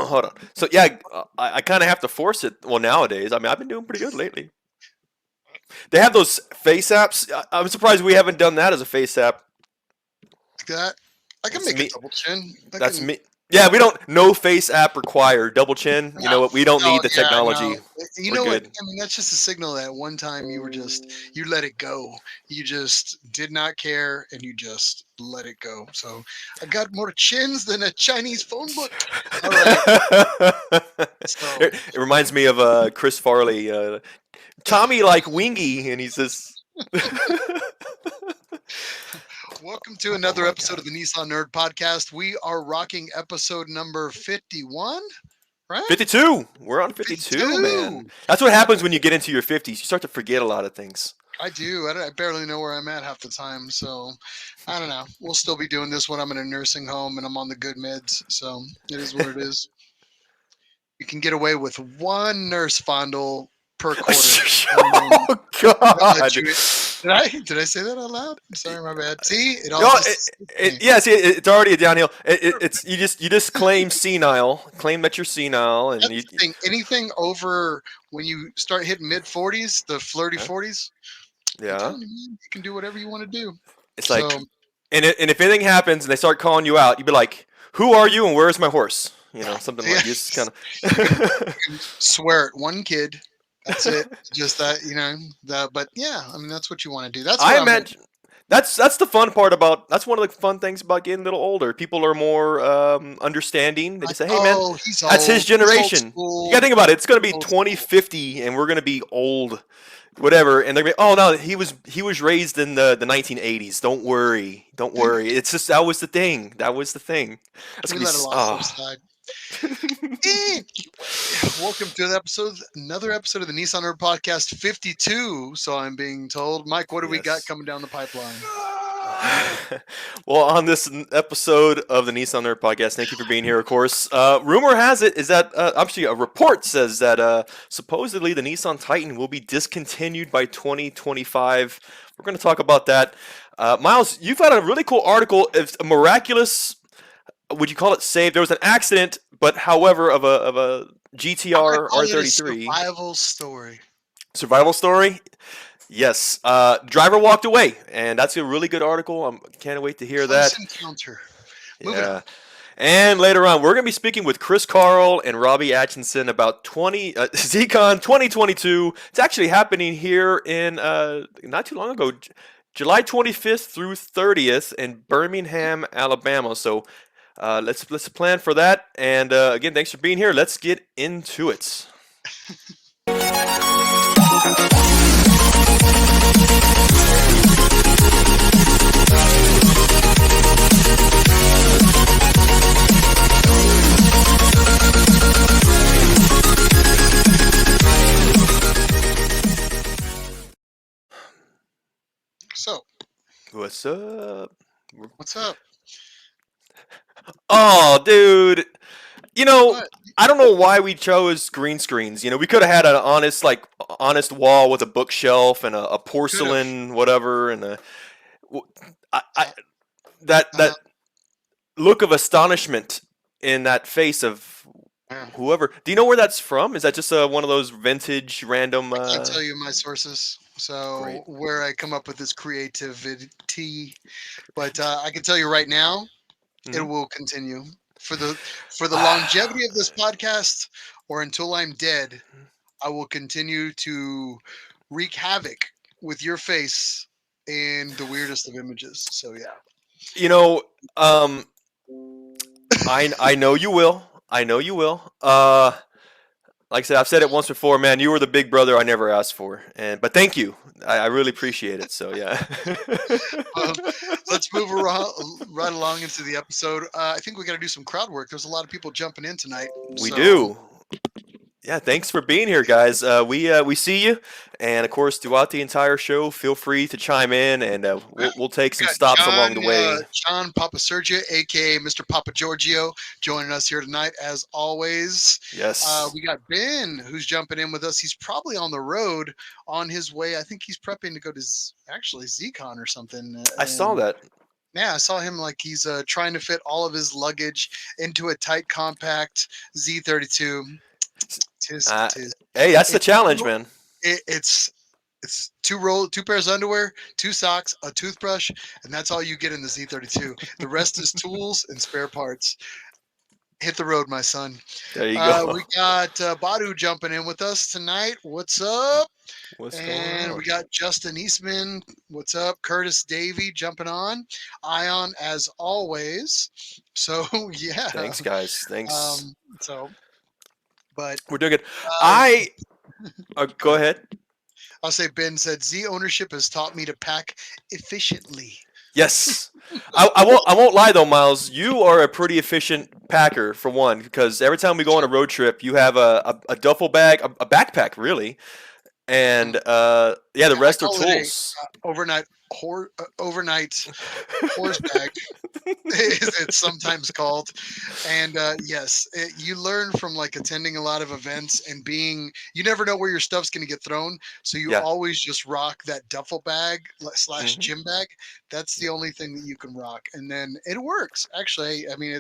hold on. So yeah, I kind of have to force it. Well, nowadays, I mean, I've been doing pretty good lately. They have those face apps. I'm surprised we haven't done that as a face app. That I can That's make a me. double chin. That's me. Yeah, we don't. No face app required. Double chin. You know No, what? We don't need the yeah, no. technology. You We're know what? good. I mean, that's just a signal that one time you let it go. You just did not care, and you just let it go. So I got more chins than a Chinese phone book. All right. So It reminds me of Chris Farley. Tommy like Wingy, and he says, welcome to "Oh another my episode god, of the Nissan Nerd Podcast. We are rocking episode number 51, right? 52. We're on 52, man. 52. That's what happens when you get into your 50s. You start to forget a lot of things. I do. I barely know where I'm at half the time. So I don't know. We'll still be doing this when I'm in a nursing home and I'm on the good meds. So it is what it is. You can get away with one nurse fondle per quarter. Oh god. Did I say that out loud? I'm sorry, my bad. See, it all No, just yeah, see, it's already a downhill. It's you just claim senile, claim that you're senile, and that's you. the thing. Anything over when you start hitting mid 40s, the flirty Yeah. 40s, I'm Yeah. telling you, man, you can do whatever you want to do. It's So like, and if anything happens and they start calling you out, you'd be like, "Who are you and where's my horse?" You know, something like this kind you can of. swear at one kid. That's it. Just that, but yeah, I mean, that's what you want to do. That's what I I'm. imagine that's the fun part about. That's one of the fun things about getting a little older. People are more understanding. They Like, just say, "Hey, man, oh, he's that's his old. He's old generation." You gotta school. think about it. It's gonna He's be old school. 2050, and we're gonna be old, whatever. And they're gonna be, "Oh no, he was raised in the 1980s. Don't worry, don't worry. It's just that was the thing. That was the thing." That's We gonna be let it all subside. Anyway, welcome to another episode of the Nissan Nerd Podcast 52. So I'm being told, Mike, what do we got Yes. coming down the pipeline? Well, on this episode of the Nissan Nerd Podcast, thank you for being here, of course. Rumor has it is that, actually, a report says that supposedly the Nissan Titan will be discontinued by 2025. We're going to talk about that. Miles, you've got a really cool article. It's a miraculous, would you call it save? There was an accident, but however, of a GT-R Call it a R33 survival story. survival story. Yes, driver walked away, and that's a really good article. I can't wait to hear Close that. encounter. Moving Yeah. on. And later on, we're going to be speaking with Chris Karl and Robby Atchison about ZCON 2022. It's actually happening here in not too long ago, July 25th through 30th in Birmingham, Alabama. So let's plan for that. And again, thanks for being here. Let's get into it. So, What's up? what's up? Oh, dude. You know, What? I don't know why we chose green screens. You know, we could have had an honest wall with a bookshelf and a porcelain whatever, and I that Uh, look of astonishment in that face of yeah. whoever. Do you know where that's from? Is that just one of those vintage random? I can't tell you my sources, Great. so where I come up with this creativity, but I can tell you right now, it Mhm. will continue for the longevity of this podcast, or until I'm dead. I will continue to wreak havoc with your face in the weirdest of images. So yeah, You know, um, I know you will. I know you will. Like I said, I've said it once before, man. You were the big brother I never asked for, but thank you. I really appreciate it. So yeah. um, let's move right along into the episode. I think we got to do some crowd work. There's a lot of people jumping in tonight. We So do. Yeah, thanks for being here, guys. We see you, and of course, throughout the entire show, feel free to chime in, and we'll take some got stops along the way. John Papa Sergio, aka Mr. Papa Giorgio, joining us here tonight as always. Yes. We got Ben, who's jumping in with us. He's probably on the road on his way. I think he's prepping to go to actually ZCON or something. I saw that. Yeah, I saw him like he's trying to fit all of his luggage into a tight, compact Z32. Tis, Uh, tis. hey, that's the It's challenge, man. it's two pairs of underwear, two socks, a toothbrush, and that's all you get in the Z32. The rest is tools and spare parts. Hit the road, my son. There you go. We got Badu jumping in with us tonight. What's up? What's going And on? we got Justin Eastman. What's up? Curtis Davey jumping on. Ion as always. So yeah. Thanks, guys. Thanks. Um, so, but We're doing good. uh, I go go ahead. ahead. I'll say Ben said Z ownership has taught me to pack efficiently. Yes. I won't lie though, Miles. You are a pretty efficient packer for one, because every time we go on a road trip, you have a duffel bag, a backpack really, and yeah, the Yeah, I rest are call it a tools. overnight horse bag. Is it's sometimes called. And yes, you learn from like attending a lot of events and being, you never know where your stuff's going to get thrown. So you Yeah. always just rock that duffel bag slash Hmm. gym bag. That's the only thing that you can rock. And then it works. Actually, I mean,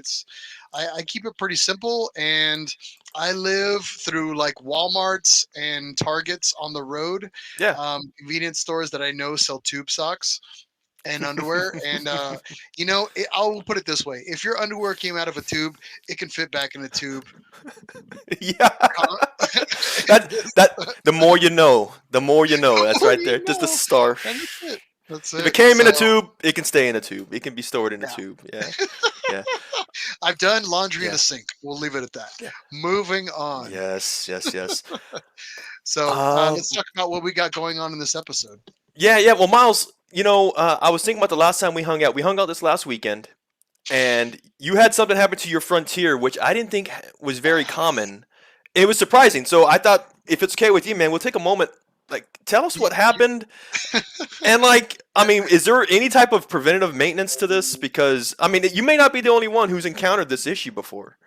I keep it pretty simple, and I live through like Walmarts and Targets on the road, Yeah. convenience stores that I know sell tube socks and underwear. And I'll put it this way: if your underwear came out of a tube, it can fit back in a tube. Yeah. That the more you know, the more you know. That's Or right there. Just the star. and that's it. That's If it it. came in So a tube, it can stay in a tube. It can be stored in a yeah, tube. Yeah. Yeah. I've done laundry in a Yeah. sink. We'll leave it at that. Yeah. Moving on. Yes. Yes. Yes. So Um. let's talk about what we got going on in this episode. Yeah. Yeah. Well, Miles, I was thinking about the last time we hung out. We hung out this last weekend, and you had something happen to your Frontier, which I didn't think was very common. It was surprising. So I thought, if it's okay with you, man, we'll take a moment. Like, tell us Y- what happened. And like, I mean, is there any type of preventative maintenance to this? Because I mean, you may not be the only one who's encountered this issue before.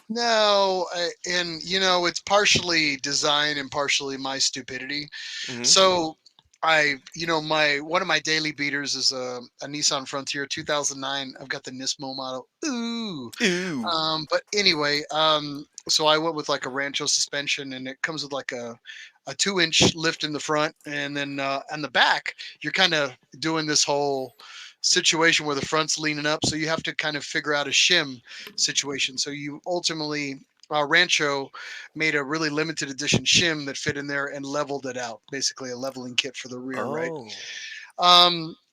No, and it's partially design and partially my stupidity. Hmm. So my one of my daily beaters is a Nissan Frontier 2009. I've got the Nismo model. Ooh. Ooh. But anyway, so I went with like a Rancho suspension, and it comes with like a 2-inch lift in the front, and then on the back, you're kind of doing this whole situation where the front's leaning up, so you have to kind of figure out a shim situation. So you ultimately Rancho made a really limited edition shim that fit in there and leveled it out, basically a leveling kit for the rear, right? Oh.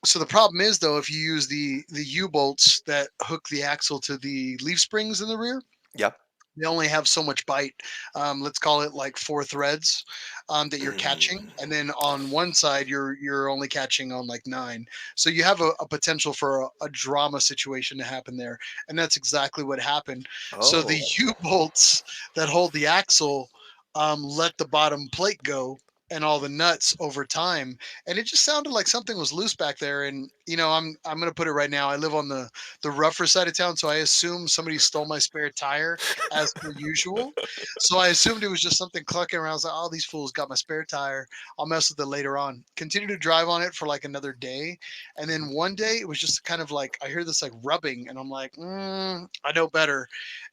So the problem is though, if you use the U bolts that hook the axle to the leaf springs in the rear, Yeah. they only have so much bite. Let's call it like 4 threads that you're catching, and then on one side you're only catching on like 9. So you have a potential for a drama situation to happen there, and that's exactly what happened. So the Oh. U bolts that hold the axle let the bottom plate go. And all the nuts over time, and it just sounded like something was loose back there. And I'm gonna put it right now. I live on the rougher side of town, so I assume somebody stole my spare tire as per usual. So I assumed it was just something clucking around. I was like, oh, these fools got my spare tire. I'll mess with it later on. Continue to drive on it for like another day. And then one day it was just kind of like, I hear this like rubbing, and I'm like, I know better.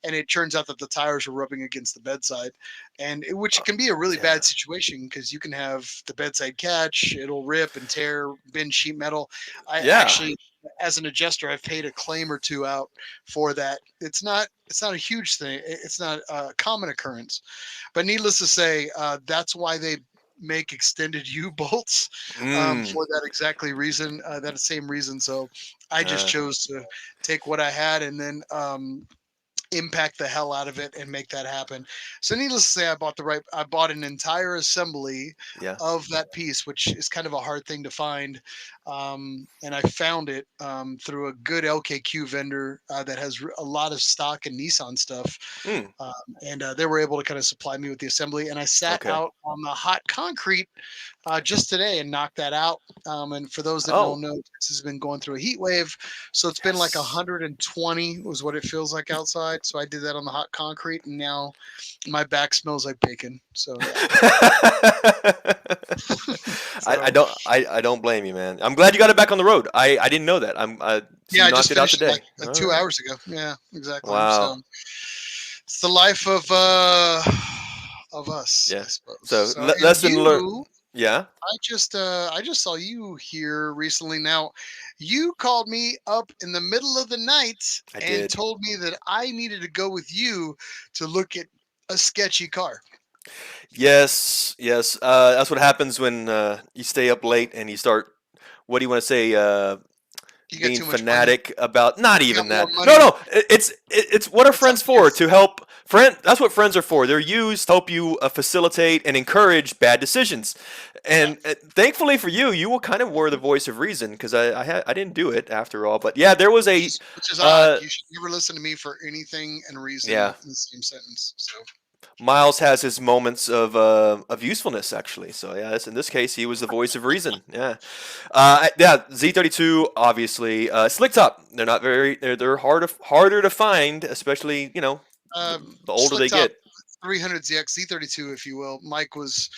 And it turns out that the tires were rubbing against the bedside, which can be a really Yeah. bad situation because you can have the bedside catch, it'll rip and tear, bend sheet metal. I Yeah. actually, as an adjuster, I've paid a claim or two out for that. It's not a huge thing. It's not a common occurrence, but needless to say, that's why they make extended U bolts Mm. for that exactly reason, that same reason. So I just Uh, chose to take what I had and then impact the hell out of it and make that happen. So needless to say, I bought an entire assembly yeah. of that piece, which is kind of a hard thing to find. And I found it through a good LKQ vendor that has a lot of stock and Nissan stuff. Mm. And they were able to kind of supply me with the assembly. And I sat Okay. out on the hot concrete just today and knocked that out. And for those that don't Oh, know, Texas has been going through a heat wave, so it's been like yes. 120 was what it feels like outside. So I did that on the hot concrete, and now my back smells like bacon. So yeah. I So don't I don't blame you, man. I'm glad you got it back on the road. I didn't know that. So yeah, you I just knocked it out finished it today. like All 2 hours ago. Yeah, exactly. Wow. So it's the life of us, I Yeah. suppose. So So and lesson learned. you, Yeah, I just saw you here recently. Now, you called me up in the middle of the night I and did. told me that I needed to go with you to look at a sketchy car. Yes, yes. That's what happens when you stay up late and you start. What do you want to say? You got Being too much money. fanatic about not You got even more that. No, money. no. It's what are It's friends obvious. for? To help friend. That's what friends are for. They're used to help you facilitate and encourage bad decisions. Yeah. And thankfully for you, you were kind of were the voice of reason because I didn't do it after all. But yeah, there was a Which is odd. uh, You should never listen to me for anything and reason yeah. in the same sentence. So Miles has his moments of usefulness actually. So yeah, in this case, he was the voice of reason. Yeah, yeah. Z32 obviously slick top. They're not very. They're harder to find, especially the older slick they top get. 300ZX Z32, if you will. Mike was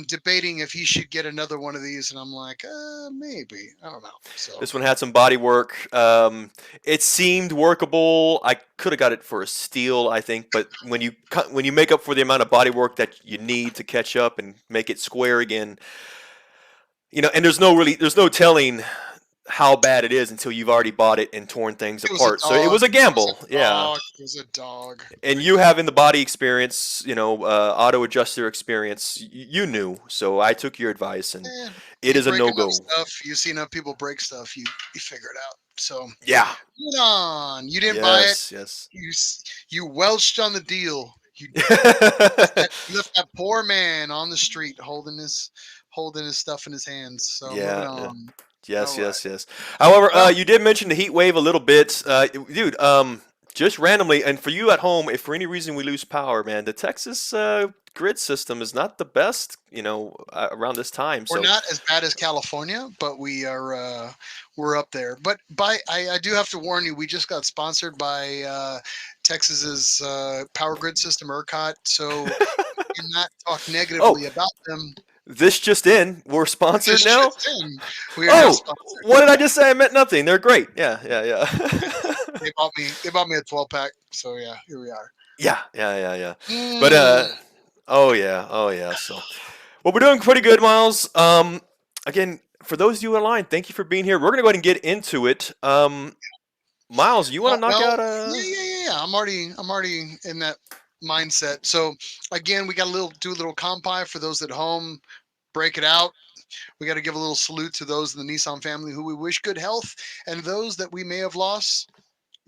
debating if he should get another one of these, and I'm like, maybe. I don't know. So This one had some body work. It seemed workable. I could have got it for a steal, I think, but when you make up for the amount of body work that you need to catch up and make it square again, and there's no telling how bad it is until you've already bought it and torn things it was a apart. So it dog. was a It was gamble, a yeah. dog. It was a dog. And Big you time. having the body experience, auto adjuster experience, you knew. So I took your advice, and Eh, it you is a break no enough go. stuff, you see enough people break stuff, you figure it out. So Yeah. hold on. You didn't buy it. Yes. Yes. You welched on the deal. You left that poor man on the street holding his stuff in his hands. So moving Yeah. Yeah. on. All Yes. right. Yes. Yes. However, Well, you did mention the heat wave a little bit, dude. Just randomly, and for you at home, if for any reason we lose power, man, the Texas grid system is not the best, around this time. we're So not as bad as California, but we're up there. But I do have to warn you, we just got sponsored by Texas's power grid system, ERCOT. So we cannot talk oh, negatively about them. this just in, we're sponsored This now. just in, we are now Oh, sponsored. what did I just say? I meant nothing. They're great. Yeah, yeah, yeah. They bought me a 12 pack. So yeah, here we are. Yeah, yeah, yeah, yeah. But Mm. oh yeah, oh yeah. So, well, we're doing pretty good, Miles. Again, for those of you online, thank you for being here. We're gonna go ahead and get into it. Miles, you want to knock Well, out yeah. I'm already in that mindset. So again, we got do a little compy for those at home. Break it out. We got to give a little salute to those in the Nissan family who we wish good health, and those that we may have lost.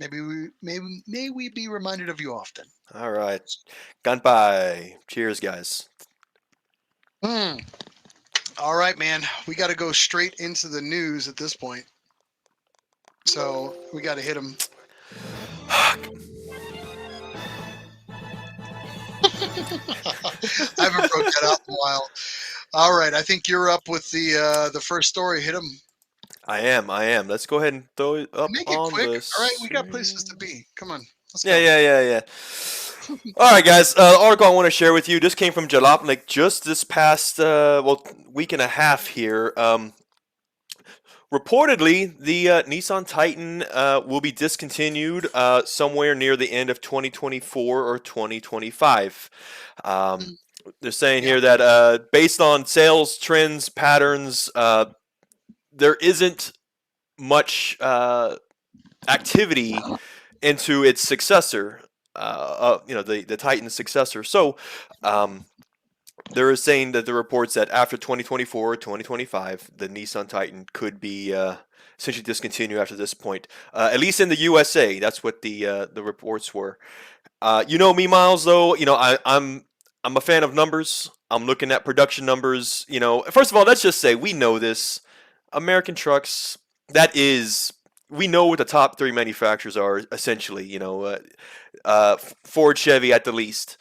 May we be reminded of you often. All right, gunpei. Cheers, guys. Hmm. All right, man. We got to go straight into the news at this point. So we got to hit them. I haven't broke that out in a while. All right, I think you're up with the first story. Hit them. I am. I am. Let's go ahead and throw it up Make it on quick. the All right, we got places to screen. be. Come on, let's Yeah, go. yeah, yeah, yeah. All right, guys. The article I want to share with you just came from Jalopnik just this past week and a half here. Reportedly, the Nissan Titan will be discontinued somewhere near the end of 2024 or 2025. Um, Mm, they're saying yeah, here that based on sales trends patterns, there isn't much activity into its successor, the Titan's successor. So um, they're saying that the reports that after 2024 or 2025, the Nissan Titan could be essentially discontinued after this point. At least in the USA, that's what the reports were. You know me, Miles. Though I'm a fan of numbers. I'm looking at production numbers. First of all, let's just say we know this. American trucks. That is, we know what the top three manufacturers are essentially. Ford, Chevy at the least.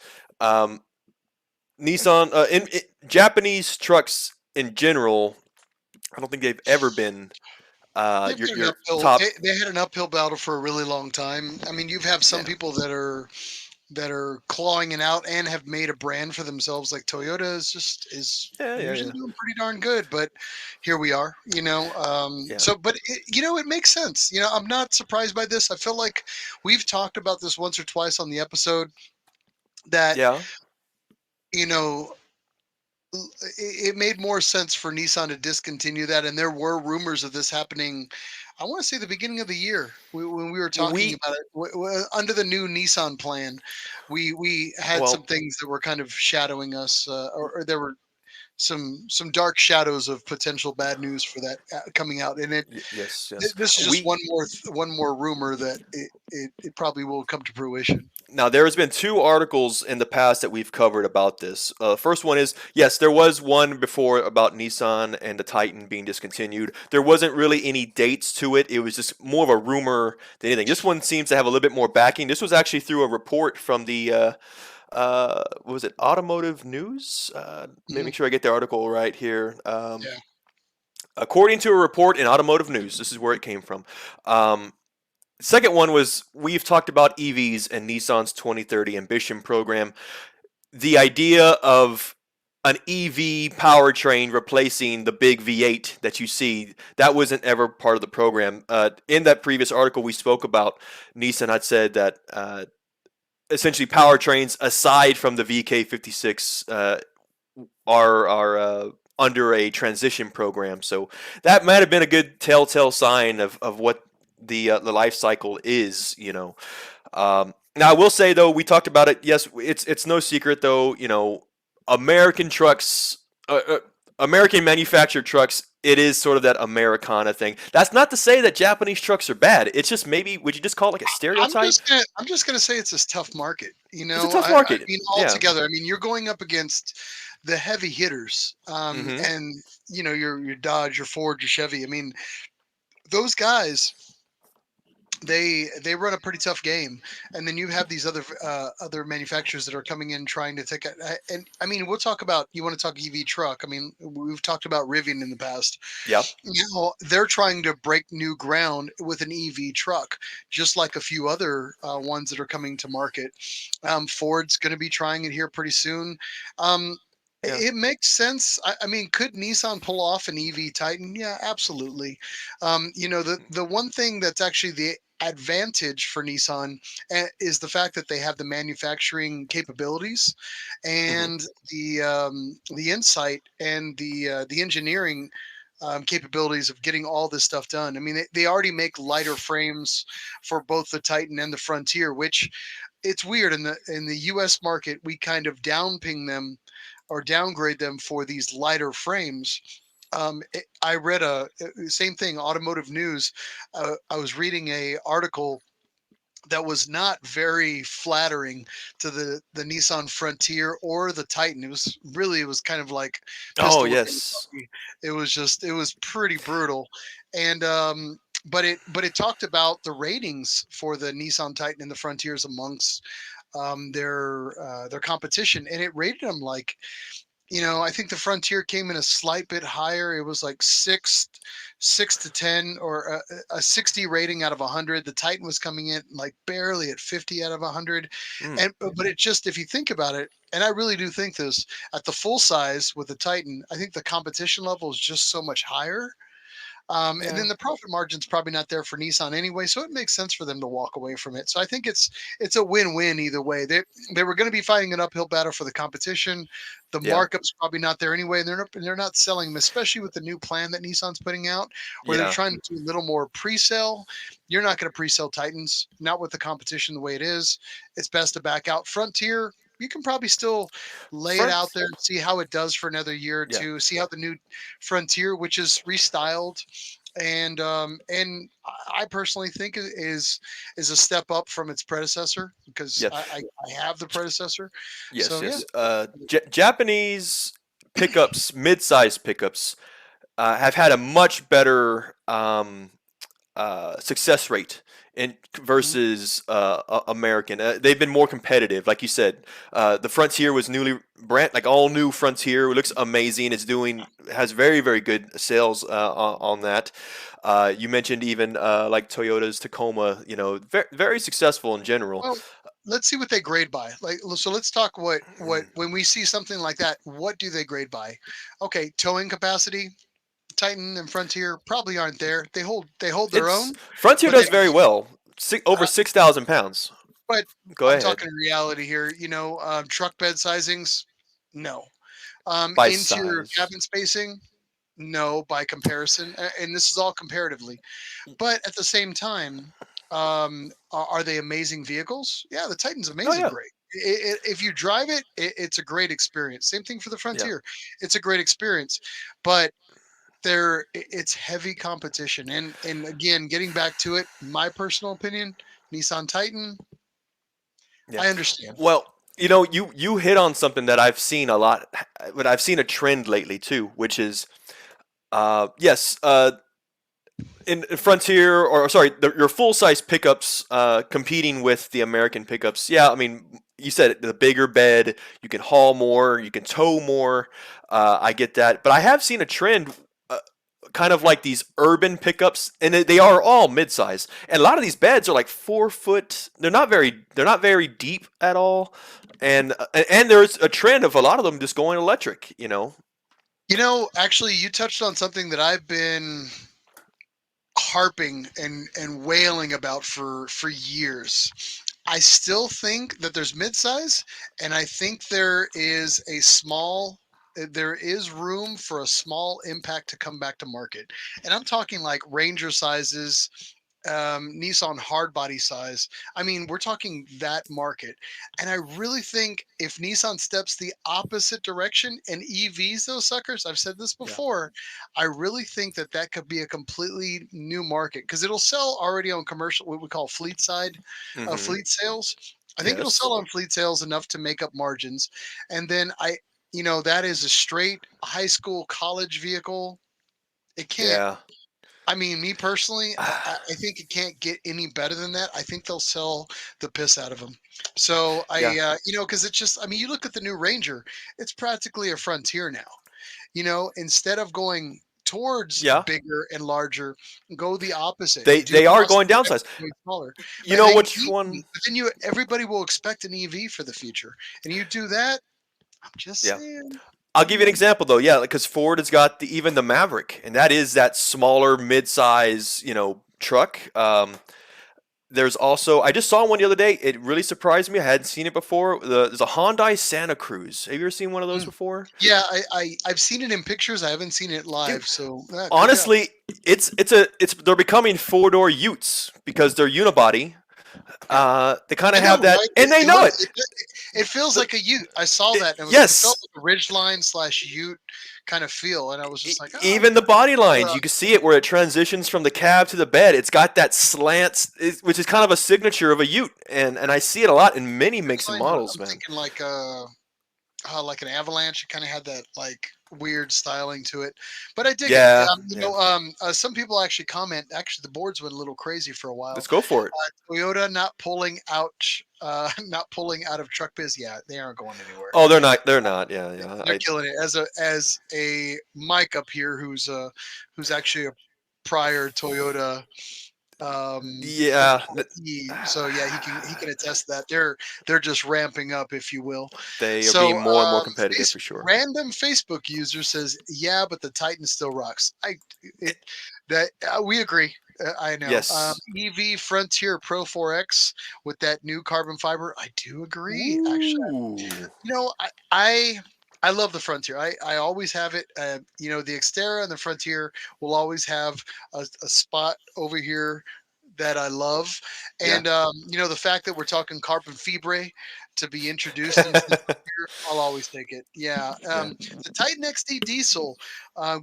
Nissan, Japanese trucks in general, I don't think they've ever been They've got an your uphill. top. They had an uphill battle for a really long time. I mean, you have some Yeah, people that are clawing it out and have made a brand for themselves. Like Toyota is yeah, yeah, usually yeah, doing pretty darn good, but here we are. yeah, So but it makes sense. I'm not surprised by this. I feel like we've talked about this once or twice on the episode that yeah. you know it made more sense for Nissan to discontinue that. And there were rumors of this happening. I want to say the beginning of the year when we were talking We about it under the new Nissan plan. We had some well, things that were kind of shadowing us, or there were some dark shadows of potential bad news for that coming out. And yes, yes. this is just We one more rumor that it probably will come to fruition. Now, there has been two articles in the past that we've covered about this. First one is, yes, there was one before about Nissan and the Titan being discontinued. There wasn't really any dates to it. It was just more of a rumor than anything. This one seems to have a little bit more backing. This was actually through a report from the, what was it, Automotive News? Let me Mhm. make sure I get the article right here. Yeah. According to a report in Automotive News, this is where it came from. Second one was we've talked about EVs and Nissan's 2030 Ambition program. The idea of an EV powertrain replacing the big V8 that you see, that wasn't ever part of the program. In that previous article we spoke about, Nissan had said that essentially powertrains aside from the VK56 are under a transition program. So that might have been a good telltale sign of what the life cycle is. Now I will say though, we talked about it. Yes, it's no secret though. American trucks, American manufactured trucks. It is sort of that Americana thing. That's not to say that Japanese trucks are bad. It's just maybe would you just call it like a stereotype? I'm just gonna say it's a tough market. It's a tough I market. mean Yeah. altogether. I mean you're going up against the heavy hitters, Mm-hmm. and your Dodge, your Ford, your Chevy. I mean those guys they run a pretty tough game, and then you have these other manufacturers that are coming in trying to take it. And I mean we'll talk about you want to talk EV truck. I mean we've talked about Rivian in the past. Yeah. They're trying to break new ground with an EV truck, just like a few other ones that are coming to market. Ford's going to be trying it here pretty soon. Um, Yeah. it makes sense. I mean, could Nissan pull off an EV Titan? Yeah, absolutely. The one thing that's actually the advantage for Nissan is the fact that they have the manufacturing capabilities Mm-hmm. and the insight and the engineering capabilities of getting all this stuff done. I mean, they already make lighter frames for both the Titan and the Frontier, which it's weird in the U.S. market we kind of downping them or downgrade them for these lighter frames. I read same thing, Automotive News. I was reading a article that was not very flattering to the Nissan Frontier or the Titan. It was kind of like Oh pistol whipping the yes. puppy. It was pretty brutal. And but it talked about the ratings for the Nissan Titan and the Frontiers amongst their competition, and it rated them like, I think the Frontier came in a slight bit higher. It was like 6 to 10, or a 60 rating out of 100. The Titan was coming in like barely at 50 out of 100. Mm. But it just, if you think about it, and I really do think this, at the full size with the Titan, I think the competition level is just so much higher. And Yeah. then the profit margin's probably not there for Nissan anyway, so it makes sense for them to walk away from it. So I think it's a win-win either way. They were going to be fighting an uphill battle for the competition. The Yeah. markup's probably not there anyway, and they're not selling them, especially with the new plan that Nissan's putting out, where they're Yeah. trying to do a little more pre-sale. You're not going to pre-sell Titans, not with the competition the way it is. It's best to back out. Frontier, you can probably still lay it out Front. there and see how it does for another year or Yeah. two. See how the new Frontier, which is restyled, and I personally think is a step up from its predecessor, because Yeah. I have the predecessor. Yes. So yeah, Yes. Japanese pickups, mid-sized pickups, have had a much better success rate in versus American. They've been more competitive, like you said. The Frontier was newly brand, like all new Frontier. It looks amazing. It's doing has very very good sales on that. You mentioned even like Toyota's Tacoma. You know, very successful in general. Well, let's see what they grade by. Like, so let's talk what when we see something like that, what do they grade by? Okay, towing capacity, Titan and Frontier probably aren't there. They hold their It's own, Frontier but they does don't. very well. Over Uh, 6,000 pounds. but Go I'm ahead. talking reality here. Truck bed sizings, no. By Interior size. cabin spacing, no. By comparison, and this is all comparatively. But at the same time, are they amazing vehicles? Yeah, the Titan's Oh amazing, yeah, great. If you drive it, it's a great experience. Same thing for the yeah, Frontier. It's a great experience, but it's heavy competition. And again, getting back to it, my personal opinion, Nissan Titan, yeah. I understand. Well, you hit on something that I've seen a lot, but I've seen a trend lately too, which is yes, in Frontier, or sorry, your full size pickups competing with the American pickups. Yeah, I mean, you said it, the bigger bed, you can haul more, you can tow more. I get that, but I have seen a trend. Kind of like these urban pickups, and they are all midsize. And a lot of these beds are like 4 foot. They're not very deep at all. And there's a trend of a lot of them just going electric. Actually, you touched on something that I've been harping and wailing about for years. I still think that there's midsize, and I think there is room for a small impact to come back to market. And I'm talking like Ranger sizes, Nissan hard body size. I mean, we're talking that market. And I really think if Nissan steps the opposite direction and EVs those suckers, I've said this Yeah. before, I really think that that could be a completely new market because it'll sell already on commercial, what we call fleet side, Mm-hmm. fleet sales. I think it'll Yes. sell on fleet sales enough to make up margins. And then that is a straight high school college vehicle. It can't Yeah. I mean, me personally, I think it can't get any better than that. I think they'll sell the piss out of them. So Yeah. because it's just, I mean, you look at the new Ranger, it's practically a Frontier now. Instead of going towards Yeah. bigger and larger, go the opposite. They Do they are cost going downsize. way smaller. You know An which EV, one? but then everybody will expect an EV for the future, and you do that. I'm just Yeah. saying, I'll you give you an might. example though. Yeah, because Ford has got even the Maverick, and that is that smaller mid-size, truck. There's also I just saw one the other day. It really surprised me. I hadn't seen it before. There's a Hyundai Santa Cruz. Have you ever seen one of those Mm. before? Yeah, I've seen it in pictures. I haven't seen it Dude, live. So good job. honestly, it's they're becoming four-door Utes because they're unibody. Yeah, They kind I of know, have that, right? and they It know looks it. it feels like a Ute. I saw that, and it Yes, felt like a Ridgeline slash Ute kind of feel, and I was just like, oh, even the body lines, uh, you can see it where it transitions from the cab to the bed. It's got that slant, which is kind of a signature of a Ute, and I see it a lot in many makes and Ridgeline. models, I'm man. thinking like an Avalanche. It kind of had that like weird styling to it, but I dig it. Yeah, yeah. Some people actually comment. Actually, the boards went a little crazy for a while. Let's go for it. Toyota not pulling out, not pulling out of truck biz. Yeah, they aren't going anywhere. Oh, they're not. They're not. Yeah, yeah. They're killing it. As a Mike up here, who's actually a prior Toyota Yeah. employee. So yeah, he can attest to that. They're just ramping up, if you will. They are being So more and more competitive for sure. random Facebook user says, "Yeah, but the Titan still rocks." It that we agree. I know. Yes. EV Frontier Pro 4X with that new carbon fiber. I do agree. Actually, Ooh. I love the Frontier. I always have it. The Xterra and the Frontier will always have a spot over here that I love. Yeah. And the fact that we're talking carbon fibre to be introduced into the Frontier, I'll always take it. Yeah. Yeah. The Titan XD diesel,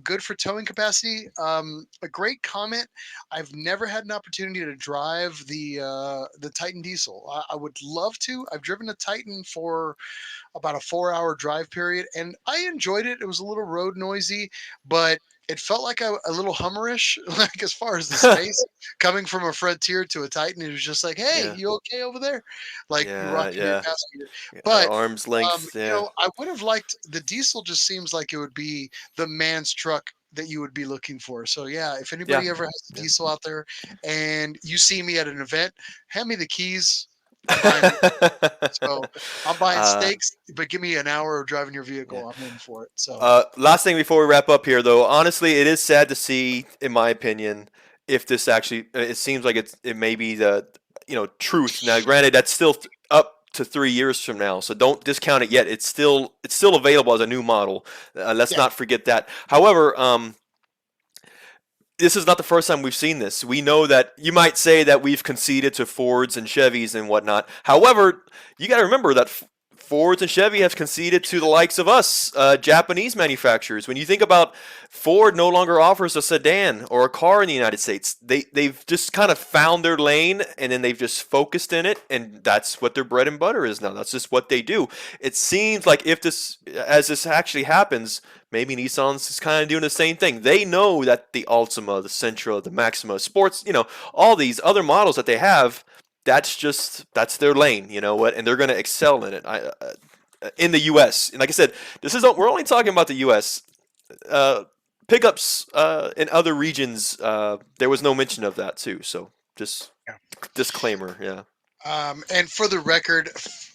good for towing capacity. A great comment. I've never had an opportunity to drive the Titan diesel. I would love to. I've driven a Titan for about a 4-hour drive period, and I enjoyed it. It was a little road noisy, but it felt like a little Hummerish, like as far as the space coming from a Frontier to a Titan. It was just like, hey, Yeah, you okay over there? Like you yeah, rocking your yeah. passenger. The But arm's length. Yeah, I would have liked the diesel. Just seems like it would be the man's truck that you would be looking for. So yeah, if yeah, anybody ever has a yeah. diesel out there, and you see me at an event, hand me the keys. I'm buying it. So I'm buying uh, steaks, but give me an hour of driving your vehicle. I'm in for it. So Last thing before we wrap up here, though, honestly, it is sad to see, in my opinion, if this actually. It seems like it may be the truth. Now, granted, that's still up to 3 years from now, so don't discount it yet. It's still available as a new model. Let's yeah, not forget that. However, this is not the first time we've seen this. We know that you might say that we've conceded to Fords and Chevys and whatnot. However, you got to remember that Fords and Chevy have conceded to the likes of us, Japanese manufacturers. When you think about Ford no longer offers a sedan or a car in the United States, they've just kind of found their lane and then they've just focused in it, and that's what their bread and butter is now. That's just what they do. It seems like as this actually happens, maybe Nissan's is kind of doing the same thing. They know that the Altima, the Sentra, the Maxima Sports, all these other models that they have, that's their lane, you know what, and they're going to excel in it. In the U.S. And like I said, we're only talking about the U.S. Uh, Pickups in other regions. There was no mention of that too. So just disclaimer, yeah. and for the record,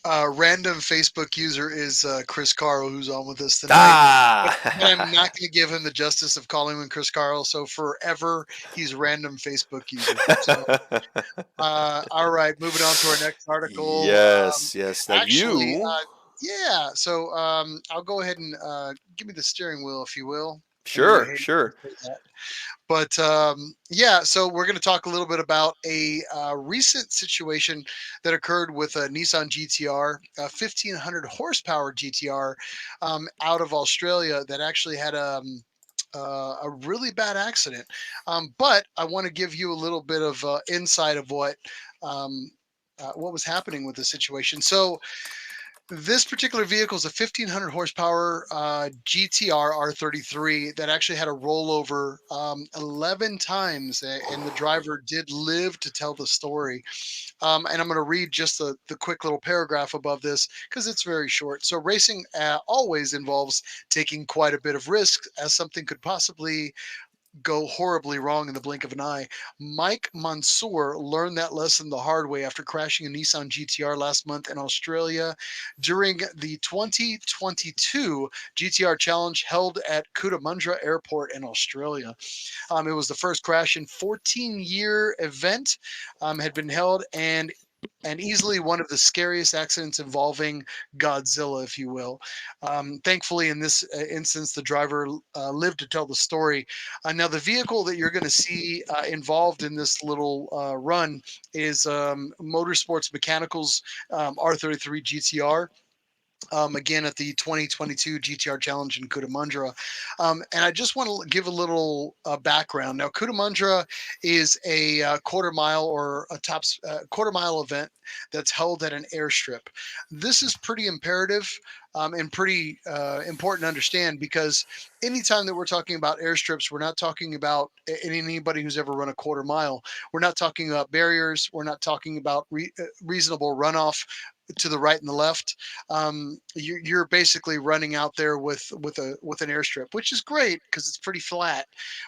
random Facebook user is Chris Carl, who's on with us tonight. But I'm Ah. not going to give him the justice of calling him Chris Carl. So forever, he's random Facebook user. So, all right, moving on to our next article. Yes, yes. Now Actually, you, yeah. So I'll go ahead and give me the steering wheel, if you will. I know you sure, hate sure. to say that. But yeah, so we're going to talk a little bit about a recent situation that occurred with a Nissan GT-R, a 1500 horsepower GT-R out of Australia that actually had a really bad accident. But I want to give you a little bit of insight of um, what was happening with the situation. So this particular vehicle is a 1500 horsepower GT-R R33 that actually had a rollover 11 times, and the driver did live to tell the story. And I'm going to read just the quick little paragraph above this because it's very short. So, racing always involves taking quite a bit of risk, as something could possibly go horribly wrong in the blink of an eye. Mike Mansour learned that lesson the hard way after crashing a Nissan GTR last month in Australia during the 2022 GTR Challenge held at Cootamundra Airport in Australia. It was the first crash in 14-year event had been held, and easily one of the scariest accidents involving Godzilla, if you will. Thankfully, in this instance, the driver lived to tell the story. Now, the vehicle that you're going to see involved in this little run is Motorsports Mechanicals R33 GT-R. Again at the 2022 GTR Challenge in Cootamundra. And I just want to give a little background. Now, Cootamundra is a quarter mile or a top quarter mile event that's held at an airstrip. This is pretty imperative and pretty important to understand because anytime that we're talking about airstrips, we're not talking about anybody who's ever run a quarter mile. We're not talking about barriers. We're not talking about reasonable runoff to the right and the left. You're basically running out there with an airstrip, which is great because it's pretty flat.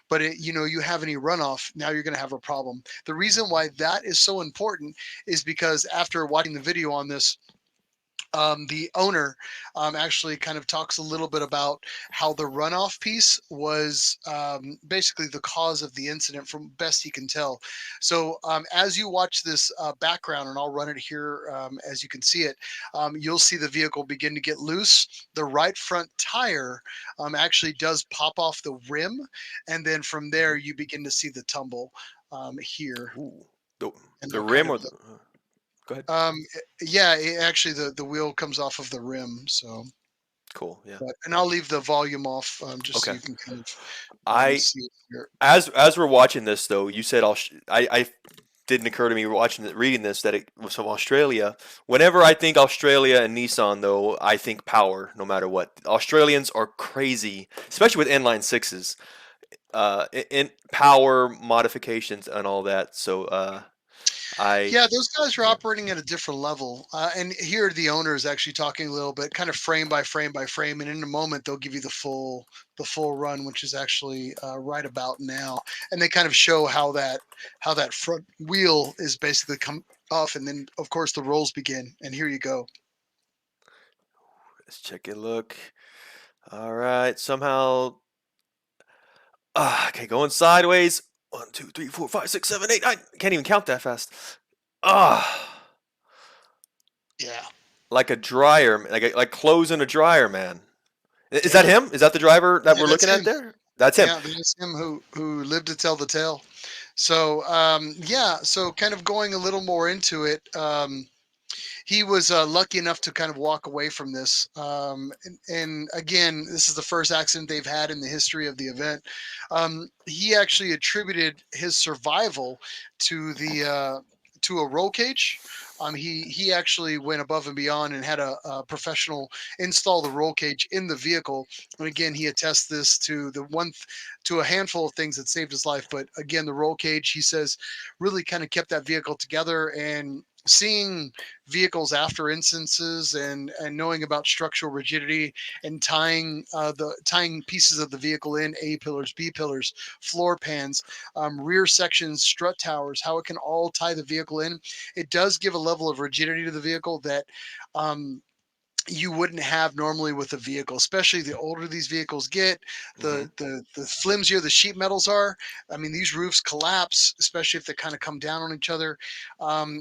But you have any runoff, now you're going to have a problem. The reason why that is so important is because after watching the video on this, the owner actually kind of talks a little bit about how the runoff piece was basically the cause of the incident from best he can tell. So as you watch this background, and I'll run it here as you can see it, you'll see the vehicle begin to get loose. The right front tire actually does pop off the rim, and then from there you begin to see the tumble here. Ooh, the And the I'll kind rim of or the. Go ahead. yeah, actually the wheel comes off of the rim. So, Cool. Yeah. and I'll leave the volume off just so Okay. you can kind of I see it here. as we're watching this though, you said I didn't occur to me reading this that it was from Australia. Whenever I think Australia and Nissan though, I think power no matter what. Australians are crazy, especially with inline sixes. in power modifications and all that. So I Yeah, those guys are yeah. operating at a different level. And here the owner is actually talking a little bit, kind of frame by frame by frame, and in a moment they'll give you the full run, which is actually right about now. And they kind of show how that front wheel is basically come off, and then of course the rolls begin. And here you go. Let's check it. Look. All right. Somehow. Okay, going sideways. 1, 2, 3, 4, 5, 6, 7, 8, 9. Can't even count that fast. Ah, Yeah, like a dryer, like closing a dryer, man. Is that yeah, him? Is that the driver that yeah. we're That's looking at him. there? That's him. Yeah, that's him who lived to tell the tale. So yeah, so kind of going a little more into it. He was lucky enough to kind of walk away from this. And again, this is the first accident they've had in the history of the event. He actually attributed his survival to to a roll cage. He actually went above and beyond and had a professional install the roll cage in the vehicle. And again, he attests this to to a handful of things that saved his life. But again, the roll cage, he says, really kind of kept that vehicle together. And seeing vehicles after instances and knowing about structural rigidity and tying pieces of the vehicle in A pillars, B pillars, floor pans, rear sections, strut towers, how it can all tie the vehicle in. It does give a level of rigidity to the vehicle that um, you wouldn't have normally with a vehicle, especially the older these vehicles get, Hmm. the flimsier the sheet metals are. I mean, these roofs collapse, especially if they kind of come down on each other.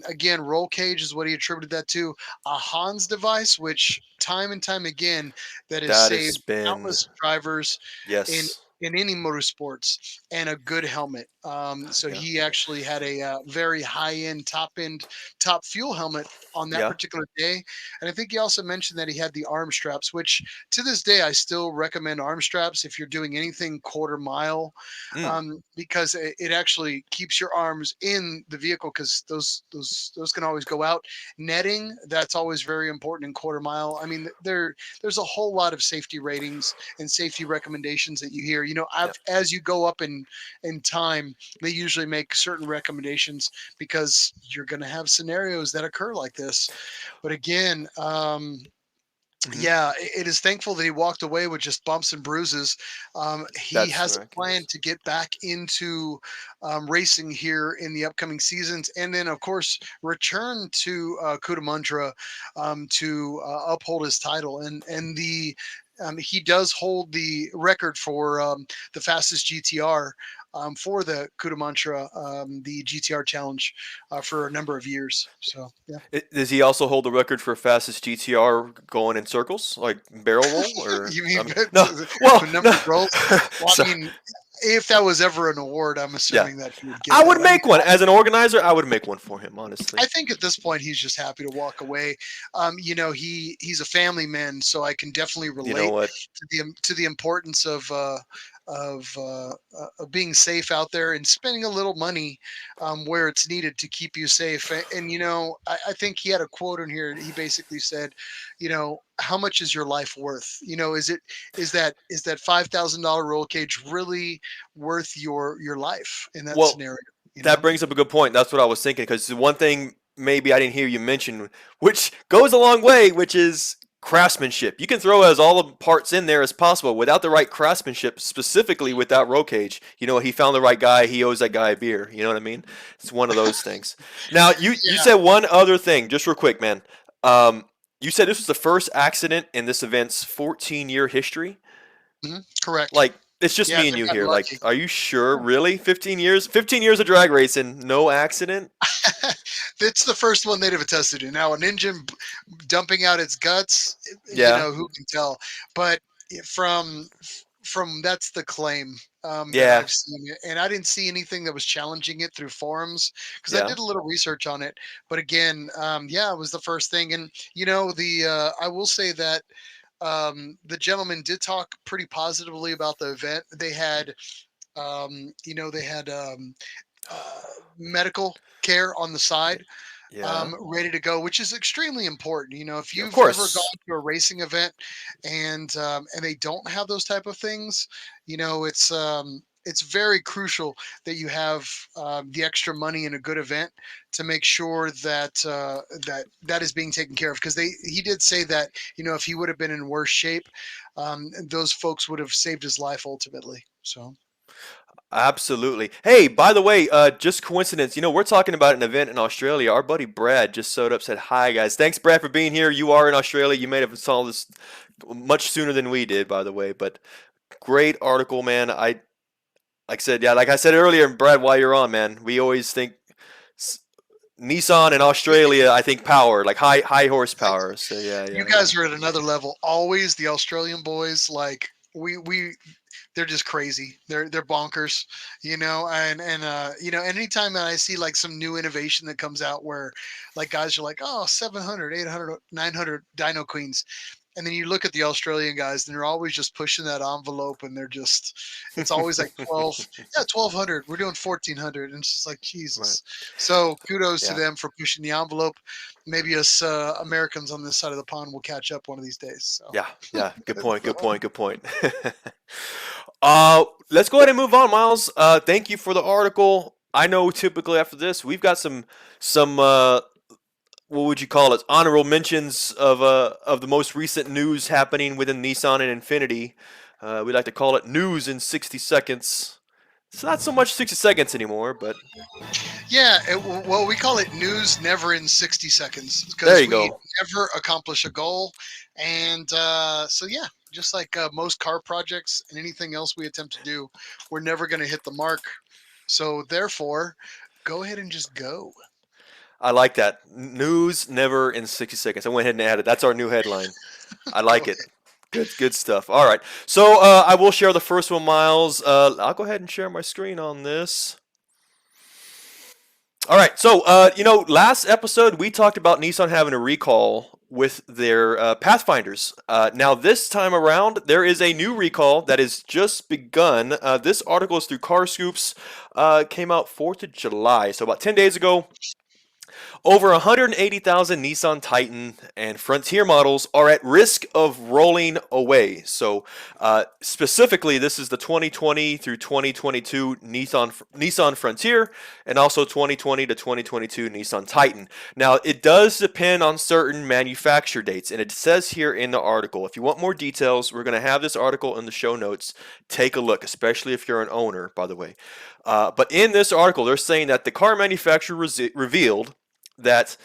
Again, roll cage is what he attributed that to. A Hans device, which time and time again, that has That has saved been countless drivers in yes. in any motorsports, and a good helmet. So Yeah. he actually had a very high end, top fuel helmet on that Yeah. particular day. And I think he also mentioned that he had the arm straps, which to this day I still recommend arm straps if you're doing anything quarter mile, Mm, because it actually keeps your arms in the vehicle because those can always go out. Netting, that's always very important in quarter mile. I mean, there's a whole lot of safety ratings and safety recommendations that you hear. yeah. As you go up in time, they usually make certain recommendations because you're going to have scenarios that occur like this. But again, Hmm. yeah, it is thankful that he walked away with just bumps and bruises. He That's has a plan miraculous. to get back into racing here in the upcoming seasons, and then of course return to Cudamundra to uphold his title. And the he does hold the record for the fastest GTR for the Cudamundra, the GTR Challenge, for a number of years. So yeah. Does he also hold the record for fastest GTR going in circles, like barrel roll, or You mean no? Well, the number no. of rolls? Well, I Sorry. mean, if that was ever an award, I'm Yeah, assuming that he would get I would that. I mean, make one as an organizer. I would make one for him, honestly. I think at this point he's just happy to walk away. He's a family man, so I can definitely You know relate what? to the importance of being safe out there and spending a little money where it's needed to keep you safe. And I think he had a quote in here. He basically said, how much is your life worth? Is that $5,000 roll cage really worth your life in that Well, scenario? that brings up a good point. That's what I was thinking. Because the one thing maybe I didn't hear you mention, which goes a long way, which is craftsmanship. You can throw as all the parts in there as possible without the right craftsmanship, specifically without roll cage. He found the right guy. He owes that guy a beer. You know what I mean? It's one of those things. Now, you Yeah. said one other thing, just real quick, man. Um, you said this was the first accident in this event's 14-year history. Correct. Like, it's just Yeah, me and they've you gotten here. Like, lucky. are you sure? Really? 15 years? 15 years of drag racing, no accident? That's the first one they'd have attested to. Now, an engine dumping out its guts, Yeah. who can tell? But from that's the claim that Yeah. I've seen, and I didn't see anything that was challenging it through forums because I Yeah. did a little research on it. But again, yeah, it was the first thing, and the I will say that the gentleman did talk pretty positively about the event. They had uh, medical care on the side, Yeah. ready to go, which is extremely important. If Yeah, of you've ever gone course. to a racing event and they don't have those type of things, it's it's very crucial that you have the extra money in a good event to make sure that that is being taken care of. Because he did say that, if he would have been in worse shape, those folks would have saved his life ultimately. So Absolutely. Hey, by the way, just coincidence, we're talking about an event in Australia. Our buddy Brad just showed up, said, "Hi, guys. Thanks, Brad, for being here. You are in Australia. You may have saw this much sooner than we did, by the way, but great article, man. Like I said earlier, Brad, while you're on, man, we always think s- Nissan in Australia, I think power, like high horsepower. So yeah, you yeah, yeah. guys are at another level. Always the Australian boys, like we they're just crazy. They're bonkers, and anytime that I see like some new innovation that comes out where like guys are like, oh, 700, 800, 900 dyno queens, and then you look at the Australian guys and they're always just pushing that envelope, and it's always like 12, yeah, 1200, we're doing 1400, and it's just like Right. Jesus. So kudos to Yeah. them for pushing the envelope. Maybe us Americans on this side of the pond will catch up one of these days. So Yeah, yeah. Good point. Good so, point. Good point. Let's go ahead and move on, Miles. Thank you for the article. I know typically after this we've got some what would you call it? Honorable mentions of the most recent news happening within Nissan and Infinity. We like to call it news in 60 seconds. It's not so much 60 seconds anymore, but yeah, well, we call it news never in 60 seconds there because you we go. never accomplish a goal. And so, yeah, just like most car projects and anything else we attempt to do, we're never going to hit the mark. So, therefore, go ahead and just go. I like that. News never in 60 seconds. I went ahead and added. That's our new headline. I Go like it. ahead. Good stuff. All right. So I will share the first one, Miles. I'll go ahead and share my screen on this. All right. So last episode we talked about Nissan having a recall with their Pathfinders. Now this time around, there is a new recall that has just begun. This article is through Car Scoops. Came out 4th of July, so about 10 days ago. Over 180,000 Nissan Titan and Frontier models are at risk of rolling away. So, specifically, this is the 2020 through 2022 Nissan Frontier and also 2020 to 2022 Nissan Titan. Now, it does depend on certain manufacture dates, and it says here in the article. If you want more details, we're going to have this article in the show notes. Take a look, especially if you're an owner, by the way. But in this article, they're saying that the car manufacturer revealed that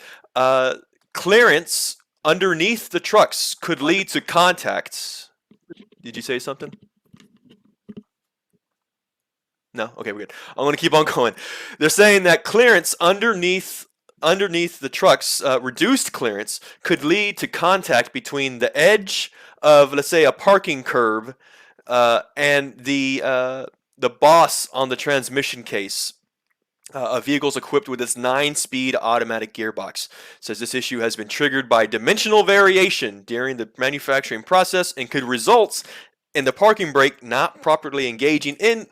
clearance underneath the trucks could lead to contacts. Did you say something? No? Okay, we're good. I'm going to keep on going. They're saying that clearance underneath the trucks, reduced clearance, could lead to contact between the edge of, let's say, a parking curb and the boss on the transmission case of vehicles equipped with its 9-speed automatic gearbox. It says this issue has been triggered by dimensional variation during the manufacturing process and could result in the parking brake not properly engaging in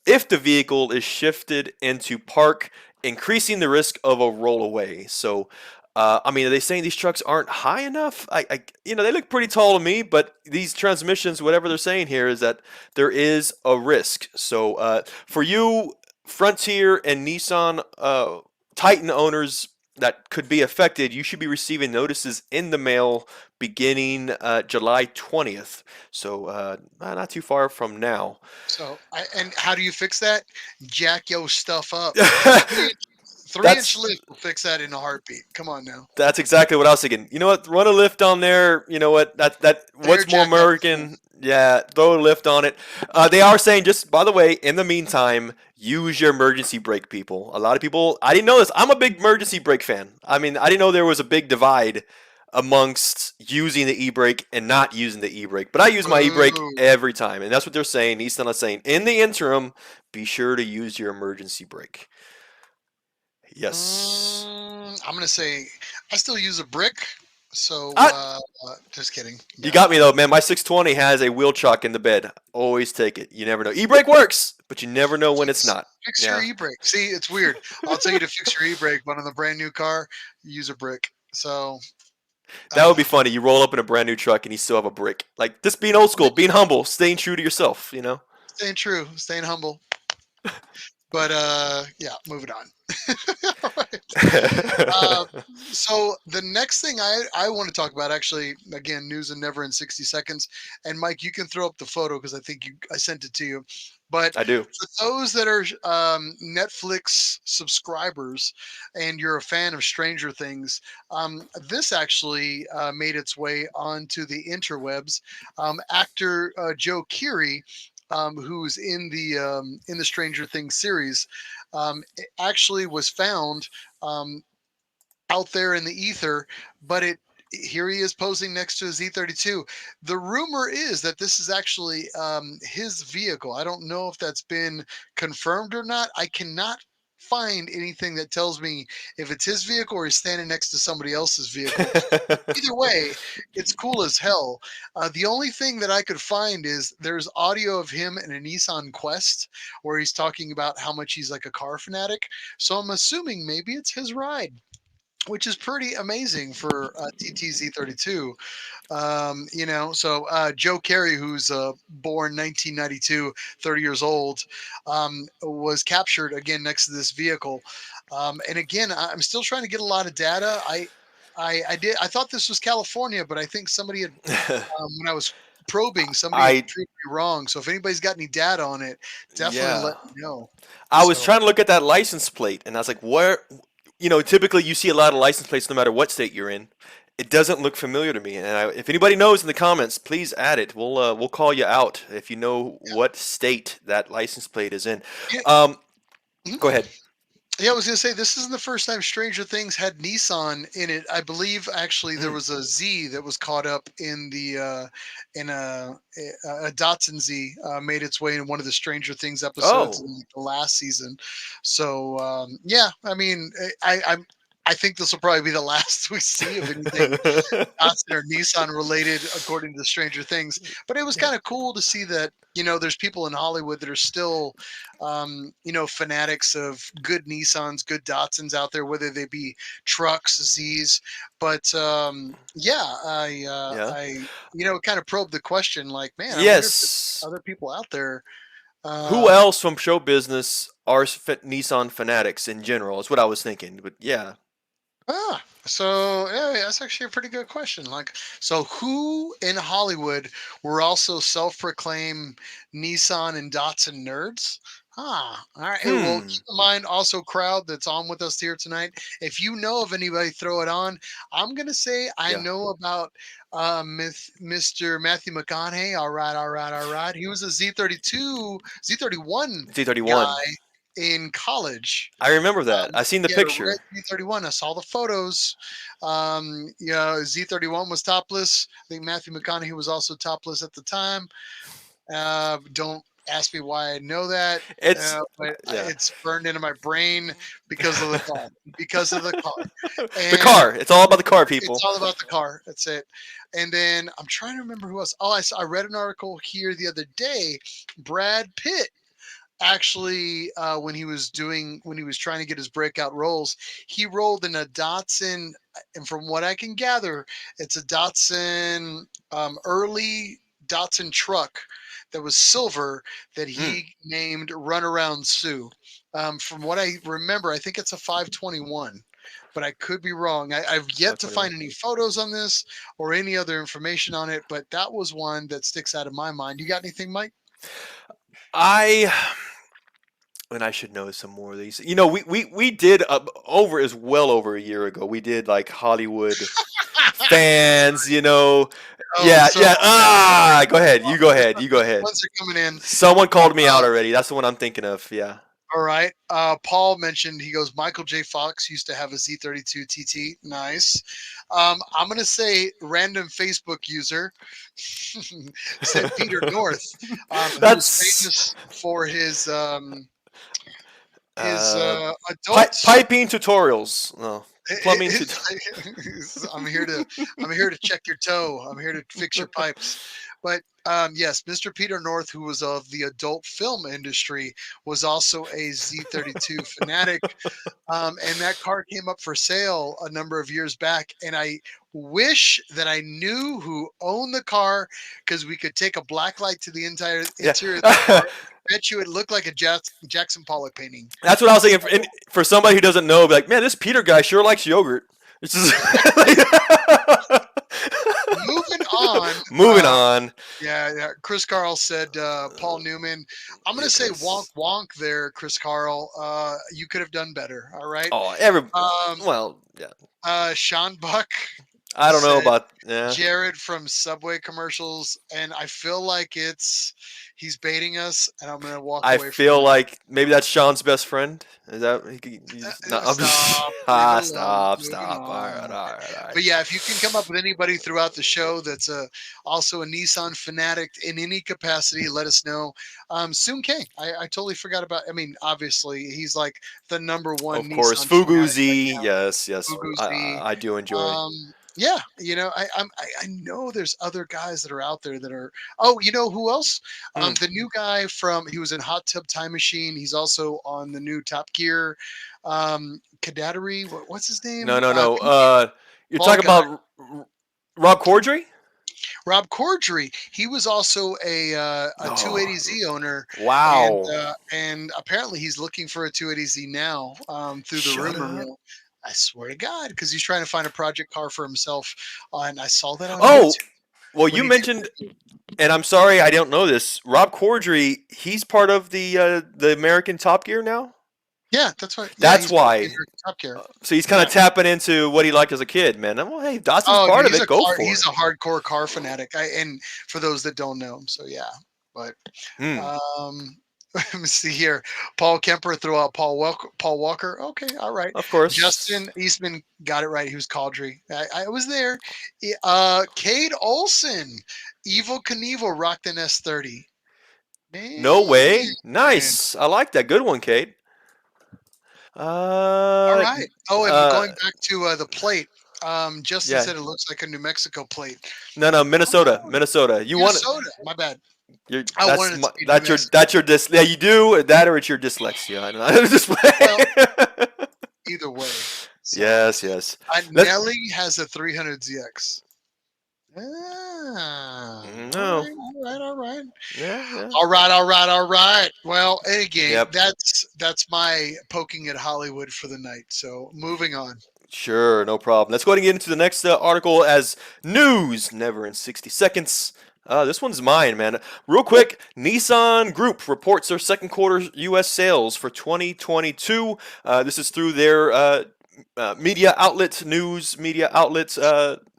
if the vehicle is shifted into park, increasing the risk of a rollaway. So, are they saying these trucks aren't high enough? They look pretty tall to me, but these transmissions, whatever they're saying here, is that there is a risk. So, for you Frontier and Nissan Titan owners that could be affected, you should be receiving notices in the mail beginning July 20th. So not too far from now. So, and how do you fix that? Jack your stuff up. A three inch That's lift will fix that in a heartbeat. Come on now. that's exactly what I was thinking. You know what? Run a lift on there. You know what? That They're what's more jacked up too. American? Yeah, throw a lift on it. They are saying, just by the way, in the meantime, use your emergency brake, people. A lot of people, I didn't know this. I'm a big emergency brake fan. I mean, I didn't know there was a big divide amongst using the e-brake and not using the e-brake. But I use my e-brake Boo. every time, and that's what they're saying. Nissan is saying, in the interim, be sure to use your emergency brake. Yes. I'm gonna say I still use a brick. So I, just kidding. You No. got me though, man. My 620 has a wheel chuck in the bed. Always take it. You never know. E-brake works, but you never know when it's Fix not. fix your Yeah, e-brake. See, it's weird. I'll tell you to fix your e-brake, but on the brand new car, use a brick. So I that don't would be know. funny. You roll up in a brand new truck and you still have a brick. Like just being old school, being humble, staying true to yourself. You know. Staying true, staying humble. But yeah, moving on. All right. Uh, so the next thing I want to talk about, actually, again, news and never in 60 seconds. And Mike, you can throw up the photo because I think I sent it to you. But I do. for those that are Netflix subscribers and you're a fan of Stranger Things, this actually made its way onto the interwebs. Actor Joe Keery, who's in the Stranger Things series, actually was found out there in the ether, but it here he is posing next to his Z32. The rumor is that this is actually his vehicle. I don't know if that's been confirmed or not. I cannot find anything that tells me if it's his vehicle or he's standing next to somebody else's vehicle. Either way, it's cool as hell. The only thing that I could find is there's audio of him in a Nissan Quest where he's talking about how much he's like a car fanatic. So I'm assuming maybe it's his ride, which is pretty amazing for TTZ32. So Joe Carey, who's born 1992, 30 years old, was captured again next to this vehicle. And again, I'm still trying to get a lot of data. I thought this was California, but I think somebody had, when I was probing, somebody had I proved me wrong. So if anybody's got any data on it, definitely yeah. let me know. I was So trying to look at that license plate, and I was like, where? Typically you see a lot of license plates no matter what state you're in. It doesn't look familiar to me, and if anybody knows in the comments, please add it. We'll call you out if you know what state that license plate is in. yeah. Um, Mhm. Go ahead. Yeah, I was gonna say this isn't the first time Stranger Things had Nissan in it. I believe actually there Mm. was a Z that was caught up in the in a Datsun Z made its way in one of the Stranger Things episodes Oh. in the last season. So yeah, I mean, I think this will probably be the last we see of anything Datsun or Nissan related, according to Stranger Things. But it was kind of cool to see that there's people in Hollywood that are still, fanatics of good Nissans, good Datsuns out there, whether they be trucks, Z's. But yeah, Yeah. kind of probed the question, like, man, I wonder if there's Yes. other people out there. Who Um, else from show business are Nissan fanatics in general? Is what I was thinking. But yeah. so yeah, that's actually a pretty good question. Like, so who in Hollywood were also self-proclaimed Nissan and Datsun nerds? All right. Hey, well, Hmm. keep in mind also, crowd that's on with us here tonight. If you know of anybody, throw it on. I'm gonna say I Yeah. know about Mr. Matthew McConaughey. All right, all right, all right. He was a Z32, Z31 guy Z31. in college. I remember that. I seen the He had a red picture. Z31. I saw the photos. Z31 was topless. I think Matthew McConaughey was also topless at the time. Don't ask me why I know that, It's but yeah. it's burned into my brain because of the car. Because of the car. The And car. It's all about the car, it's people. all about the car. That's it. And then I'm trying to remember who else. Oh, I read an article here the other day. Brad Pitt actually when he was trying to get his breakout roles, he rolled in a Datsun, and from what I can gather, it's a Datsun, early Datsun truck that was silver that Mm, he named Runaround Sue. From what I remember, I think it's a 521, but I could be wrong. I've yet to 521. find any photos on this or any other information on it, but that was one that sticks out of my mind. You got anything, Mike? I and I should know some more of these. We did over is well over a year ago. We did like Hollywood fans. Oh, Yeah, so yeah. Go ahead. You go ahead. You go ahead. ones are coming in. Someone called me out Uh, already. That's the one I'm thinking of. Yeah. all right. Paul mentioned, he goes, Michael J. Fox used to have a Z32 TT. Nice. I'm going to say random Facebook user said Peter North, who's That's famous for his uh, adult. piping tutorials. No, plumbing tutorials. I'm here to check your toe. I'm here to fix your pipes. But yes, Mr. Peter North, who was of the adult film industry, was also a Z32 fanatic. And that car came up for sale a number of years back. And I wish that I knew who owned the car because we could take a black light to the entire Yeah. interior of that car. Bet you it looked like a Jackson Pollock painting. That's what I was So, thinking. For somebody who doesn't know, be like, man, this Peter guy sure likes yogurt. It's just moving on. moving on. Yeah. Chris Carl said Paul Newman. I'm gonna say wonk Yes. wonk there, Chris Carl. You could have done better. All right. Oh, Um, well, yeah. Sean Buck I don't know said about yeah. Jared from Subway commercials, and I feel like he's baiting us, and I'm gonna walk I away from feel that. like maybe that's Sean's best friend. Is that no, I'm just Stop, leave it alone. stop, Moving stop. All right, on. all right, all right. But yeah, if you can come up with anybody throughout the show that's also a Nissan fanatic in any capacity, let us know. Soon K, I totally forgot about. I mean, obviously he's like the number one Of course, Nissan fanatic right Fuguzi. now. Yes, yes. Fuguzi. I do enjoy. Yeah, I know there's other guys that are out there that are. Oh, you know who else? Hmm. The new guy he was in Hot Tub Time Machine. He's also on the new Top Gear. Kadatari, what's his name? No, no, no. You're Bald talking guy. about Rob Corddry? Rob Corddry. He was also a Oh, 280Z owner, wow. and apparently he's looking for a 280Z now through the Shut rumor up. mill. I swear to God, because he's trying to find a project car for himself, and I saw that on Oh, YouTube well, when you he did. mentioned, and I'm sorry I don't know this. Rob Corddry, he's part of the American Top Gear now. Yeah, that's what. Yeah, That's he's part of the why. American Top Gear. So he's kind Yeah. of tapping into what he liked as a kid, man. Well, hey, Dawson's Oh, part dude, of it. Go for he's it. a hardcore car fanatic. And for those that don't know him, so yeah. But Hmm. um, let me see here. Paul Kemper threw out Paul Walker. Okay, all right. Of course. Justin Eastman got it right. He was Caldry. I was there. Cade Olson, Evil Knievel rocked an S30. No Man. way. Nice. I like that. Good one, Kate. All Uh, right. Oh, and uh, going back to the plate. Justin yeah. said it looks like a New Mexico plate. No, no, Minnesota, Oh, Minnesota. You want Minnesota. My bad. You're I wanted it to be New Mexico. that's your yeah, you do that or it's your dyslexia. I don't know. Just Well, either way. So yes, yes. Let's Nelly has a 300ZX. Ah, all no. right, all right, all right, Yeah, yeah. all right, all right, all right. Well, again, Yep. that's my poking at Hollywood for the night. So moving on. Sure, no problem. Let's go ahead and get into the next article as news, never in 60 seconds. This one's mine, man. Real quick, Nissan Group reports their second quarter U.S. sales for 2022. This is through their media outlet, news media outlets,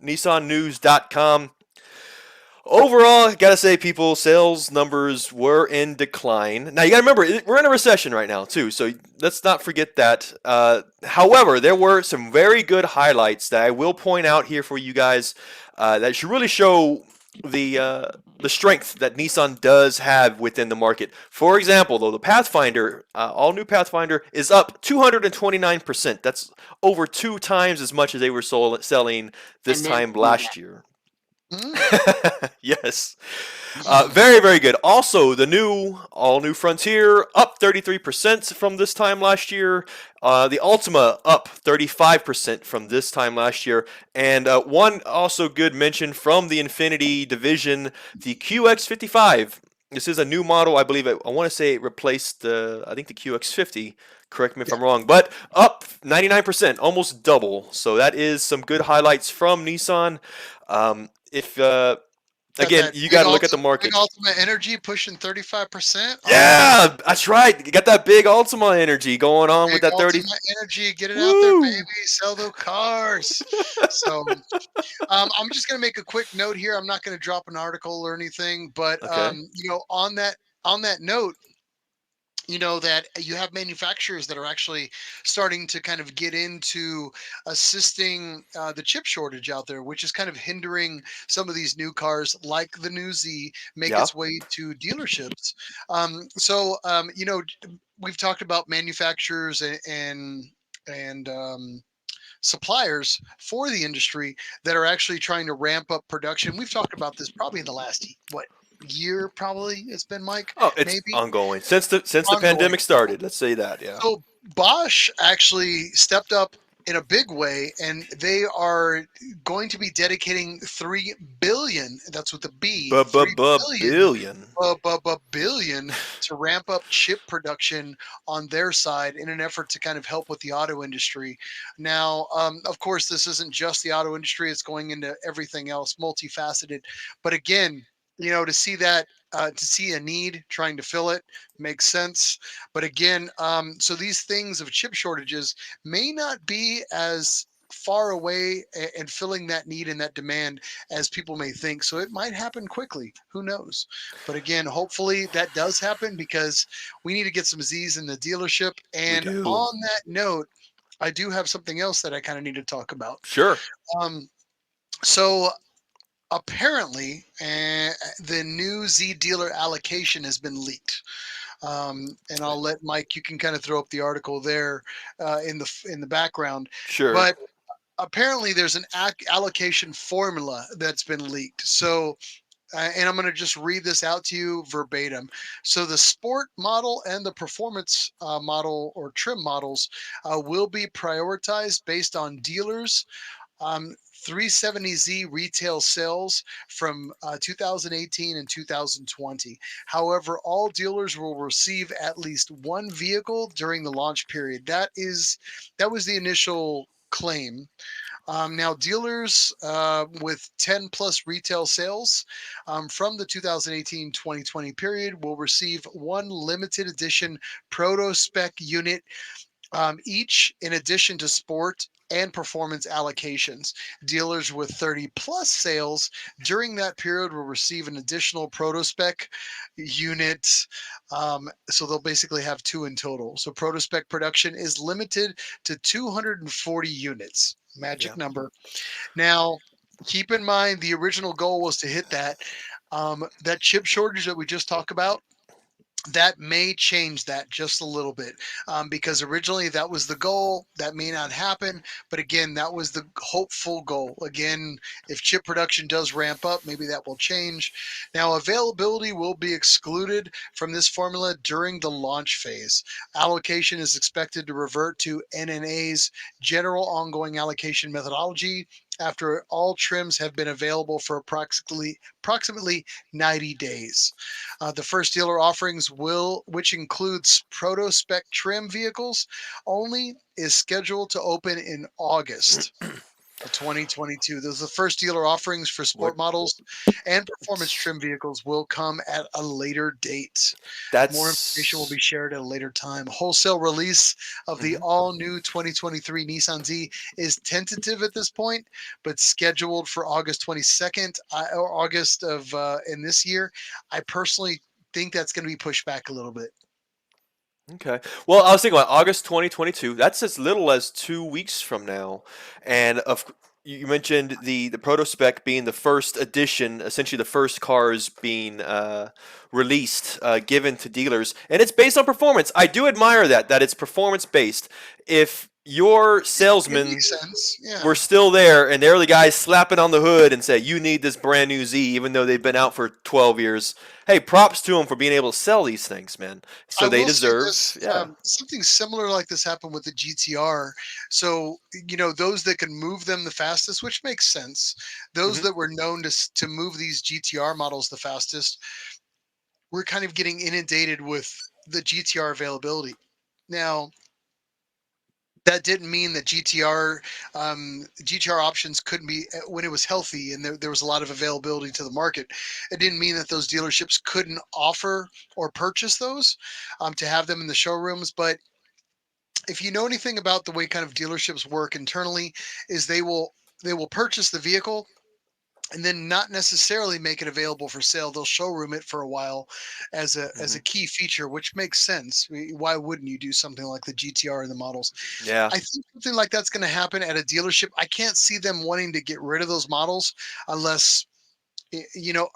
nissannews.com. Overall, gotta say, people, sales numbers were in decline. Now, you gotta remember, we're in a recession right now, too, so let's not forget that. However, there were some very good highlights that I will point out here for you guys that should really show the strength that Nissan does have within the market. For example, though, the Pathfinder, all new Pathfinder, is up 229%. That's over 2 times as much as they were selling this time last year. Mm, Yes. mm. Very, very good. Also, the all new Frontier up 33% from this time last year. The Ultima up 35% from this time last year. And one also good mention from the Infinity division, the QX55. This is a new model. I believe I want to say it replaced I think the QX50. Correct me if Yeah, I'm wrong, but up 99%, almost double. So that is some good highlights from Nissan. If got again, that you got to look at the big market. Ultima Energy pushing 35%. All right, Yeah, that's right. You got that big Ultima energy going on with big that 30. Ultima Energy, get it out there, Woo! baby. Sell those cars. So I'm just going to make a quick note here. I'm not going to drop an article or anything, but Okay. on that note, that you have manufacturers that are actually starting to kind of get into assisting the chip shortage out there, which is kind of hindering some of these new cars like the new Z make Yeah. its way to dealerships. We've talked about manufacturers and suppliers for the industry that are actually trying to ramp up production. We've talked about this probably in the last year, probably it's been, Mike, Oh, it's maybe ongoing since the ongoing. pandemic started. Let's say that. Yeah. So Bosch actually stepped up in a big way, and they are going to be dedicating 3 billion. That's with the B, 3 billion. Billion. Billion to ramp up chip production on their side in an effort to kind of help with the auto industry. Now, of course, this isn't just the auto industry; it's going into everything else, multifaceted. But again, to see that, to see a need, trying to fill it, makes sense. But again, so these things of chip shortages may not be as far away and filling that need and that demand as people may think. So it might happen quickly. Who knows? But again, hopefully that does happen, because we need to get some Z's in the dealership. We And do. on that note, I do have something else that I kind of need to talk about. Sure. So apparently, the new Z dealer allocation has been leaked. And I'll let Mike. You can kind of throw up the article there in the background. Sure. But apparently, there's an allocation formula that's been leaked. So, and I'm going to just read this out to you verbatim. So, the sport model and the performance model or trim models will be prioritized based on dealers. 370Z retail sales from 2018 and 2020. However, all dealers will receive at least one vehicle during the launch period. That was the initial claim. Now, dealers with 10 plus retail sales from the 2018-2020 period will receive one limited edition proto spec unit each, in addition to sport and performance allocations. Dealers with 30 plus sales during that period will receive an additional protospec unit. So they'll basically have two in total. So protospec production is limited to 240 units. Magic Yeah. number. Now, keep in mind the original goal was to hit that. That chip shortage that we just talked about, that may change that just a little bit, because originally that was the goal. That may not happen, but again, that was the hopeful goal. Again, if chip production does ramp up, maybe that will change. Now, availability will be excluded from this formula during the launch phase. Allocation is expected to revert to NNA's general ongoing allocation methodology after all trims have been available for approximately 90 days. The first dealer offerings which includes proto spec trim vehicles only, is scheduled to open in August of 2022. Those are the first dealer offerings for What? sport models, and performance trim vehicles will come at a later date. More information will That's. be shared at a later time. Wholesale release of the Mhm. all new 2023 Nissan Z is tentative at this point, but scheduled for August 22nd or August of in this year. I personally think that's going to be pushed back a little bit. Okay. Well, I was thinking about August 2022. That's as little as 2 weeks from now, and you mentioned the proto spec being the first edition, essentially the first cars being released, given to dealers, and it's based on performance. I do admire that it's performance based. If your It salesman makes sense. were Yeah. still there and they're the guys slapping on the hood and say, you need this brand new Z, even though they've been out for 12 years. Hey, props to them for being able to sell these things, man. I So they will say deserve, this, yeah. something similar like this happened with the GT-R. So, those that can move them the fastest, which makes sense, those Hmm. that were known to move these GT-R models the fastest, we're kind of getting inundated with the GTR availability. Now, that didn't mean that GTR options couldn't be, when it was healthy and there was a lot of availability to the market. It didn't mean that those dealerships couldn't offer or purchase those, to have them in the showrooms. But if you know anything about the way kind of dealerships work internally, is they will purchase the vehicle and then not necessarily make it available for sale. They'll showroom it for a while as a Hmm. key feature, which makes sense. Why wouldn't you do something like the GTR and the models? Yeah. I think something like that's going to happen at a dealership. I can't see them wanting to get rid of those models unless,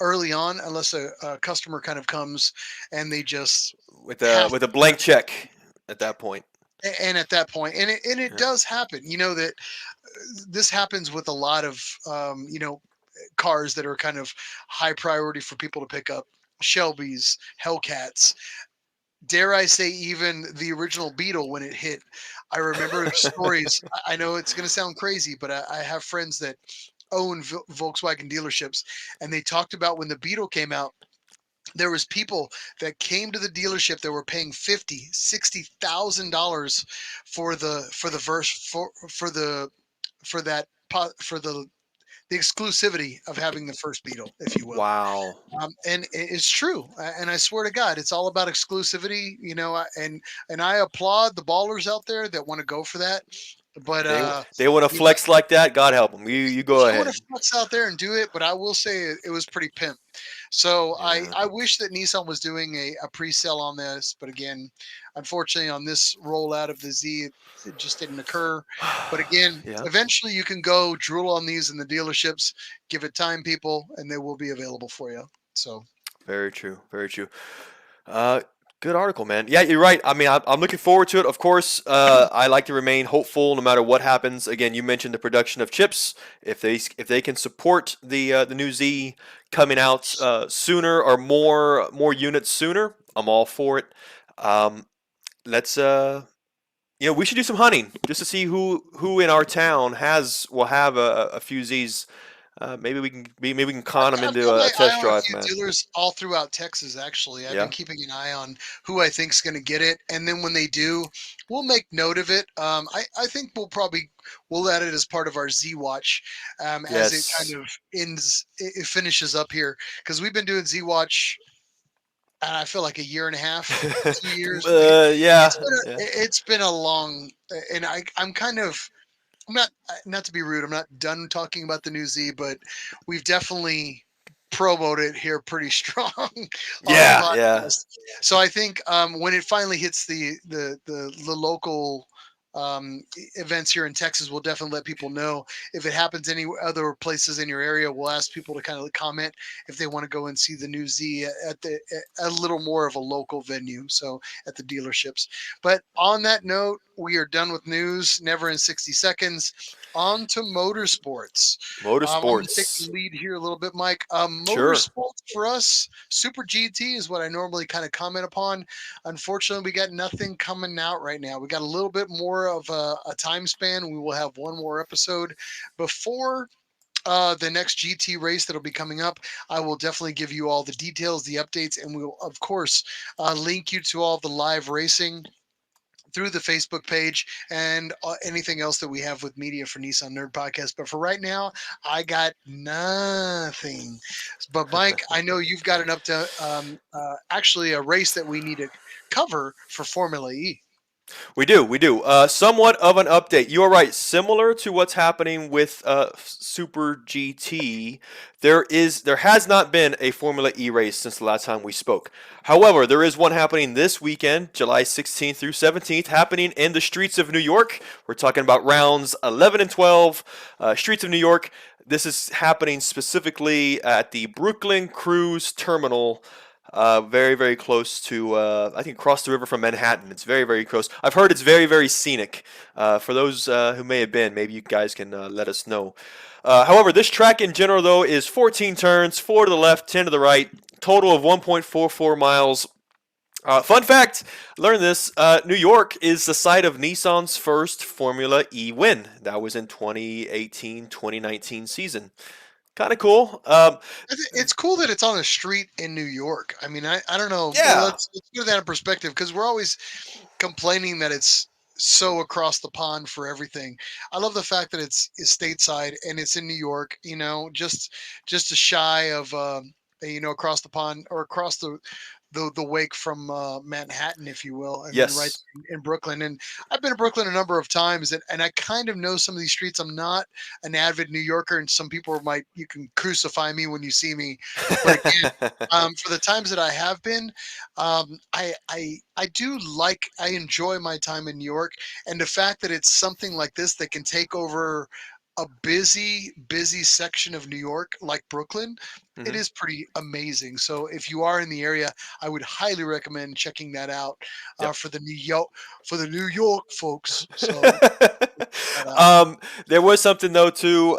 early on, unless a customer kind of comes and they just With a have with a blank check at that point. and at that point, and it Yeah. does happen, that this happens with a lot of cars that are kind of high priority for people to pick up. Shelby's, Hellcats, dare I say, even the original Beetle when it hit. I remember stories. I know it's going to sound crazy, but I have friends that own Volkswagen dealerships, and they talked about when the Beetle came out. There was people that came to the dealership that were paying 50, $60,000 for the verse for that for the exclusivity of having the first Beetle, if you will. Wow. And it's true, and I swear to God, it's all about exclusivity, and I applaud the ballers out there that want to go for that. But They want to you know, flex like that. God help them. You if go you want ahead. to flex out there and do it, but I will say it was pretty pimp. So Yeah. I wish that Nissan was doing a pre-sale on this, but again, unfortunately, on this rollout of the Z, it just didn't occur. But again, Yeah. eventually you can go drool on these in the dealerships. Give it time, people, and they will be available for you. So Very true. Very true. Uh, Good article, man. Yeah, you're right. I mean, I'm looking forward to it. Of course, I like to remain hopeful no matter what happens. Again, you mentioned the production of chips. If they can support the new Z coming out sooner or more units sooner, I'm all for it. Um, let's we should do some hunting just to see who in our town will have a few Z's. Maybe we can con them I've into got a my eye test on a drive, few man. dealers all throughout Texas. Actually, I've been Yeah. keeping an eye on who I think's going to get it, and then when they do, we'll make note of it. I think we'll add it as part of our Z Watch as it kind Yes. of it finishes up here because we've been doing Z Watch. And I feel like a year and a half, 2 years. Yeah. It's been Yeah. it's been a long, and I'm kind of I'm not to be rude. I'm not done talking about the new Z, but we've definitely promoted it here pretty strong on the Yeah. Yeah. podcast. So I think when it finally hits the local events here in Texas, we'll definitely let people know. If it happens any other places in your area, we'll ask people to kind of comment if they want to go and see the new Z at a little more of a local venue. So at the dealerships. But on that note, we are done with news. Never in 60 seconds. On to motorsports. I'm going to take the Motorsports. lead here a little bit, Mike. Sure. Motorsports for us, Super GT is what I normally kind of comment upon. Unfortunately, we got nothing coming out right now. We got a little bit more of a time span. We will have one more episode before the next GT race that'll be coming up. I will definitely give you all the details, the updates, and we will, of course, link you to all the live racing through the Facebook page and anything else that we have with media for Nissan Nerd Podcast. But for right now, I got nothing. But Mike, I know you've got an up to actually a race that we need to cover for Formula E. We do, we do. Somewhat of an update. You are right. Similar to what's happening with Super GT, there has not been a Formula E race since the last time we spoke. However, there is one happening this weekend, July 16th through 17th, happening in the streets of New York. We're talking about rounds 11 and 12, streets of New York. This is happening specifically at the Brooklyn Cruz Terminal. Very, very close to, I think, across the river from Manhattan. It's very, very close. I've heard it's very, very scenic. For those who may have been, maybe you guys can let us know. However, this track in general, though, is 14 turns, 4 to the left, 10 to the right, total of 1.44 miles. Fun fact, learn this, New York is the site of Nissan's first Formula E win. That was in 2018-2019 season. Kind of cool. It's cool that it's on a street in New York. I mean, I don't know. Yeah. Let's put that in perspective because we're always complaining that it's so across the pond for everything. I love the fact that it's stateside and it's in New York. Just a shy of across the pond or across the wake from Manhattan, if you will, and then right Yes. in Brooklyn. And I've been to Brooklyn a number of times, and I kind of know some of these streets. I'm not an avid New Yorker, and some people you can crucify me when you see me. But again, for the times that I have been, I enjoy my time in New York, and the fact that it's something like this that can take over a busy section of New York like Brooklyn, it Mhm. is pretty amazing. So if you are in the area, I would highly recommend checking that out Yep. for the New York folks. So check that There was something though too.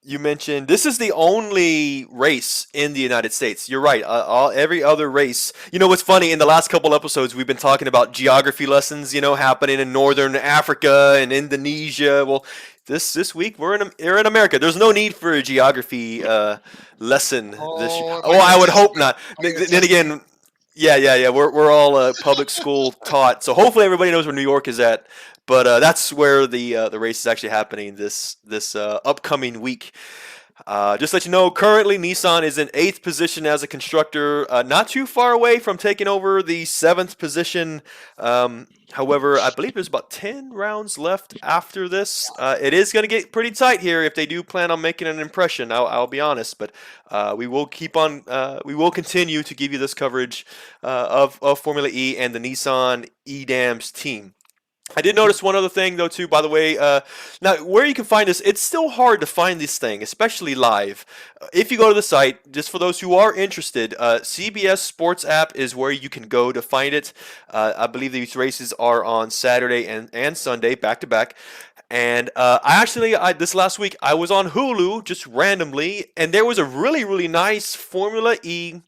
You mentioned this is the only race in the United States. You're right. Every other race. You know what's funny? In the last couple episodes, we've been talking about geography lessons. Happening in northern Africa and Indonesia. Well, this week we're in America. There's no need for a geography lesson this year. Oh, if Oh, I would hope not. I get Then again. Yeah. We're all public school taught, so hopefully everybody knows where New York is at. But that's where the race is actually happening this upcoming week. Just to let you know, currently Nissan is in 8th position as a constructor, not too far away from taking over the 7th position. However, I believe there's about 10 rounds left after this. It is going to get pretty tight here if they do plan on making an impression. I'll be honest, but we will continue to give you this coverage of Formula E and the Nissan E-Dams team. I did notice one other thing, though, too, by the way. Now, where you can find this, it's still hard to find this thing, especially live. If you go to the site, just for those who are interested, CBS Sports app is where you can go to find it. I believe these races are on Saturday and Sunday, back-to-back. And this last week, I was on Hulu just randomly, and there was a really, really nice Formula E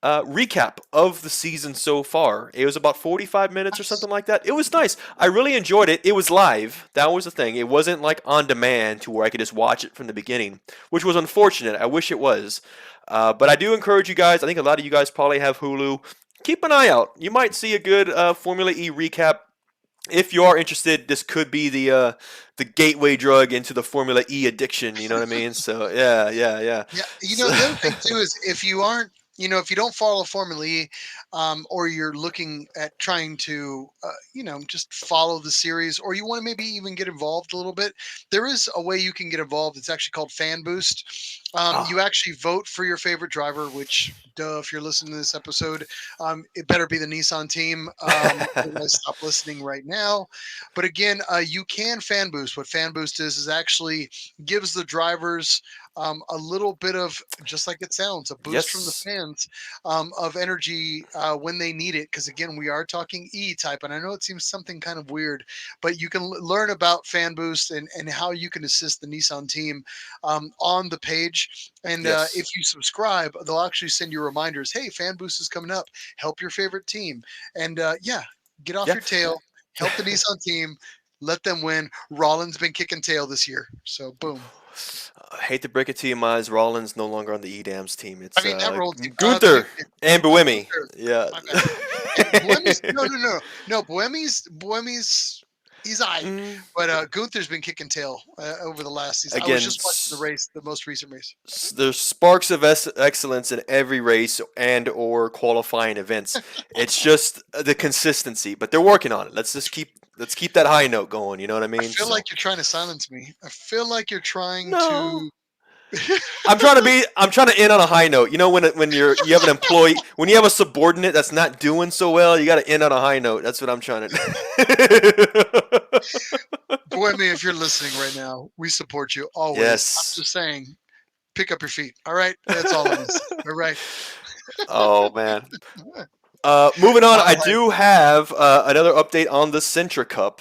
recap of the season so far. It was about 45 minutes or something like that. It was nice. I really enjoyed it. It was live. That was the thing. It wasn't like on demand to where I could just watch it from the beginning, which was unfortunate. I wish it was. But I do encourage you guys. I think a lot of you guys probably have Hulu. Keep an eye out. You might see a good Formula E recap. If you are interested, this could be the gateway drug into the Formula E addiction. You know what I mean? So yeah. Yeah, the other thing too is if you aren't, if you don't follow Formula E, or you're looking at trying to, just follow the series, or you want to maybe even get involved a little bit, there is a way you can get involved. It's actually called Fan Boost. You actually vote for your favorite driver, which, if you're listening to this episode, it better be the Nissan team. Stop listening right now. But again, you can Fan Boost. What Fan Boost is actually gives the drivers a little bit of, just like it sounds, a boost from the fans of energy when they need it. Because again, we are talking E-type, and I know it seems something kind of weird, but you can learn about Fan Boost and how you can assist the Nissan team on the page. And if you subscribe, they'll actually send you reminders. Hey, Fan Boost is coming up. Help your favorite team. And get off your tail. Help the Nissan team. Let them win. Rollins been kicking tail this year. So boom. I hate to break it to you, Miles. Rollins no longer on the E-Dams team. It's Gunther and Buemi. Yeah. No. Buemi's he's but Gunther's been kicking tail over the last season. Again, I was just watching the most recent race. There's sparks of excellence in every race and or qualifying events. It's just the consistency, but they're working on it. Let's keep that high note going. You know what I mean? I feel like you're trying to silence me. I feel like you're trying to. I'm trying to end on a high note. You know, when you have an employee, when you have a subordinate that's not doing so well, you got to end on a high note. That's what I'm trying to do. Boy, if you're listening right now, we support you always. Yes. I'm just saying, pick up your feet. All right, that's all it is. All right. Oh man. Moving on, I do have another update on the Sentra Cup.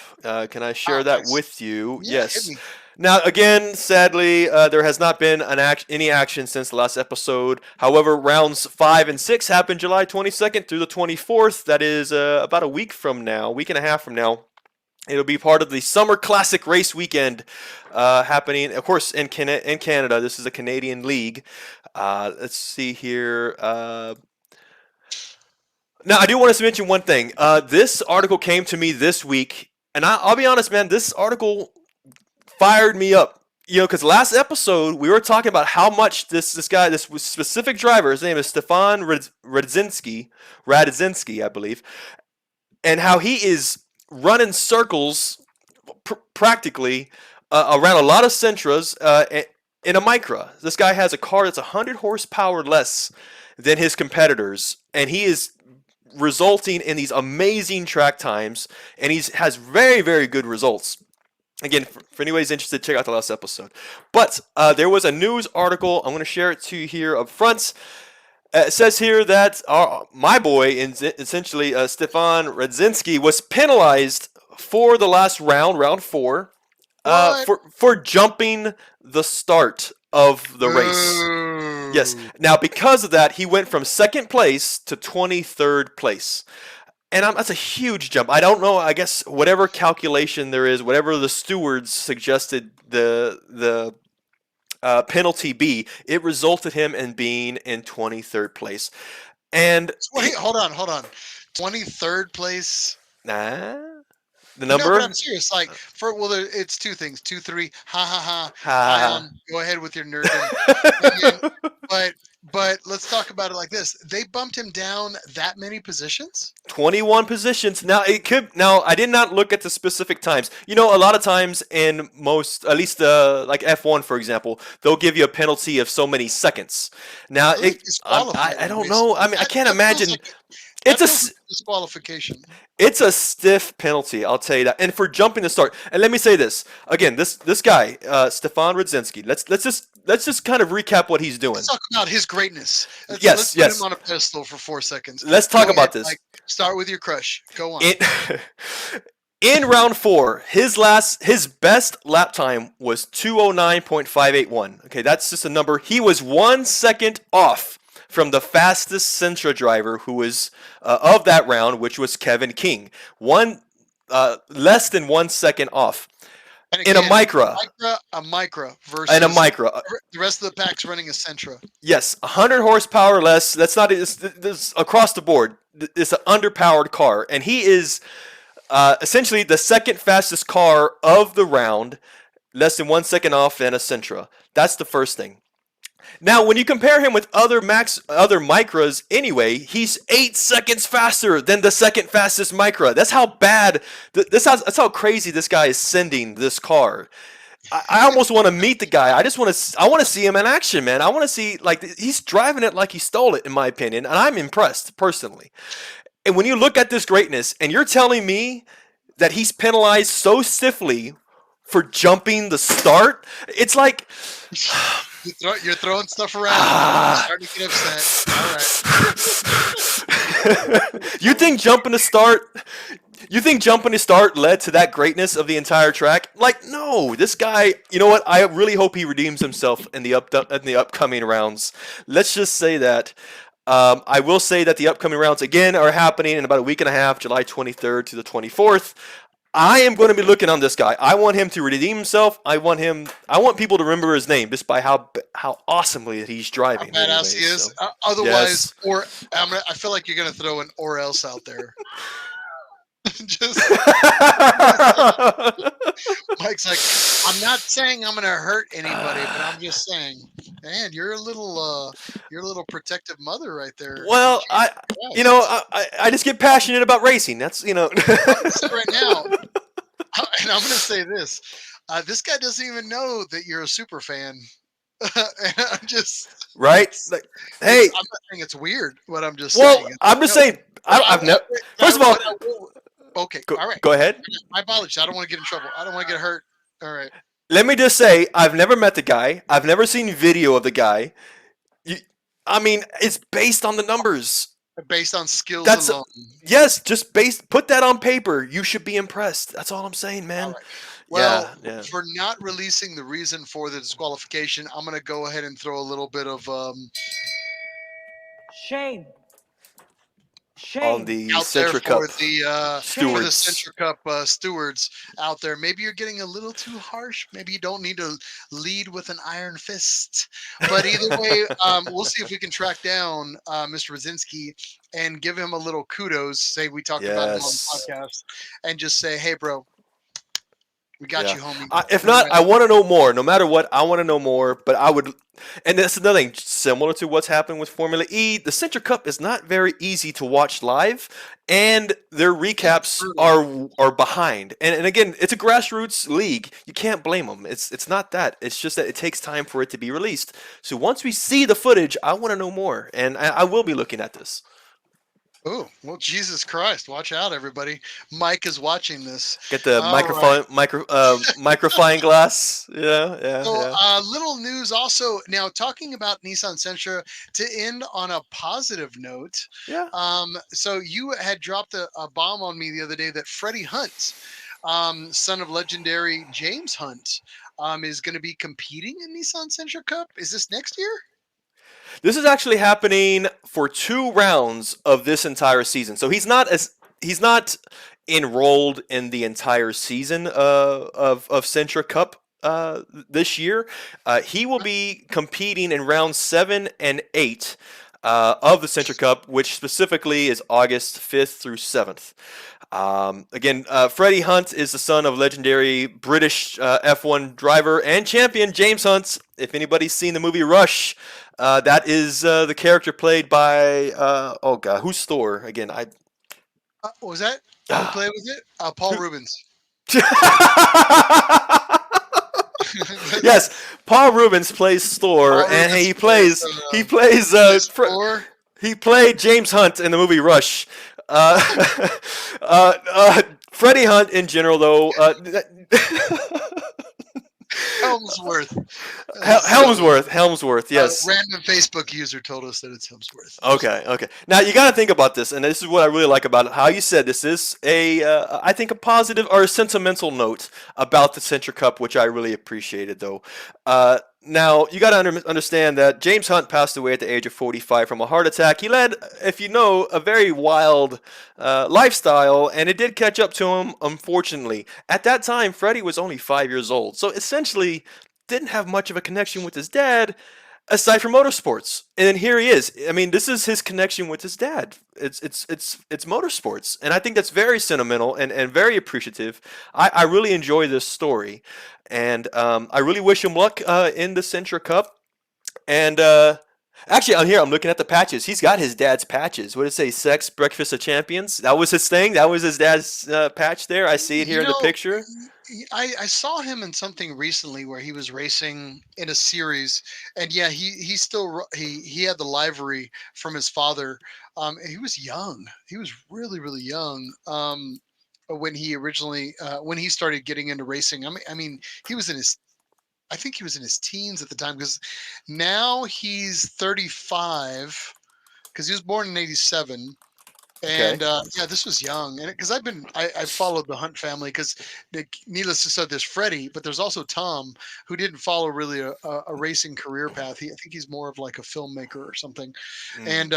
Can I share that with you? Yeah, yes. Now, again, sadly, there has not been any action since the last episode. However, rounds 5 and 6 happen July 22nd through the 24th. That is about a week and a half from now. It'll be part of the Summer Classic Race Weekend happening, of course, in Canada. This is a Canadian league. Let's see here. Now, I do want to mention one thing. This article came to me this week, and I'll be honest, man, this article fired me up. Because last episode, we were talking about how much this specific driver, his name is Stefan Rudzinski, I believe, and how he is running circles practically around a lot of Sentras in a Micra. This guy has a car that's 100 horsepower less than his competitors, and he is resulting in these amazing track times, and he has very, very good results. Again, for anybody's interested, check out the last episode. But there was a news article. I'm going to share it to you here up front. It says here that my boy, essentially Stefan Rudzinski, was penalized for the last round 4, What? For jumping the start of the race. Yes. Boo. Now, because of that, he went from second place to 23rd place. And that's a huge jump. I don't know. I guess whatever calculation there is, whatever the stewards suggested the penalty be, it resulted him in being in 23rd place. And 20, hold on. 23rd place. nah, the No, but I'm number. serious. Like, it's two things. 2, 3. Ha ha ha. Ha. Ion, go ahead with your nerddom. And then, but let's talk about it like this. They bumped him down that many positions? 21 positions. Now it could. Now I did not look at the specific times. You know, a lot of times in most, at least like F1 for example, they'll give you a penalty of so many seconds. Now Really it, I don't know. I mean, I can't imagine. It's It's a disqualification. It's a stiff penalty, I'll tell you that. And for jumping the start, and let me say this again: this guy, Stefan Rudzinski. Let's just kind of recap what he's doing. Let's talk about his greatness. Yes, let's put him on a pedestal for 4 seconds. Let's talk about this. Like, start with your crush. Go on. In round 4, his best lap time was 209.581. Okay, that's just a number. He was 1 second off from the fastest Sentra driver who was of that round, which was Kevin King. Less than 1 second off. And again, in a Micra. A Micra versus In a Micra. The rest of the pack's running a Sentra. Yes, 100 horsepower less. That's not this across the board. It's an underpowered car, and he is essentially the second fastest car of the round, less than 1 second off in a Sentra. That's the first thing. Now, when you compare him with other Micras anyway, he's 8 seconds faster than the second fastest Micra. That's how bad, that's how crazy this guy is sending this car. I almost want to meet the guy. I want to see him in action, man. I want to see, like, he's driving it like he stole it, in my opinion, and I'm impressed, personally. And when you look at this greatness, and you're telling me that he's penalized so stiffly for jumping the start, it's like... You're throwing stuff around. I'm starting to get upset. All right. You think jumping the start led to that greatness of the entire track? Like, no. This guy, you know what? I really hope he redeems himself in the upcoming rounds. Let's just say that. I will say that the upcoming rounds again are happening in about a week and a half, July 23rd to the 24th. I am going to be looking on this guy. I want him to redeem himself. I want people to remember his name just by how awesomely that he's driving. How badass he is. So. Otherwise, yes. I feel like you're going to throw an or else out there. Just Mike's like, I'm not saying I'm going to hurt anybody, but I'm just saying, man, you're a little protective mother right there. Well, I just get passionate about racing. That's, right now, and I'm going to say this. This guy doesn't even know that you're a super fan. I'm just right. Like, hey, I'm not saying it's weird, but I'm just saying. Well, I'm just saying. I've never. First of all, okay, all right. Go ahead. My apologies. I don't want to get in trouble. I don't want to get hurt. All right. Let me just say, I've never met the guy. I've never seen video of the guy. I mean, it's based on the numbers. Based on skills alone. Yes, just put that on paper. You should be impressed. That's all I'm saying, man. Right. Well, yeah. For not releasing the reason for the disqualification, I'm going to go ahead and throw a little bit of shame on the out Sentra there Cup for the stewards. Sentra Cup stewards out there. Maybe you're getting a little too harsh. Maybe you don't need to lead with an iron fist. But either way, we'll see if we can track down Mr. Rudzinski and give him a little kudos. Say we talked about him on the podcast, and just say, "Hey, bro, we got you, homie." If not, I want to know more. No matter what, I want to know more. But I would, and that's another thing, similar to what's happened with Formula E. The Sentra Cup is not very easy to watch live, and their recaps are behind. And again, it's a grassroots league. You can't blame them. It's not that. It's just that it takes time for it to be released. So once we see the footage, I want to know more, and I will be looking at this. Oh, well, Jesus Christ. Watch out, everybody. Mike is watching this. Get the microphone glass. Yeah. So, little news also. Now, talking about Nissan Sentra, to end on a positive note. Yeah. So you had dropped a bomb on me the other day that Freddie Hunt son of legendary James Hunt, is going to be competing in Nissan Sentra Cup. Is this next year? This is actually happening for 2 rounds of this entire season. So he's not enrolled in the entire season of Sentra Cup this year. He will be competing in rounds 7 and 8 of the Sentra Cup, which specifically is August 5th through 7th. Again, Freddie Hunt is the son of legendary British F1 driver and champion James Hunt. If anybody's seen the movie Rush, that is the character played by oh god, who's Thor again? What was that? Who played with it? Paul Rubens. Yes, Paul Rubens plays Thor, Paul and Rubens he plays Thor. he played James Hunt in the movie Rush. Freddie Hunt in general, though. Helmsworth. Helmsworth, yes. Random Facebook user told us that it's Helmsworth. Okay. Now you got to think about this, and this is what I really like about it. How you said this is I think a positive or a sentimental note about the Sentra Cup, which I really appreciated, though. Now you got to understand that James Hunt passed away at the age of 45 from a heart attack. He led, if you know, a very wild lifestyle, and it did catch up to him, unfortunately. At that time, Freddie was only 5 years old, so essentially didn't have much of a connection with his dad aside from motorsports. And then here he is. I mean, this is his connection with his dad. It's motorsports, and I think that's very sentimental and very appreciative. I really enjoy this story, and I really wish him luck in the Sentra Cup. And actually, on here I'm looking at the patches. He's got his dad's patches. What did it say? Sex Breakfast of Champions. That was his thing. That was his dad's patch there. I see it here in the picture. I saw him in something recently where he was racing in a series, and yeah, he still he had the livery from his father. He was young. He was really young. When he originally when he started getting into racing. I mean, he was in his. I think he was in his teens at the time, because now he's 35, because he was born in 87. And yeah, this was young, and because I followed the Hunt family, because needless to say, there's Freddie, but there's also Tom, who didn't follow really a racing career path. I think he's more of like a filmmaker or something, and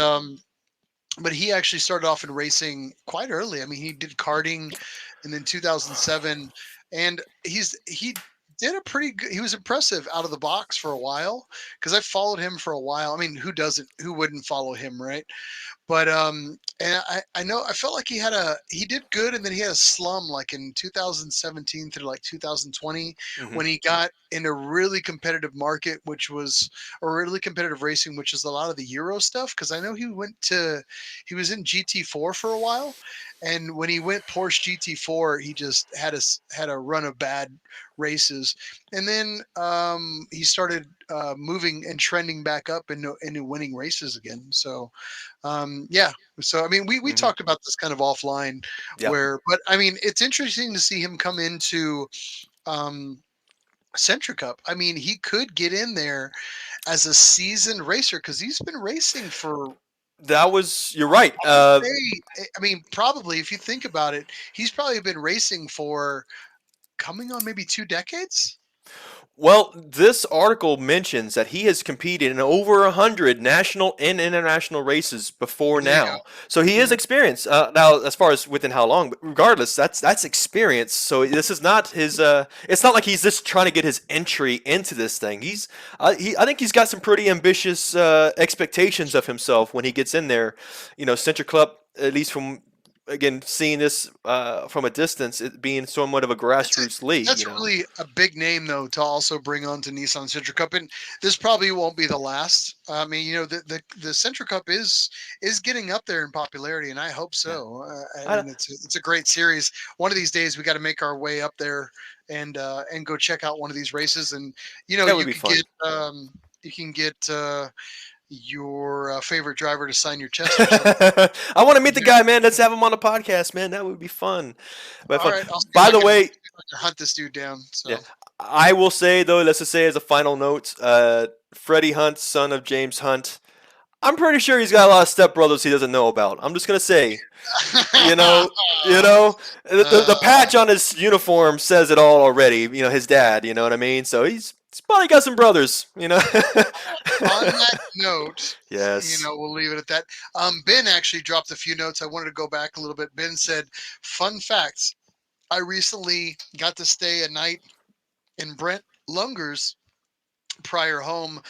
but he actually started off in racing quite early. I mean, he did karting, and then 2007, and he did a pretty good. He was impressive out of the box for a while, because I followed him for a while. I mean, who wouldn't follow him, right? But and I know I felt like he did good, and then he had a slum like in 2017 through like 2020, when he got in a really competitive market, which was a really competitive racing, which is a lot of the Euro stuff. Because I know he was in GT4 for a while, and when he went Porsche GT4, he just had a run of bad races, and then he started moving and trending back up into winning races again. So yeah, so I mean, we talked about this kind of offline, but I mean, it's interesting to see him come into Sentra Cup. I mean, he could get in there as a seasoned racer, because he's been racing for. You're right. I mean, probably if you think about it, he's probably been racing for coming on maybe 2 decades. Well, this article mentions that he has competed in over 100 national and international races before now. So he is experienced. Now, as far as within how long, but regardless, that's experience. So this is not his. It's not like he's just trying to get his entry into this thing. I think he's got some pretty ambitious expectations of himself when he gets in there. You know, Central Club, at least from. Again, seeing this from a distance, it being somewhat of a grassroots league. That's really a big name, though, to also bring on to Nissan Sentra Cup, and this probably won't be the last. I mean, you know, the Sentra Cup is getting up there in popularity, and I hope so. I mean, it's a great series. One of these days, we got to make our way up there and go check out one of these races, and you know, you can get your favorite driver to sign your chest. I want to meet the guy, man. Let's have him on the podcast, man. That would be fun. Right, by the way, hunt this dude down. So. Yeah, I will say though, let's just say as a final note, Freddie Hunt, son of James Hunt, I'm pretty sure he's got a lot of stepbrothers he doesn't know about. I'm just gonna say, you know, you know, the patch on his uniform says it all already. You know, his dad. You know what I mean? So he's probably got some brothers. You know. On that note, Yes. we'll leave it at that. Ben actually dropped a few notes. I wanted to go back a little bit. Ben said, "Fun facts: I recently got to stay a night in Brent Lunger's prior home.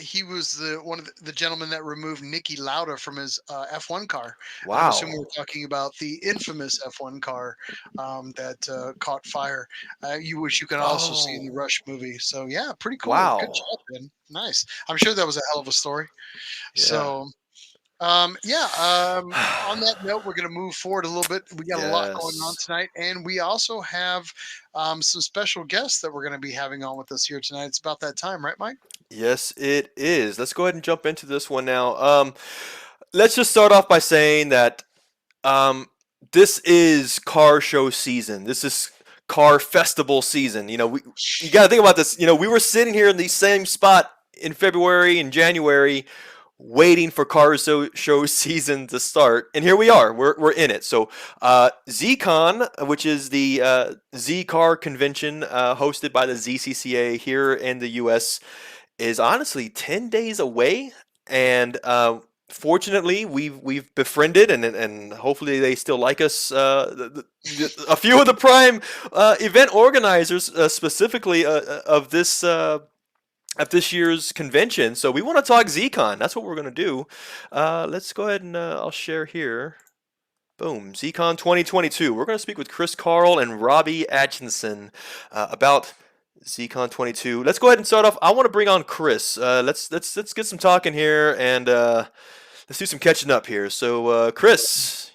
He was one of the gentlemen that removed Nicky Lauda from his F1 car, and I'm assuming Wow. we're talking about the infamous F1 car that caught fire. Which you can also see in the Oh. Rush movie. So yeah, pretty cool. Good Wow. job, Ben. Nice. I'm sure that was a hell of a story. Yeah. So yeah. On that note, we're going to move forward a little bit. We got a lot going on Yes. tonight, and we also have some special guests that we're going to be having on with us here tonight. It's about that time, right, Mike? Yes, it is. Let's go ahead and jump into this one now. Let's just start off by saying that Um, this is car show season. This is car festival season. You got to think about this. We were sitting here in the same spot in February and January, waiting for show season to start, and here we are. We're in it. So, ZCON, which is the Z Car convention hosted by the ZCCA here in the U.S., is honestly 10 days away, and fortunately we've befriended, and hopefully they still like us, a few of the prime event organizers, specifically of this year's convention. So we want to talk ZCon. That's what we're going to do. Let's go ahead and I'll share here. Boom, ZCon 2022. We're going to speak with Karl and Robby Atchison about ZCon 22. Let's go ahead and start off. I want to bring on Chris. Let's get some talking here, and let's do some catching up here. So, Chris,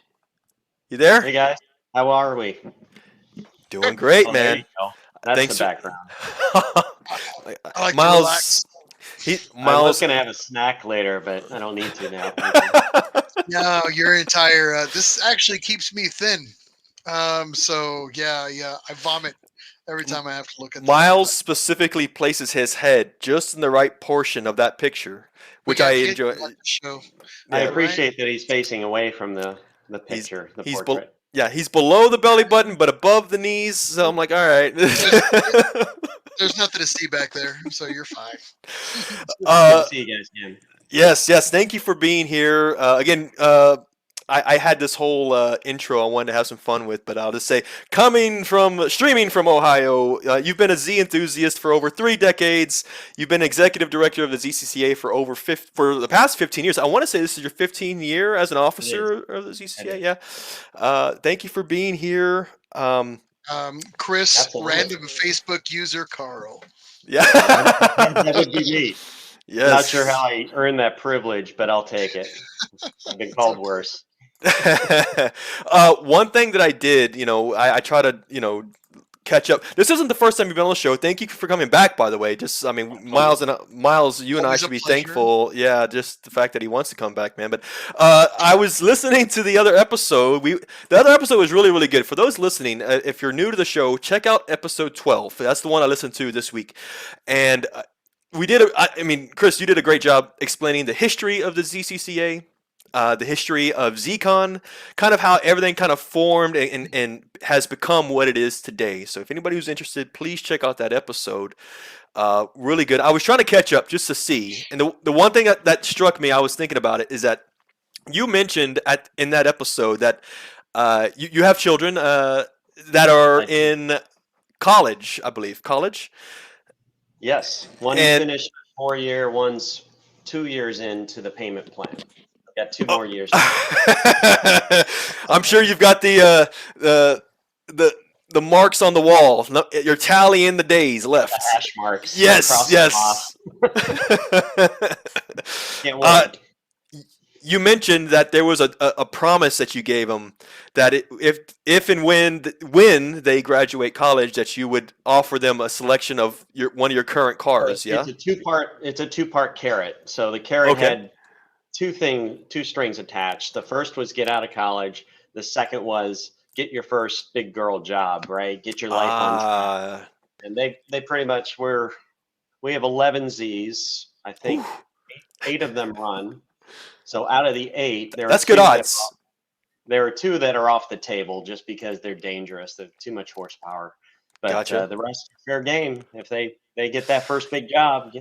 you there? Hey guys, how are we? Doing great, Oh, there you man. go. That's Thanks. the background. I like to Miles. relax. I was Miles. gonna have a snack later, but I don't need to now. Thank you. No, your entire this actually keeps me thin. So yeah, I vomit every time I have to look at that. Miles But specifically places his head just in the right portion of that picture, we which I got kids enjoy. who like the show. I Yeah, Right? appreciate that he's facing away from the he's picture, the he's portrait. yeah, he's below the belly button but above the knees. So I'm like, all right. There's nothing to see back there, so you're fine. Good to uh, see you guys again. yes. Thank you for being here again. I had this whole intro I wanted to have some fun with, but I'll just say, streaming from Ohio, you've been a Z enthusiast for over 3 decades. You've been executive director of the ZCCA for the past 15 years. I want to say this is your 15th year as an It is. officer of the ZCCA. Yeah. Thank you for being here. Chris, Absolutely. random Facebook user Karl. Yeah. That would be me. Yes. Not sure how I earned that privilege, but I'll take it. I've been called worse. One thing that I did, I try to, catch up. This isn't the first time you've been on the show. Thank you for coming back, by the way. I mean, Miles, you and I Always a should be pleasure. thankful. Yeah, just the fact that he wants to come back, man. But I was listening to the other episode. The other episode was really, really good. For those listening, if you're new to the show, check out episode 12. That's the one I listened to this week, and I mean, Chris, you did a great job explaining the history of the ZCCA. The history of ZCON, kind of how everything kind of formed and has become what it is today. So if anybody who's interested, please check out that episode. Really good. I was trying to catch up just to see, and the one thing that struck me, I was thinking about it, is that you mentioned in that episode that you have children that are I do. in college, I believe. College? Yes, one And finished 4-year, one's 2 years into the payment plan. I've got 2 oh, more years. I'm sure you've got the the marks on the wall. You're tallying the days left. The hash marks. Yes, Cross them off. yes. Can't wait. You mentioned that there was a promise that you gave them that if and when they graduate college, that you would offer them a selection of one of your current cars. Yeah. It's a two-part carrot. So the carrot Okay. had two strings attached. The first was get out of college. The second was get your first big girl job, right? Get your life on track. And they pretty much we have 11 Zs. I think 8 of them run. So out of the 8, there are That's good 2 that odds. there are 2 that are off the table just because they're dangerous. They're too much horsepower. But Gotcha. the rest are fair game. If they get that first big job,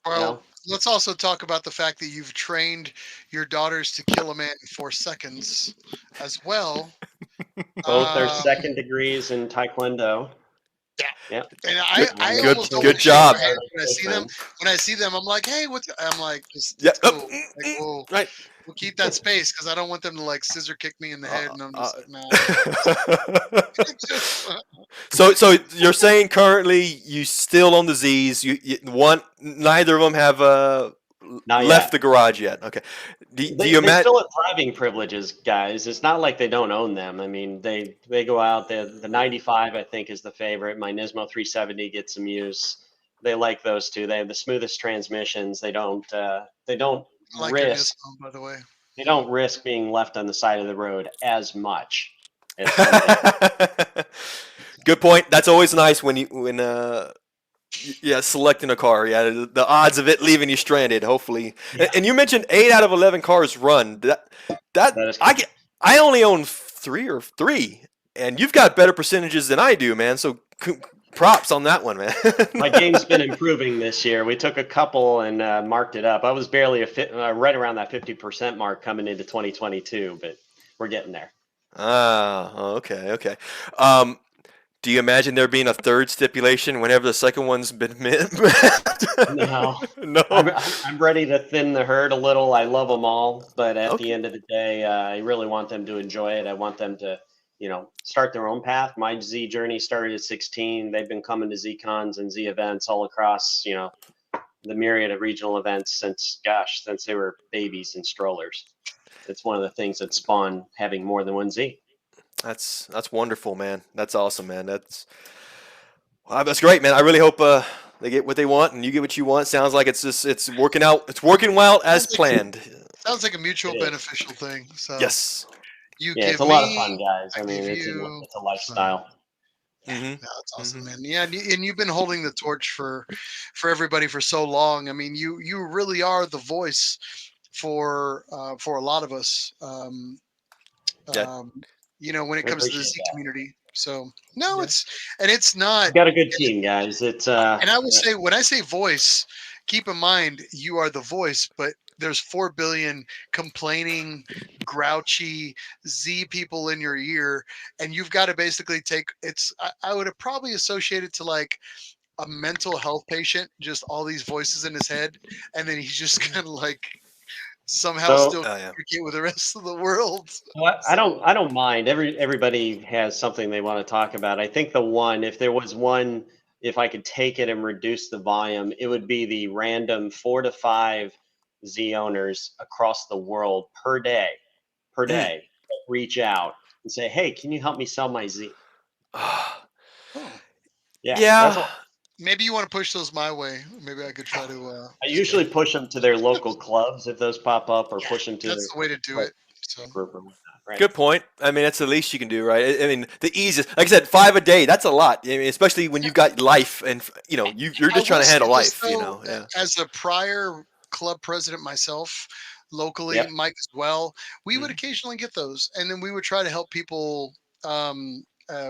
Well, let's also talk about the fact that you've trained your daughters to kill a man in 4 seconds as well. both are second degrees in Taekwondo. Yeah. Yeah. And I Good- almost don't good want to shake job. their hand when I see them. When I see them, I'm like, hey, I'm like, just Yeah. it's cool. Like, whoa, Right. we'll keep that space because I don't want them to like scissor kick me in the head, and I'm just like, nah. So you're saying currently you still on the Z's? Neither of them have Not left yet. the garage yet. Okay. Do They you imagine? still have driving privileges, guys. It's not like they don't own them. I mean, they go out. The 95, I think, is the favorite. My Nismo 370 gets some use. They like those 2. They have the smoothest transmissions. They don't I like your risk. Nissan, by the way. They don't risk being left on the side of the road as much as some big. Good point. That's always nice when selecting a car. Yeah, the odds of it leaving you stranded. Hopefully, Yeah. and you mentioned 8 out of 11 cars run. That is I only own 3, and you've got better percentages than I do, man. So props on that one, man. My game's been improving this year. We took a couple and marked it up. I was barely right around that 50% mark coming into 2022, but we're getting there. Okay. Do you imagine there being a third stipulation whenever the second one's been met? No. No. I'm ready to thin the herd a little. I love them all, but at the end of the day, I really want them to enjoy it. I want them to, start their own path. My Z journey started at 16. They've been coming to ZCONs and Z events all across, the myriad of regional events since they were babies and strollers. It's one of the things that spawned having more than one Z. That's wonderful, man. That's awesome, man. That's great, man. I really hope they get what they want and you get what you want. Sounds like it's working out. It's working well as planned. Sounds like a mutual beneficial thing. So yes. It's a lot of fun, guys. I mean, it's a lifestyle. Mm-hmm. That's awesome, man. Yeah, and you've been holding the torch for everybody for so long. I mean, you really are the voice for a lot of us. When it comes to the Z community. So no, it's not. We've got a good team, guys. It's and I will say, when I say voice, keep in mind you are the voice, but there's 4 billion complaining, grouchy Z people in your ear, and you've got to basically take it's. I would have probably associated to like a mental health patient, just all these voices in his head, and then he's just kind of like somehow still communicate with the rest of the world. Well, I don't mind. Everybody has something they want to talk about. I think if I could take it and reduce the volume, it would be the random 4 to 5 Z owners across the world per day that reach out and say, "Hey, can you help me sell my Z?" Yeah. Maybe you want to push those my way. Maybe I could try to. I usually push them to their local clubs if those pop up, or push them to. That's the way to do it. So. Group or whatnot, right? Good point. I mean, that's the least you can do, right? I mean, the easiest, like I said, 5 a day. That's a lot. I mean, especially when you've got life, and you're just trying to handle life. As a prior club president myself, locally, Mike as well, we would occasionally get those, and then we would try to help people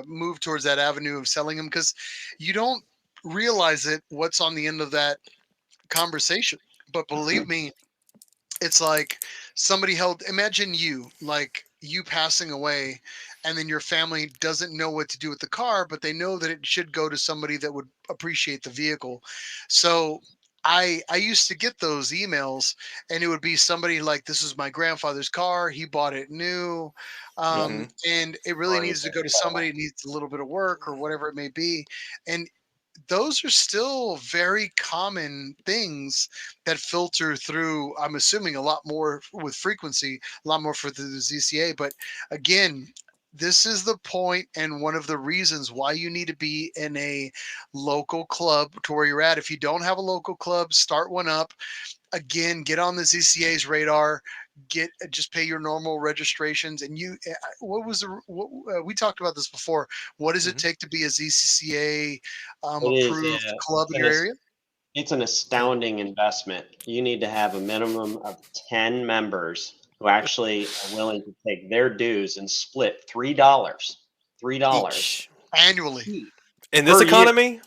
move towards that avenue of selling them, because you don't realize what's on the end of that conversation. But believe me, it's like somebody imagine you passing away, and then your family doesn't know what to do with the car, but they know that it should go to somebody that would appreciate the vehicle. So I used to get those emails, and it would be somebody like, "This is my grandfather's car. He bought it new. And it really needs to go to somebody who needs a little bit of work," or whatever it may be. And those are still very common things that filter through. I'm assuming a lot more with frequency, a lot more for the ZCA. But again, this is the point, and one of the reasons why you need to be in a local club to where you're at. If you don't have a local club, start one up. Again, get on the ZCA's radar. Just pay your normal registrations, and we talked about this before. What does it take to be a ZCCA approved club in your area? It's an astounding investment. You need to have a minimum of 10 members who actually are willing to take their dues and split $3 Each. Annually. In this per year. economy?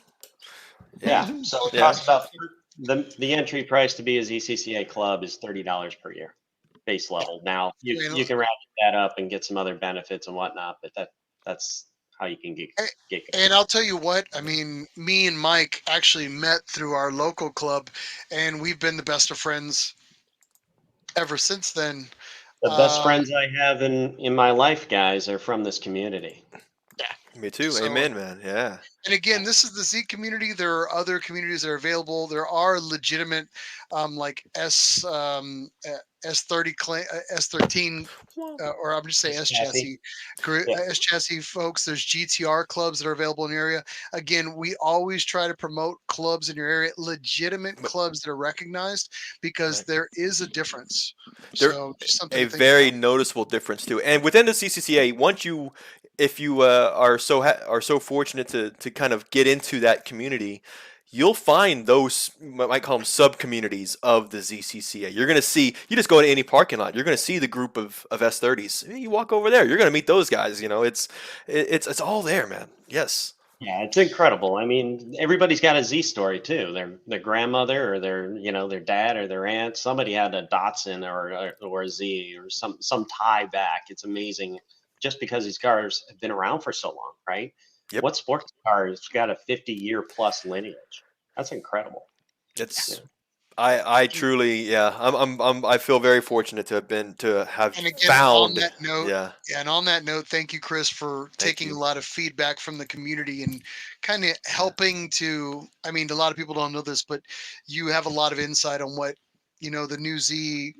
Yeah. So it Yeah. costs about the entry price to be a ZCCA club is $30 per year, base level. Now you can ratchet that up and get some other benefits and whatnot, but that's how you can get. And I'll tell you what, I mean, me and Mike actually met through our local club, and we've been the best of friends ever since then. The best friends I have in my life, guys, are from this community. Me too. So- Amen, man. Yeah. And again, this is the Z community. There are other communities that are available. There are legitimate, like S30 S13, or I'm just saying S chassis, S chassis folks. There's GT-R clubs that are available in the area. Again, we always try to promote clubs in your area, legitimate clubs that are recognized, because there is a difference. So just something a to think very about. noticeable difference too. And within the CCCA, if you are so fortunate to kind of get into that community, you'll find those, what I might call them, sub communities of the ZCCA. You're gonna see, you just go to any parking lot, you're gonna see the group of S30s. You walk over there, you're gonna meet those guys. You know, it's all there, man. Yes. Yeah, it's incredible. I mean, everybody's got a Z story too. Their grandmother or their dad or their aunt. Somebody had a Datsun or a Z or some tie back. It's amazing, just because these cars have been around for so long, right? Yep. What sports car has got a 50-year plus lineage? That's incredible. It's I truly, yeah, I feel very fortunate to have And again, found. on that note, Yeah. and on that note, thank you, Chris, for taking you. a lot of feedback from the community and kind of helping to. I mean, a lot of people don't know this, but you have a lot of insight on what the new Z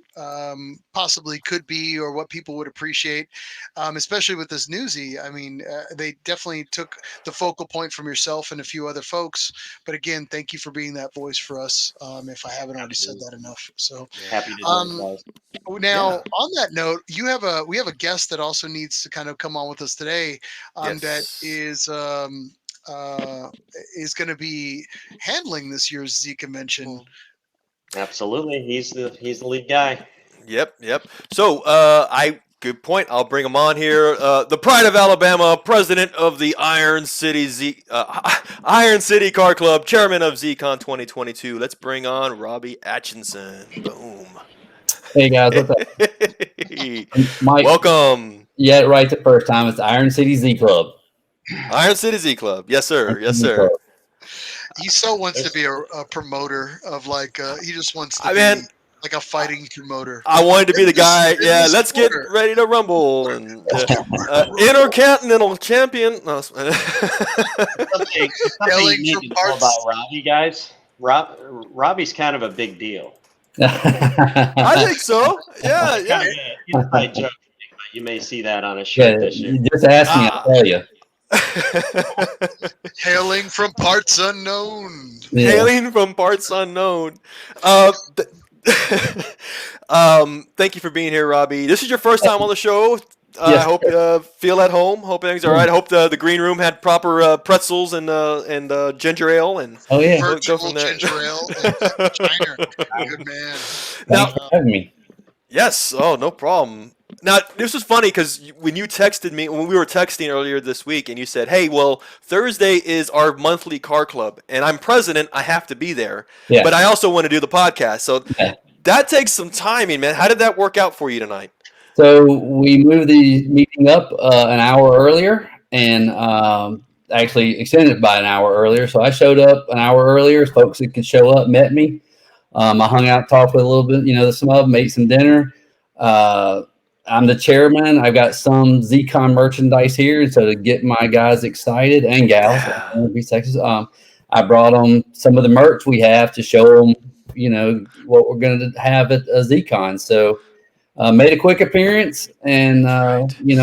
possibly could be, or what people would appreciate, especially with this new Z. I mean, they definitely took the focal point from yourself and a few other folks. But again, thank you for being that voice for us. If I haven't already said that enough, so happy to do it, guys. now, on that note, we have a guest that also needs to kind of come on with us today. That Yes. is going to be handling this year's Z convention. Absolutely, he's the lead guy. Yep. So, good point. I'll bring him on here. The pride of Alabama, president of the Iron City Car Club, chairman of ZCON 2022. Let's bring on Robby Atchison. Boom. Hey guys, what's up? Mike, Welcome. You had it right the first time. It's Iron City Z Club. Iron City Z Club. Yes, sir. Yes, sir. He so wants to be a promoter of he just wants to be like a fighting promoter. I wanted to be the guy. Yeah, let's get ready to rumble and intercontinental champion. No, Something you need to know about Robby, guys. Robby's kind of a big deal. I think so. Yeah. He's a joke, but you may see that on a shirt this year. Just ask me, I'll tell you. Hailing from parts unknown. Yeah. Hailing from parts unknown. Thank you for being here, Robby. This is your first time on the show. I hope you feel at home. Hope everything's all right. I hope the green room had proper pretzels and ginger ale and virtual ginger ale and China. Good man. Thanks for having me. Yes. Oh, no problem. Now, this was funny because when you texted me, when we were texting earlier this week, and you said, hey, well, Thursday is our monthly car club, and I'm president. I have to be there. Yeah. But I also want to do the podcast. So that takes some timing, man. How did that work out for you tonight? So we moved the meeting up an hour earlier, and actually extended it by an hour earlier. So I showed up an hour earlier. Folks that could show up met me. I hung out, talked with a little bit, some of them, ate some dinner. I'm the chairman. I've got some ZCON merchandise here, so to get my guys excited and gals, I brought them some of the merch we have to show them, what we're going to have at ZCON. So made a quick appearance and,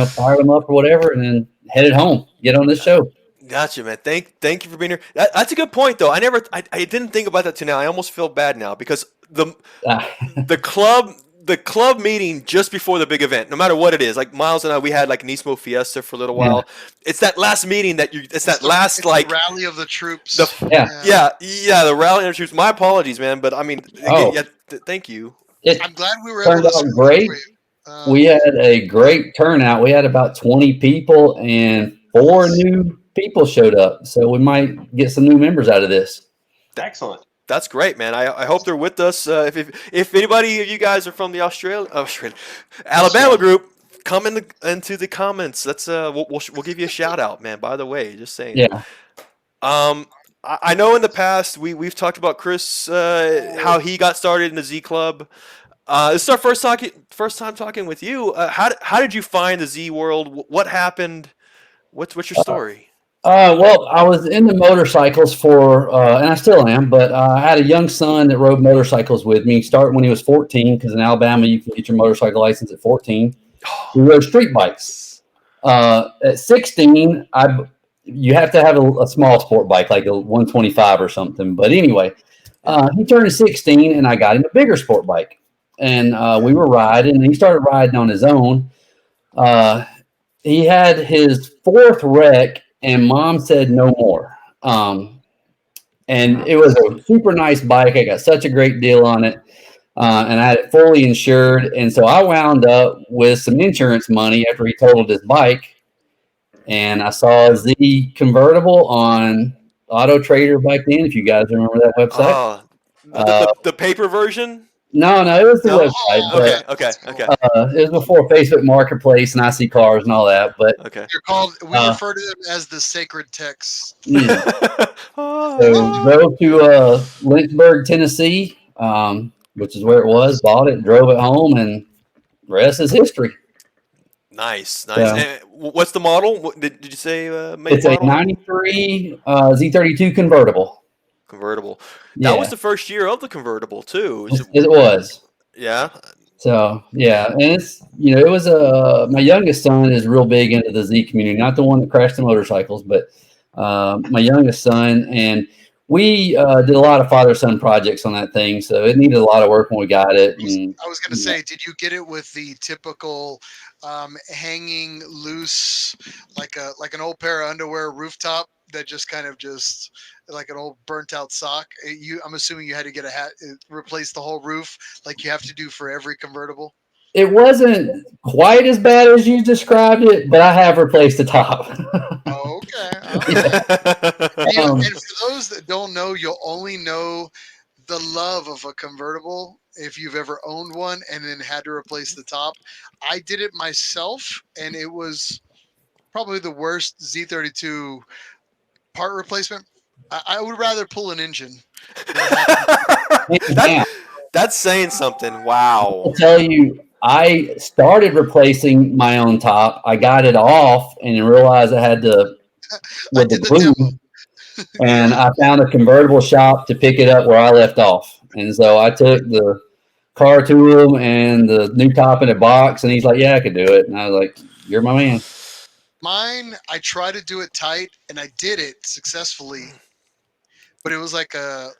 fired them up or whatever, and then headed home, get on this show. Gotcha, man. Thank you for being here. That's a good point, though. I didn't think about that till now. I almost feel bad now because the club, the club meeting just before the big event, no matter what it is. Like Miles and I, we had like Nismo Fiesta for a little while. It's that last meeting that it's that last like the rally of the troops. The rally of the troops. My apologies, man, but I mean, thank you. I'm glad we were turned able to out great. We had a great turnout. We had about 20 people, and 4 new people showed up. So we might get some new members out of this. Excellent. That's great, man. I hope they're with us. If anybody of you guys are from the Alabama group, come into the comments. That's we'll give you a shout out, man. By the way, just saying. Yeah. I know in the past we've talked about Chris, how he got started in the Z Club. This is our first time talking with you. How did you find the Z world? What happened? What's your story? Well, I was into motorcycles and I still am, but I had a young son that rode motorcycles with me, starting when he was 14, because in Alabama you can get your motorcycle license at 14. We rode street bikes. At 16, you have to have a small sport bike, like a 125 or something. But anyway, he turned 16, and I got him a bigger sport bike. And we were riding, and he started riding on his own. He had his 4th wreck, and Mom said no more. And it was a super nice bike. I got such a great deal on it, and I had it fully insured. And so I wound up with some insurance money after he totaled his bike. And I saw a Z convertible on Auto Trader back then, if you guys remember that website. The paper version? No, it was the website. Okay. It was before Facebook Marketplace and IC Cars and all that. But we refer to them as the sacred texts. Yeah. So drove to Lynchburg, Tennessee, which is where it was. Bought it, drove it home, and the rest is history. Nice. Yeah. What's the model? Did you say? It's a '93 Z32 convertible. That was the first year of the convertible too. It was. Yeah. So and it's it was my youngest son is real big into the Z community, not the one that crashed the motorcycles, but my youngest son, and we did a lot of father-son projects on that thing, so it needed a lot of work when we got it. And, I was going to say, did you get it with the typical hanging loose, like an old pair of underwear rooftop that just kind of like an old burnt out sock? I'm assuming you had to get a hat, replace the whole roof like you have to do for every convertible. It wasn't quite as bad as you described it, but I have replaced the top. Oh, okay. And for those that don't know, you'll only know the love of a convertible if you've ever owned one and then had to replace the top. I did it myself, and it was probably the worst Z32 part replacement. I would rather pull an engine. That's saying something. Wow. I'll tell you, I started replacing my own top. I got it off and realized I had to with the glue. And I found a convertible shop to pick it up where I left off. And so I took the car to him and the new top in a box, and he's like, "Yeah, I could do it." And I was like, "You're my man." Mine, I tried to do it tight, and I did it successfully. But it was like a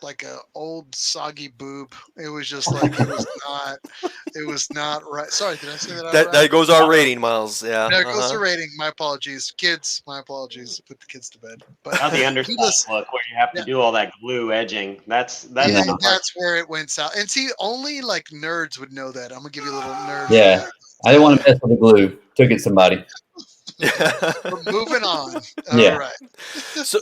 old soggy boob. It was just like it was not right. Sorry, did I say that? That goes our rating, Miles. Yeah. No, it goes to rating. My apologies, kids. My apologies. Put the kids to bed. But now the underside look where you have to do all that glue edging. That's where it went south. And see, only like nerds would know that. I'm gonna give you a little nerd. Yeah, I didn't want to mess with the glue. Took it somebody. We're moving on. All right. So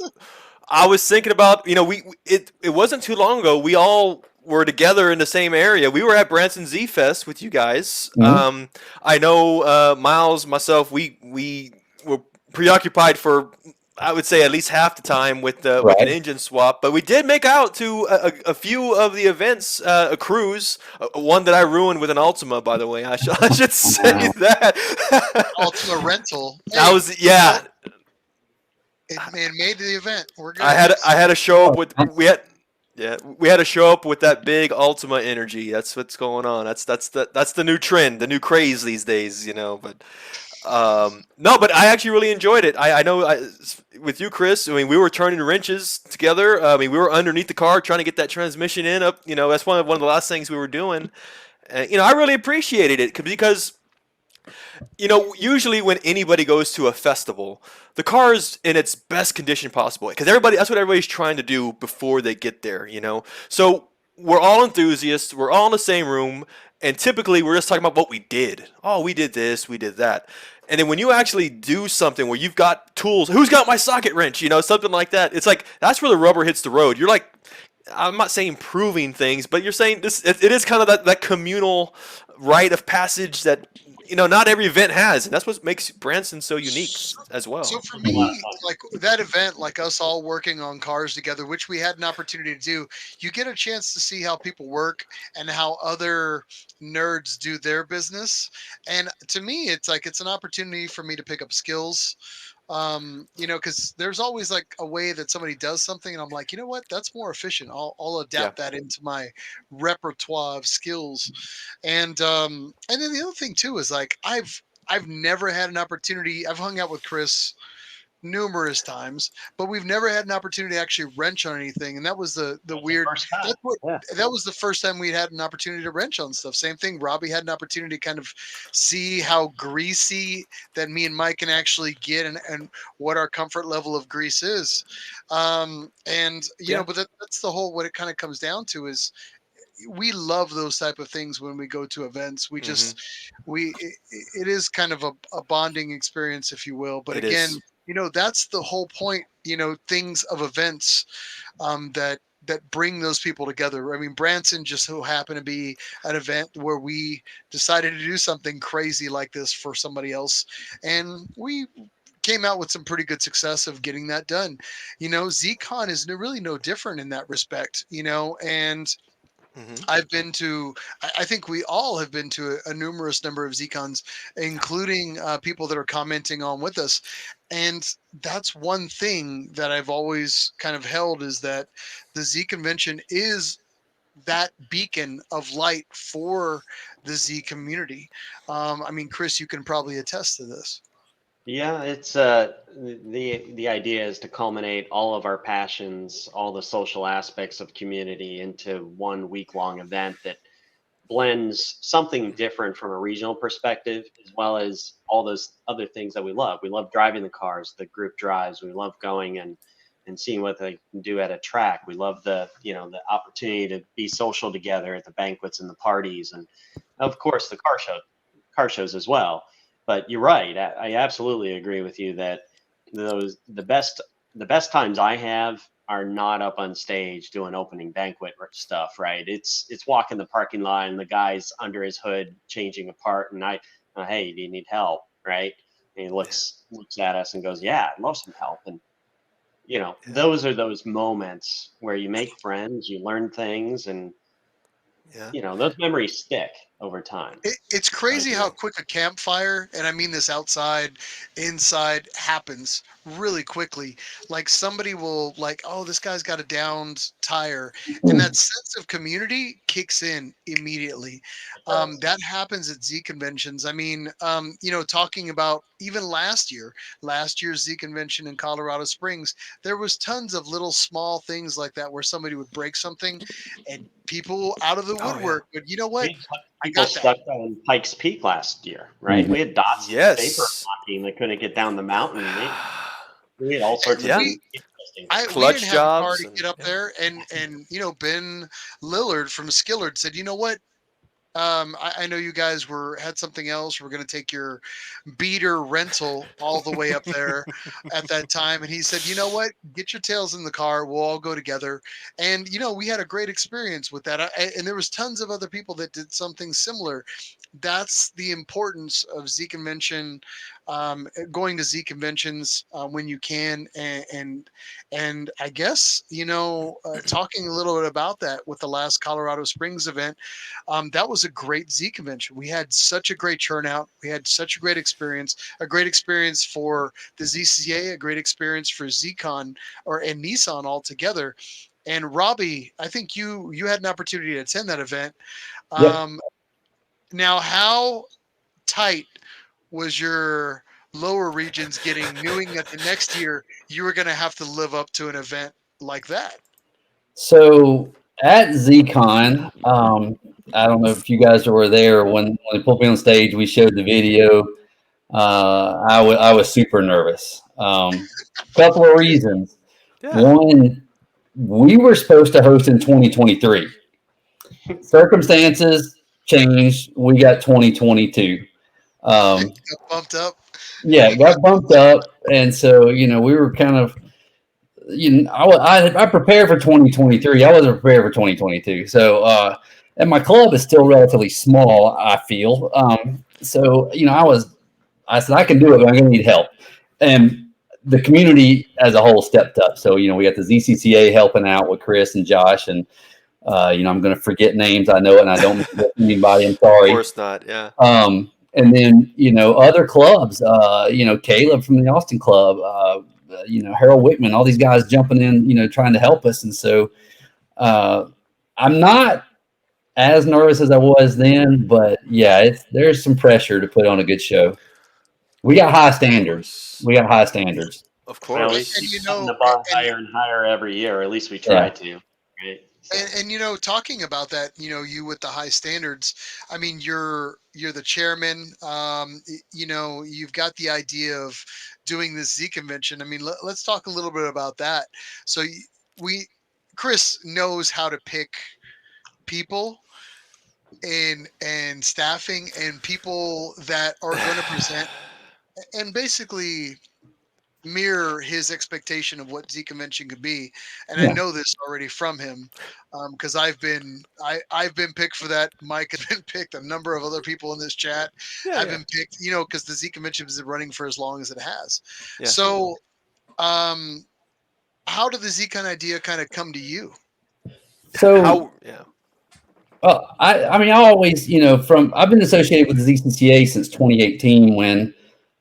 I was thinking about, it wasn't too long ago. We all were together in the same area. We were at Branson Z Fest with you guys. Mm-hmm. I know Miles, myself, we were preoccupied for, I would say, at least half the time with an engine swap. But we did make out to a few of the events, a Cruz, one that I ruined with an Ultima, by the way. I should say that. Ultima rental. That was, yeah. It made the event. We're good. I had to show up with we had to show up with that big Ultima energy. That's what's going on. That's the new trend, the new craze these days, But no, but I actually really enjoyed it. I know with you, Chris. I mean, we were turning wrenches together. I mean, we were underneath the car trying to get that transmission in up. That's one of the last things we were doing. And, I really appreciated it because usually when anybody goes to a festival, the car is in its best condition possible because that's what everybody's trying to do before they get there. So we're all enthusiasts, we're all in the same room, and typically we're just talking about what we did. Oh, we did this, we did that. And then when you actually do something where you've got tools, who's got my socket wrench, something like that, it's like that's where the rubber hits the road. You're like, I'm not saying proving things, but you're saying this. It is kind of that communal rite of passage that not every event has, and that's what makes Branson so unique as well. So for me, like that event, like us all working on cars together, which we had an opportunity to do, you get a chance to see how people work and how other nerds do their business. And to me, it's like it's an opportunity for me to pick up skills. Because there's always like a way that somebody does something, and I'm like, you know what, that's more efficient. I'll adapt that into my repertoire of skills. And then the other thing too is like I've never had an opportunity. I've hung out with Chris numerous times, but we've never had an opportunity to actually wrench on anything. And that was the weird. That was the first time we'd had an opportunity to wrench on stuff. Same thing. Robby had an opportunity to kind of see how greasy that me and Mike can actually get, and what our comfort level of grease is. But that's the whole. What it kind of comes down to is we love those type of things when we go to events. We just it is kind of a bonding experience, if you will. But again, that's the whole point. Things of events that bring those people together. I mean, Branson just so happened to be an event where we decided to do something crazy like this for somebody else, and we came out with some pretty good success of getting that done. ZCON is really no different in that respect. And I've been to, I think we all have been to a numerous number of ZCONs, including people that are commenting on with us. And that's one thing that I've always kind of held, is that the Z convention is that beacon of light for the Z community. I mean, Chris, you can probably attest to this. Yeah, it's the idea is to culminate all of our passions, all the social aspects of community into one week-long event that blends something different from a regional perspective, as well as all those other things that we love. We love driving the cars, the group drives. We love going and seeing what they can do at a track. We love the opportunity to be social together at the banquets and the parties, and of course the car shows as well. But you're right. I absolutely agree with you that the best times I have are not up on stage doing opening banquet stuff, right? It's walking the parking lot and the guy's under his hood changing a part, and hey, do you need help, right? And he looks at us and goes, yeah, I'd love some help. And those are those moments where you make friends, you learn things, and those memories stick over time. It's crazy how quick a campfire, and I mean this outside, inside, happens really quickly. Like somebody will oh, this guy's got a downed tire, and that sense of community kicks in immediately. That happens at Z conventions. I mean, talking about even last year's Z convention in Colorado Springs, there was tons of little small things like that where somebody would break something, and people out of the woodwork. But you know what? People stuck on Pikes Peak last year, right? We had dots vapor blocking that couldn't get down the mountain. We had all sorts of interesting clutch we didn't have jobs. A car to get up there, and Ben Lillard from Skillard said, you know what? I know you guys had something else. We're going to take your beater rental all the way up there at that time. And he said, you know what? Get your tails in the car. We'll all go together. And, we had a great experience with that. And there was tons of other people that did something similar. That's the importance of Z convention, going to Z conventions when you can. And I guess, talking a little bit about that with the last Colorado Springs event, that was a great Z convention. We had such a great turnout. We had such a great experience for the ZCA, a great experience for ZCON and Nissan altogether. And Robby, I think you had an opportunity to attend that event. Now, how tight was your lower regions getting, knowing that the next year you were going to have to live up to an event like that? So at ZCON, I don't know if you guys were there when they put me on stage. We showed the video. I was super nervous. Couple of reasons. Yeah. One, we were supposed to host in 2023. Circumstances changed. We got 2022. Got bumped up. Yeah, it got bumped up, and so we were kind of, I prepared for 2023. I wasn't prepared for 2022. So, and my club is still relatively small, I feel. So I said I can do it, but I'm going to need help, and the community as a whole stepped up. So we got the ZCCA helping out with Chris and Josh, and I'm going to forget names. I know it, and I don't forget anybody. I'm sorry. Of course not. Yeah. And then other clubs. Caleb from the Austin Club. Harold Wickman. All these guys jumping in. Trying to help us. And so I'm not as nervous as I was then, but yeah, there's some pressure to put on a good show. We got high standards. Of Well, we course. keep setting the bar higher and higher every year. Or at least we try to. Right? And talking about that, you with the high standards, I mean, you're the chairman. You've got the idea of doing this Z convention. I mean, let's talk a little bit about that. So Chris knows how to pick people and staffing and people that are going to present and basically mirror his expectation of what Z convention could be. And I know this already from him because I've been picked for that. Mike has been picked. A number of other people in this chat have been picked, because the Z convention has been running for as long as it has. Yeah. So how did the ZCON idea kind of come to you? So well, I mean, I always, I've been associated with the ZCCA since 2018 when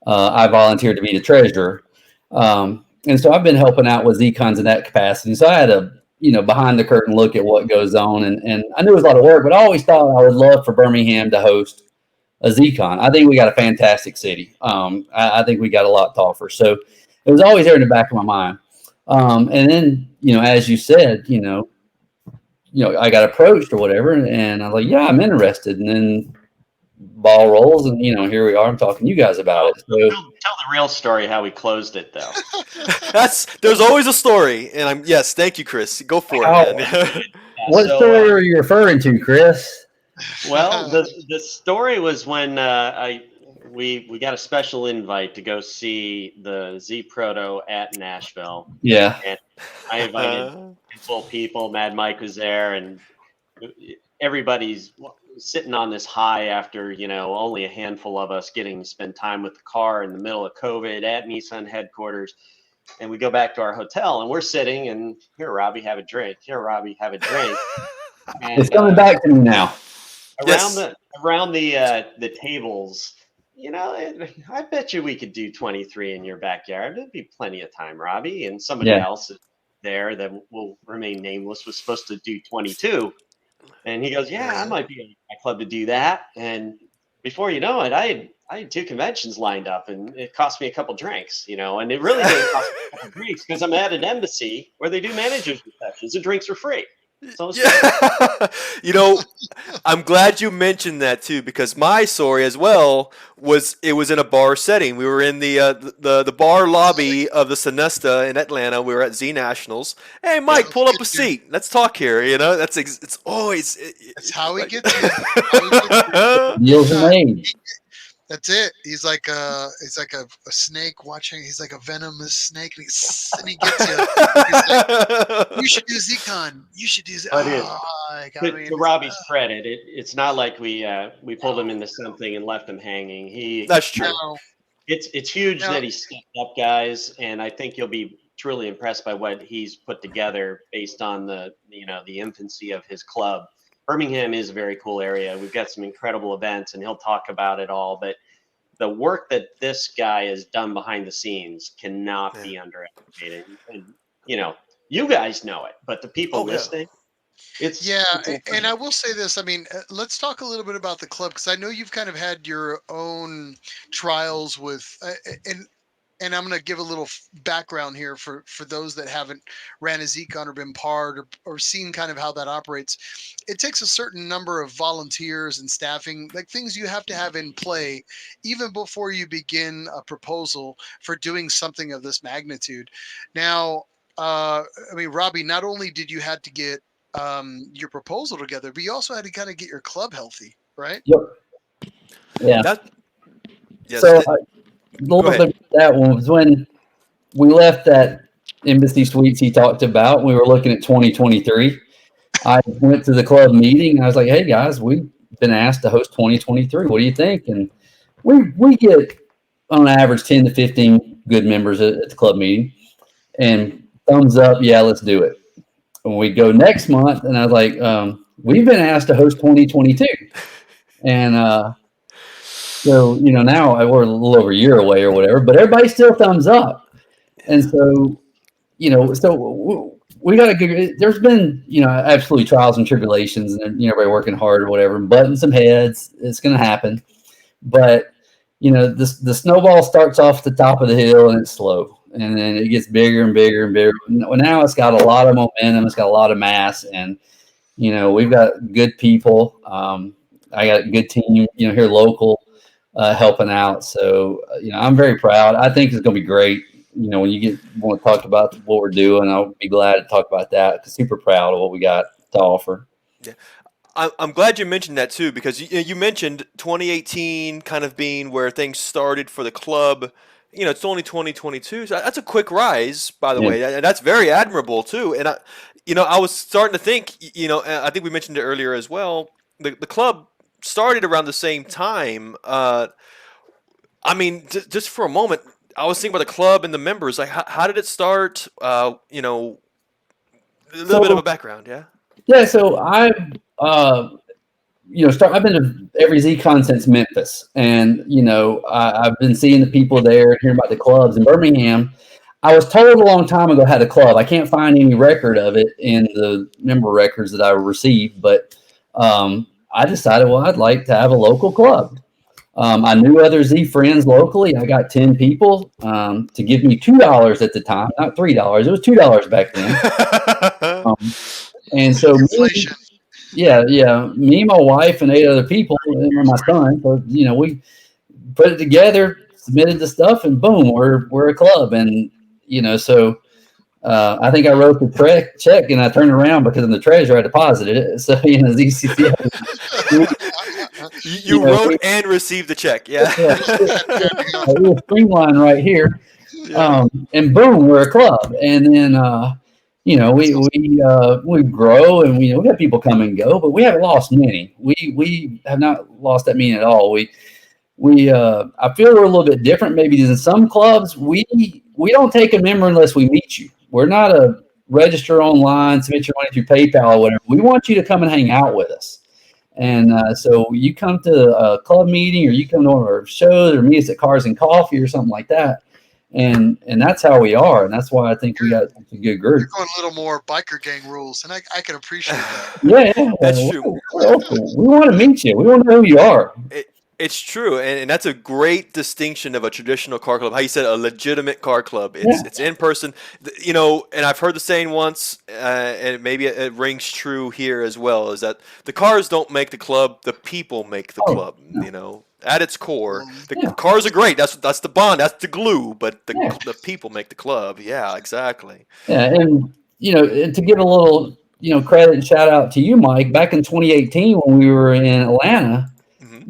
I volunteered to be the treasurer. And so I've been helping out with ZCONs in that capacity. So I had a, behind the curtain look at what goes on. And I knew it was a lot of work, but I always thought I would love for Birmingham to host a ZCON. I think we got a fantastic city. I think we got a lot to offer. So it was always there in the back of my mind. And then, as you said, I got approached or whatever, and I was like, yeah, I'm interested. And then ball rolls, and here we are. I'm talking to you guys about it. So, tell the real story how we closed it, though. There's always a story, and thank you, Chris. Go for it, man. What story are you referring to, Chris? Well, the story was when we got a special invite to go see the Z Proto at Nashville. Yeah. And I invited full people. Mad Mike was there, and everybody's sitting on this high after, only a handful of us getting to spend time with the car in the middle of COVID at Nissan headquarters. And we go back to our hotel, and we're sitting, and here, Robby, have a drink. Here, Robby, have a drink. And, it's coming back to me now. Around the tables, I bet you we could do 23 in your backyard. There'd be plenty of time, Robby. And somebody else there that will remain nameless was supposed to do 22. And he goes, yeah, I might be in my club to do that. And before you know it, I had 2 conventions lined up, and it cost me a couple drinks, and it really didn't cost me a couple drinks because I'm at an embassy where they do managers receptions and drinks are free. So I'm glad you mentioned that too, because my story as well was in a bar setting. We were in the bar lobby of the Sonesta in Atlanta. We were at Z Nationals. Hey, Mike, pull up a seat. Let's talk here. It's always that's how he gets you. Deals are made. That's it. He's like a snake watching. He's like a venomous snake, and he gets you. He's like, you should do ZCON. You should do ZCON. To Robby's credit, it's not like we pulled him into something and left him hanging. That's true. It's huge that he stepped up, guys, and I think you'll be truly impressed by what he's put together based on the infancy of his club. Birmingham is a very cool area. We've got some incredible events, and he'll talk about it all. But the work that this guy has done behind the scenes cannot be underestimated. And, you guys know it, but the people listening, it's and I will say this. I mean, let's talk a little bit about the club, because I know you've kind of had your own trials with and I'm going to give a little background here for those that haven't ran a ZCON or been part or seen kind of how that operates. It takes a certain number of volunteers and staffing, like things you have to have in play even before you begin a proposal for doing something of this magnitude. Now, I mean, Robby, not only did you have to get your proposal together, but you also had to kind of get your club healthy, right? Yep. Yeah. Yes, so a little bit of that one was when we left that Embassy Suites he talked about. We were looking at 2023. I went to the club meeting. And I was like, hey, guys, we've been asked to host 2023. What do you think? And we get, on average, 10 to 15 good members at the club meeting. And thumbs up, yeah, let's do it. And we go next month, and I was like, we've been asked to host 2022. And so, now we're a little over a year away or whatever, but everybody still thumbs up. And so, so we got a good, there's been, absolutely trials and tribulations, and, everybody working hard or whatever, butting some heads. It's going to happen. But, the snowball starts off the top of the hill and it's slow. And then it gets bigger and bigger and bigger. Now it's got a lot of momentum. It's got a lot of mass. And, we've got good people. I got a good team, here local helping out. So, I'm very proud. I think it's going to be great. When you want to talk about what we're doing, I'll be glad to talk about that. Super proud of what we got to offer. Yeah. I'm glad you mentioned that too, because you mentioned 2018 kind of being where things started for the club. It's only 2022, so that's a quick rise, by the way, and that's very admirable too. And I was starting to think, I think we mentioned it earlier as well. The club started around the same time. I mean, just for a moment, I was thinking about the club and the members. Like, how did it start? A little bit of a background, yeah. Yeah, so I've I've been to every ZCON since Memphis, and I've been seeing the people there and hearing about the clubs in Birmingham. I was told a long time ago had a club. I can't find any record of it in the member records that I received, but I decided, well, I'd like to have a local club. I knew other Z friends locally. I got 10 people to give me $2 at the time, not $3. It was $2 back then. And so, me, my wife, and 8 other people, and my son. So, we put it together, submitted the stuff, and boom, we're a club. And so I think I wrote the check, and I turned around because the treasurer I deposited it. So ZCCA. You wrote and received the check, yeah. A little streamline right here, and boom, we're a club. And then we grow, and we got people come and go, but we haven't lost many. We have not lost that many at all. I feel we're a little bit different maybe than some clubs. We don't take a member unless we meet you. We're not a register online, submit your money through PayPal or whatever. We want you to come and hang out with us. And so you come to a club meeting, or you come to one of our shows, or meet us at Cars and Coffee or something like that. And that's how we are, and that's why I think we got a good group. You're going a little more biker gang rules, and I can appreciate that. Yeah, that's true. We want to meet you. We want to know who you are. It's true, and that's a great distinction of a traditional car club. How you said a legitimate car club. It's in person, and I've heard the saying once, and maybe it rings true here as well, is that the cars don't make the club, the people make the club. No. At its core, the cars are great. That's the bond. That's the glue. But the people make the club. Yeah, exactly. Yeah, and and to give a little credit and shout out to you, Mike. Back in 2018, when we were in Atlanta,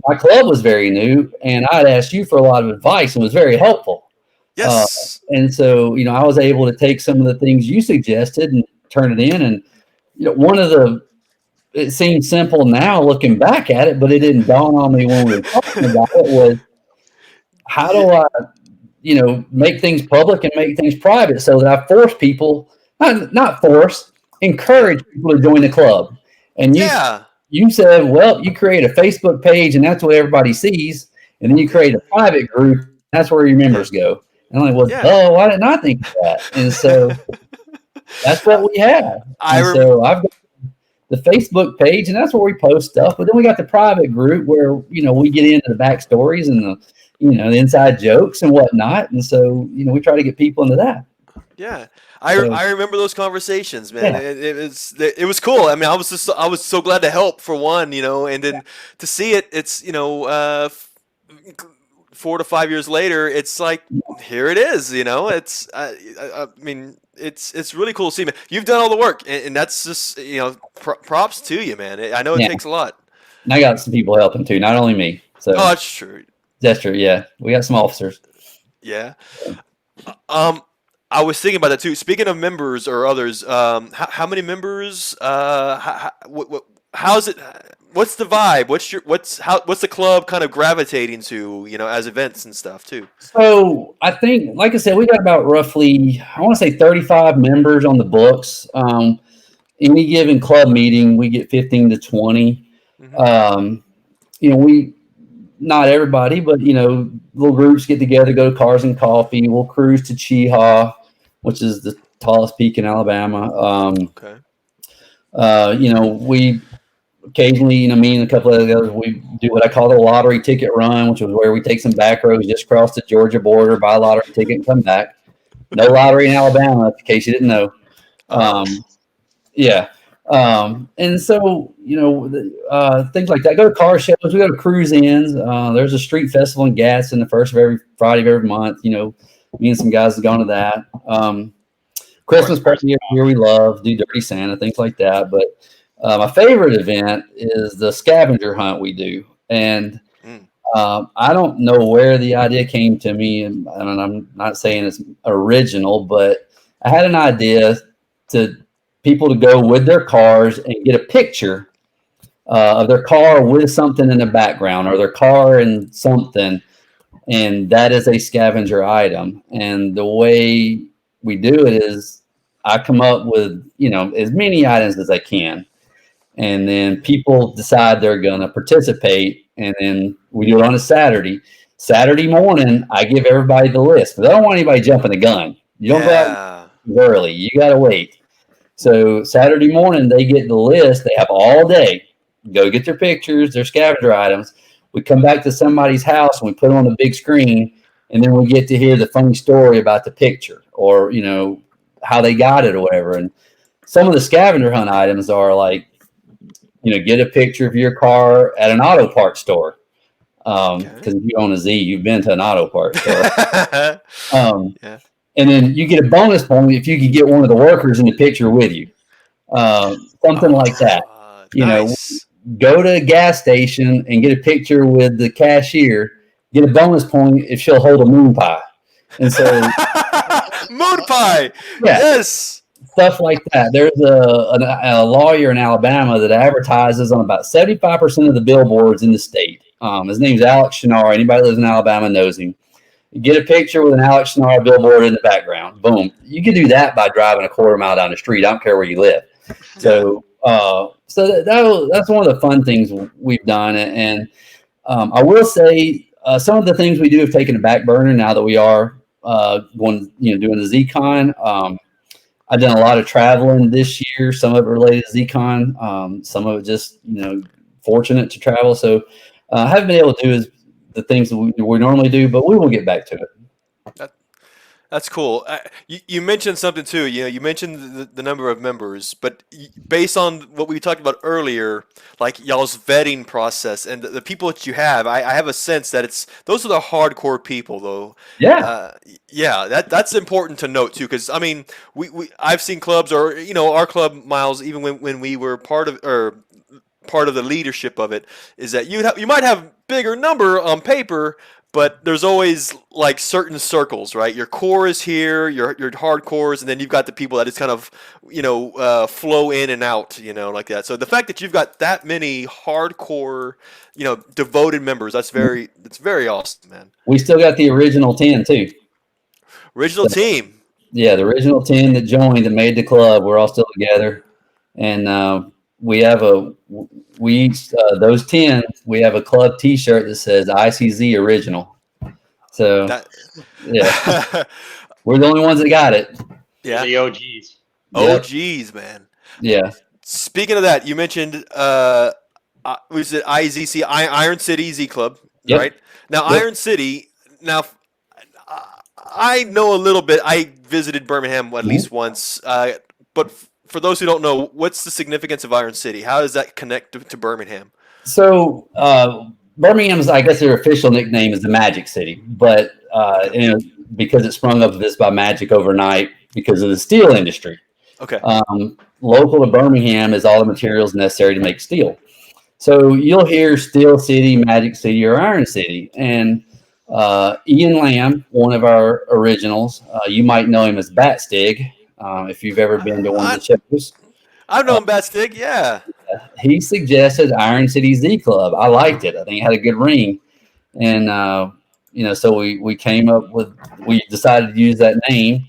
my club was very new, and I'd asked you for a lot of advice, and it was very helpful. Yes. And so I was able to take some of the things you suggested and turn it in. And one of the it seems simple now looking back at it, but it didn't dawn on me when we were talking about it, was how do I, make things public and make things private so that I force people, not force, encourage people to join the club. And you said, well, you create a Facebook page and that's what everybody sees. And then you create a private group. That's where your members go. And I'm like, well, why didn't I think of that? And so that's what we have. So I've got the Facebook page, and that's where we post stuff. But then we got the private group where we get into the backstories and the inside jokes and whatnot. And so, we try to get people into that. Yeah, So, I remember those conversations, man. Yeah. It was cool. I mean, I was so glad to help for one, and then to see it, it's 4 to 5 years later, it's like here it is. It's I mean, it's really cool to see, man. You've done all the work, and that's just props to you, man. I know it Yeah. takes a lot. And I got some people helping too, not only me. So Oh, that's true. that's true. Yeah, we got some officers. Yeah. I was thinking about that too. Speaking of members or others, how many members? How's it? What's the vibe? What's the club kind of gravitating to? As events and stuff too. So I think, like I said, we got about roughly, I want to say 35 members on the books. Any given club meeting, we get 15 to 20. We, not everybody, but little groups get together, go to Cars and Coffee. We'll cruise to Cheehaw, which is the tallest peak in Alabama. Okay. We occasionally, me and a couple of others, we do what I call the lottery ticket run, which is where we take some back roads, just cross the Georgia border, buy a lottery ticket, and come back. No lottery in Alabama, in case you didn't know. Yeah. And so, things like that. Go to car shows. We go to cruise ins. There's a street festival in Gadsden the first of every Friday of every month. Me and some guys have gone to that. Christmas party every year we love, do Dirty Santa, things like that. But my favorite event is the scavenger hunt we do. And I don't know where the idea came to me, and I'm not saying it's original, but I had an idea to people to go with their cars and get a picture of their car with something in the background, or their car and something, and that is a scavenger item. And the way we do it is I come up with as many items as I can, and then people decide they're going to participate, and then we do it on a Saturday morning. I give everybody the list, but I don't want anybody jumping the gun. You don't go out early, you got to wait. So Saturday morning, they get the list. They have all day. Go get their pictures, their scavenger items. We come back to somebody's house and we put them on the big screen, and then we get to hear the funny story about the picture, or how they got it or whatever. And some of the scavenger hunt items are like, get a picture of your car at an auto parts store. Because if you own a Z, you've been to an auto parts store. Yeah. And then you get a bonus point if you can get one of the workers in the picture with you. Something like that. Nice. Go to a gas station and get a picture with the cashier. Get a bonus point if she'll hold a moon pie. And so moon pie. Yeah, yes. Stuff like that. There's a lawyer in Alabama that advertises on about 75% of the billboards in the state. His name's Alex Shinnar. Anybody that lives in Alabama knows him. Get a picture with an Alex Shinnar billboard in the background. Boom. You can do that by driving a quarter mile down the street. I don't care where you live. So, that's one of the fun things we've done. And I will say some of the things we do have taken a back burner now that we are doing the ZCON. I've done a lot of traveling this year. Some of it related to ZCON. Some of it just fortunate to travel. So I haven't been able to do the things that we normally do, but we will get back to it. That's cool. You mentioned something too. You mentioned the number of members, but based on what we talked about earlier, like y'all's vetting process and the people that you have, I have a sense that those are the hardcore people, though. Yeah. That's important to note too, because I mean, I've seen clubs, or our club, Miles, even when we were part of the leadership of it, is that you might have bigger number on paper, but there's always like certain circles, right? Your core is here, your hardcores, and then you've got the people that just kind of flow in and out, like that. So the fact that you've got that many hardcore, devoted members, that's very awesome, man. We still got the original 10 too. Original team. Yeah, the original 10 that joined and made the club. We're all still together, and we have those 10. We have a club T-shirt that says ICZ Original. So yeah, we're the only ones that got it. Yeah, the OGs. OGs, man. Yeah. Speaking of that, you mentioned was it IZC Iron City Z Club? Yep. right? Now, Yep. Iron City. Now, I know a little bit. I visited Birmingham at least once. But for those who don't know, what's the significance of Iron City? How does that connect to Birmingham? So Birmingham's, I guess, their official nickname is the Magic City, but because it sprung up this by magic overnight because of the steel industry. Okay. Local to Birmingham is all the materials necessary to make steel. So you'll hear Steel City, Magic City, or Iron City. And Ian Lamb, one of our originals, you might know him as Batstig, if you've ever been to one of the shows. I've known Batstig, yeah. He suggested Iron City Z Club. I liked it. I think it had a good ring. And, so we came up with, we decided to use that name.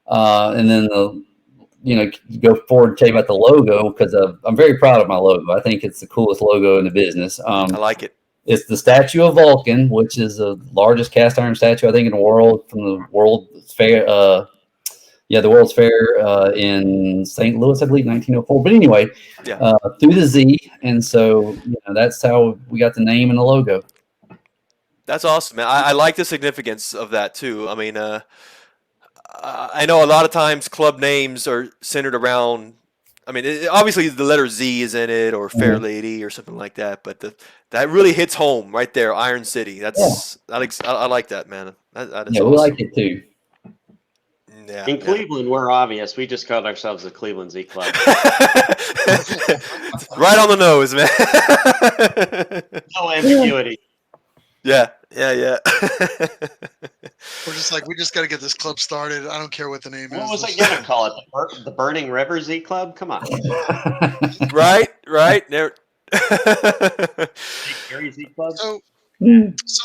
And then go forward and tell you about the logo, because I'm very proud of my logo. I think it's the coolest logo in the business. I like it. It's the statue of Vulcan, which is the largest cast iron statue, I think, in the world, from the World's Fair. The World's Fair in St. Louis, I believe, 1904. But anyway, through the Z. And so that's how we got the name and the logo. That's awesome, man. I like the significance of that, too. I mean, I know a lot of times club names are centered around, I mean, obviously the letter Z is in it, or Fair Lady or something like that, but that really hits home right there, Iron City. I like that, man. That is awesome. We like it too. Yeah, in Cleveland, we're obvious. We just called ourselves the Cleveland Z Club. Right on the nose, man. No ambiguity. Yeah. We're just like, we just got to get this club started. I don't care what the name is. What was I going to call it? The Burning River Z Club? Come on. Right. There. Z Club? So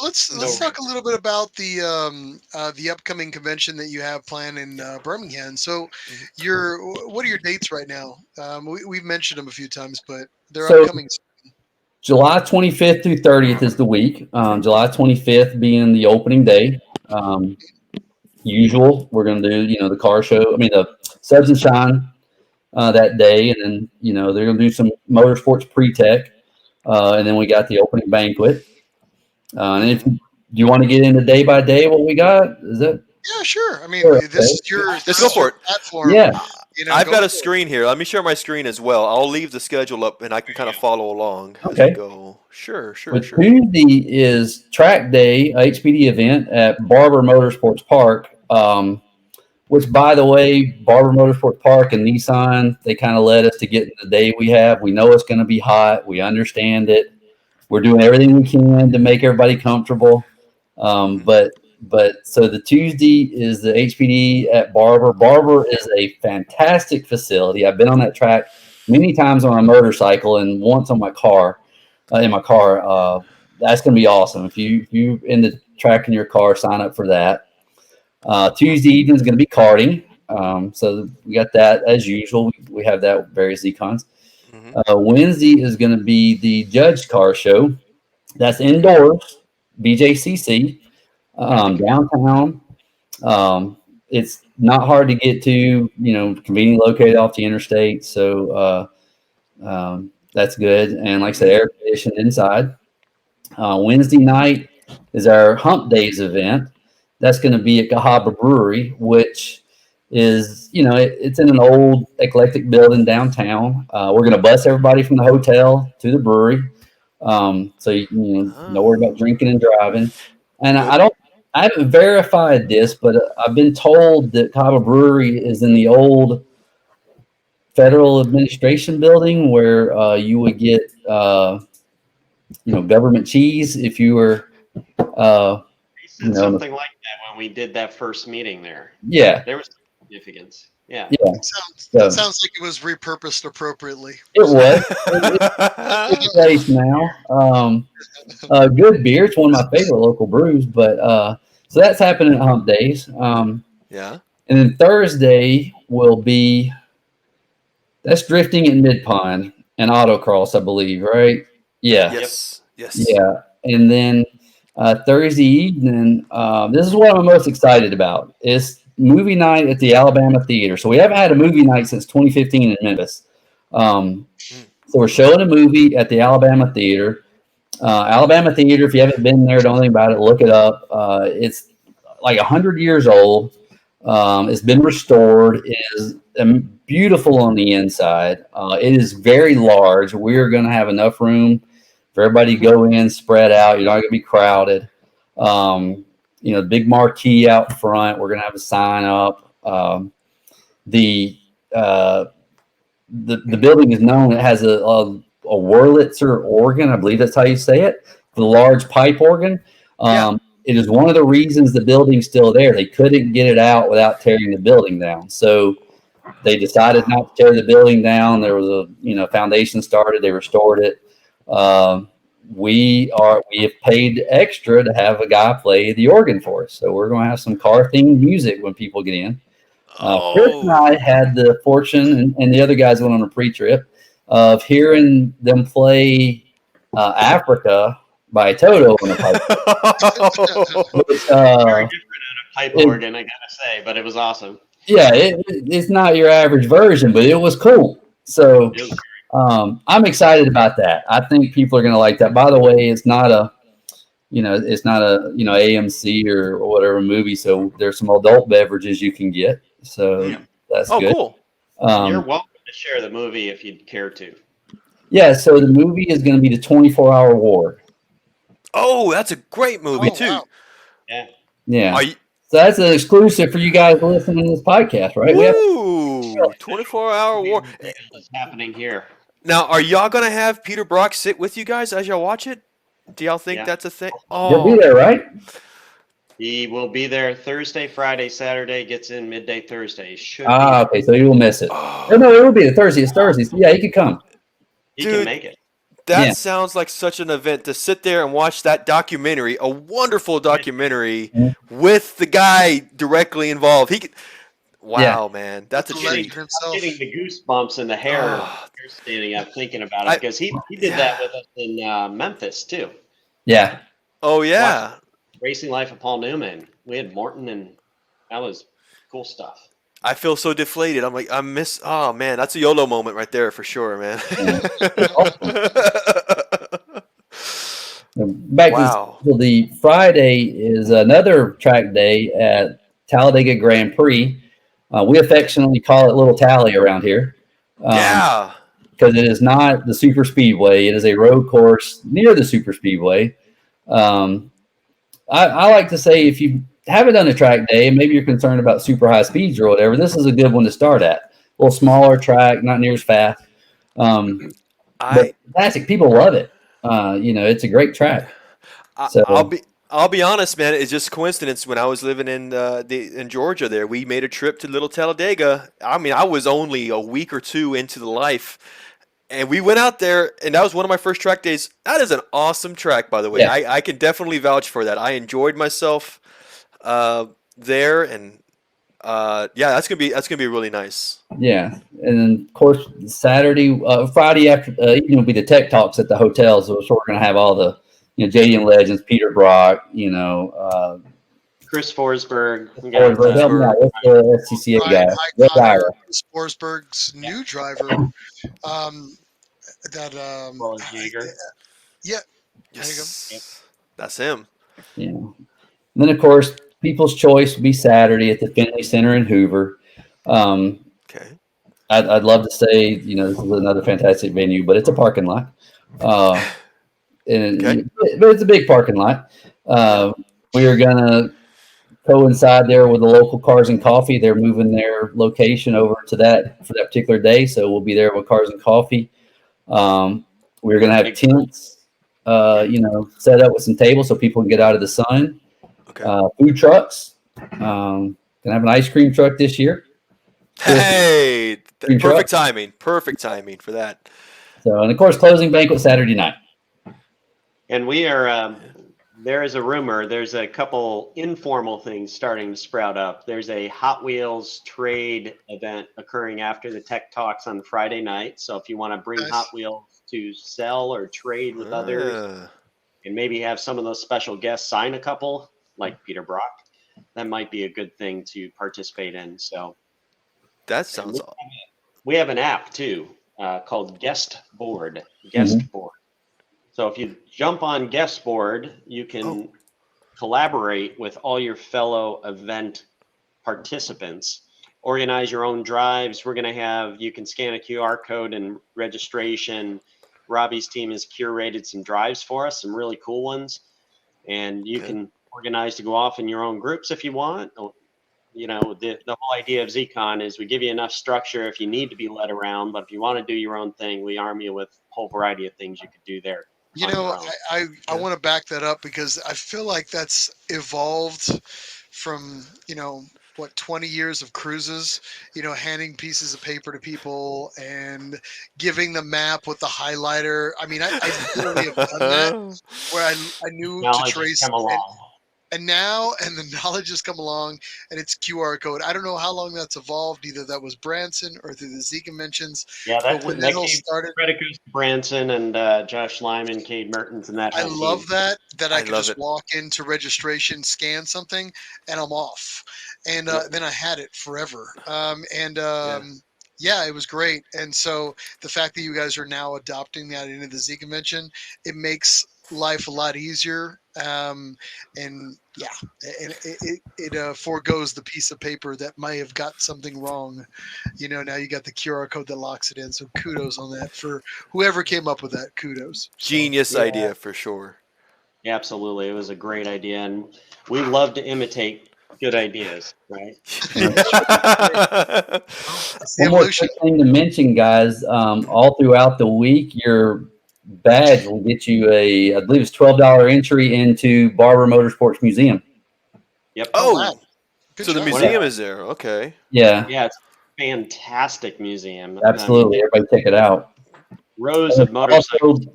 let's talk a little bit about the upcoming convention that you have planned in Birmingham. So what are your dates right now? We've mentioned them a few times, but they're upcoming. July 25th through 30th is the week. July 25th being the opening day. Usual, we're going to do, the car show. I mean, the Subs and Shine that day. And then, they're going to do some motorsports pre-tech. And then we got the opening banquet. And if you want to get into day by day what we got, is that? Yeah, sure. I mean, sure, this is your let's go for it. Platform. Yeah. I've got a screen here. Let me share my screen as well. I'll leave the schedule up, and I can kind of follow along as we go. Sure. Tuesday is track day, HPD event at Barber Motorsports Park, which, by the way, Barber Motorsports Park and Nissan, they kind of led us to get the day we have. We know it's going to be hot. We understand it. We're doing everything we can to make everybody comfortable. But so the Tuesday is the HPD at Barber. Barber is a fantastic facility. I've been on that track many times on a motorcycle and once on my car, That's going to be awesome. If you in the track in your car, sign up for that. Tuesday evening is going to be karting. So we got that as usual. We have that with various ZCONs. Wednesday is going to be the Judge Car Show. That's indoors, BJCC, downtown. It's not hard to get to, conveniently located off the interstate. So that's good. And like I said, air conditioned inside. Wednesday night is our Hump Days event. That's going to be at Cahaba Brewery, which is, it's in an old eclectic building downtown. We're going to bus everybody from the hotel to the brewery. So no worry about drinking and driving. And I haven't verified this, but I've been told that Cahaba Brewery is in the old Federal Administration building where you would get, government cheese if you were, something like that when we did that first meeting there. Yeah. There was significance. Yeah. That sounds like it was repurposed appropriately. It was. It's place now. Good beer. It's one of my favorite local brews. But so that's happening at Hump Days. Yeah. And then Thursday will be drifting in Mid Pond and autocross, I believe, right? Yeah. Yes. Yeah. And then Thursday evening, this is what I'm most excited about. It's movie night at the Alabama Theater. So we haven't had a movie night since 2015 in Memphis. So we're showing a movie at the Alabama Theater. Alabama Theater. If you haven't been there, don't think about it. Look it up. It's like 100 years old. It's been restored. It is beautiful on the inside. It is very large. We're going to have enough room for everybody to go in, spread out. You're not going to be crowded. Big marquee out front. We're going to have a sign up. The building is known. It has a Wurlitzer organ. I believe that's how you say it. The large pipe organ. It is one of the reasons the building's still there. They couldn't get it out without tearing the building down. So they decided not to tear the building down. There was a foundation started. They restored it. We have paid extra to have a guy play the organ for us. So we're going to have some car themed music when people get in. Chris and I had the fortune, and the other guys went on a pre-trip, of hearing them play Africa by Toto on a pipe. Very different on a pipe organ, I gotta say, but it was awesome. Yeah, it's not your average version, but it was cool. So I'm excited about that. I think people are going to like that. By the way, it's not a AMC or whatever movie. So there's some adult beverages you can get. So that's good. Cool. You're welcome to share the movie if you'd care to. Yeah, so the movie is going to be the 24-Hour War. Oh, that's a great movie too. Wow. Yeah. So that's an exclusive for you guys listening to this podcast, right? Woo! 24-Hour War. What's happening here? Now, are y'all gonna have Peter Brock sit with you guys as y'all watch it? Do y'all think that's a thing? You'll be there, right? He will be there Thursday, Friday, Saturday. Gets in midday Thursday. Okay, so you will miss it. Oh, no, it will be Thursday. It's Thursday. So yeah, he could come. He can make it. That sounds like such an event to sit there and watch that documentary, a wonderful documentary with the guy directly involved. He could. Wow, man, that's a treat. I'm getting the goosebumps in the hair standing up thinking about it because he did that with us in Memphis too. Yeah. Oh yeah. Watched Racing Life of Paul Newman. We had Morton, and that was cool stuff. I feel so deflated. I'm like, oh man, that's a YOLO moment right there for sure, man. Back to the Friday is another track day at Talladega Grand Prix. We affectionately call it Little Tally around here. Because it is not the super speedway. It is a road course near the super speedway. I like to say if you haven't done a track day and maybe you're concerned about super high speeds or whatever, this is a good one to start at. A little smaller track, not near as fast. But classic, people love it. It's a great track. I'll be honest, man. It's just coincidence. When I was living in Georgia, there we made a trip to Little Talladega. I mean, I was only a week or two into the life, and we went out there, and that was one of my first track days. That is an awesome track, by the way. Yeah. I can definitely vouch for that. I enjoyed myself there, and that's gonna be really nice. Yeah, and then of course Friday after evening will be the tech talks at the hotel. So we're gonna have all the JD and Legends, Peter Brock, Chris Forsberg. What's the Zcca guy? Chris Forsberg's new driver. Yes. That's him. Yeah. And then of course, People's Choice will be Saturday at the Finley Center in Hoover. Okay. I'd love to say, this is another fantastic venue, but it's a parking lot. But it's a big parking lot. We are going to coincide there with the local Cars and Coffee. They're moving their location over to that for that particular day. So we'll be there with Cars and Coffee. We're going to have tents, set up with some tables so people can get out of the sun. Okay. Food trucks. Going to have an ice cream truck this year. Hey, perfect timing for that. So, and of course, closing banquet Saturday night. And we are, there is a rumor, there's a couple informal things starting to sprout up. There's a Hot Wheels trade event occurring after the Tech Talks on Friday night. So if you want to bring Hot Wheels to sell or trade with others and maybe have some of those special guests sign a couple, like Peter Brock, that might be a good thing to participate in. So that sounds awesome. We have an app too called Guest Board. So if you jump on guest board, you can collaborate with all your fellow event participants, organize your own drives. We're going to have, you can scan a QR code and registration. Robby's team has curated some drives for us, some really cool ones. And you can organize to go off in your own groups if you want. You know, the whole idea of ZCON is we give you enough structure if you need to be led around, but if you want to do your own thing, we arm you with a whole variety of things you could do there. You know, I want to back that up because I feel like that's evolved from, 20 years of cruises, handing pieces of paper to people and giving the map with the highlighter. I mean, I literally have done that where I knew Knowledge to trace. come along. And the knowledge has come along and it's QR code. I don't know how long that's evolved. Either that was Branson or through the Zcca mentions. Yeah, but when that all started, credit goes to Branson and Josh Lyman, Cade Mertens, and that. I love team. that I could just walk into registration, scan something, and I'm off. And then I had it forever. Yeah, it was great. And so the fact that you guys are now adopting that into the Zcca convention, it makes life a lot easier. And it foregoes the piece of paper that may have got something wrong. Now you got the QR code that locks it in. So kudos on that for whoever came up with that. Kudos. Genius idea for sure. Yeah, absolutely. It was a great idea. And we love to imitate good ideas, right? One more quick thing to mention, guys. All throughout the week, your badge will get you I believe it's $12 entry into Barber Motorsports Museum. Yep. Wow. So the museum is there. Okay. Yeah. Yeah, it's a fantastic museum. Absolutely. Everybody check it out. Rows of motorcycles.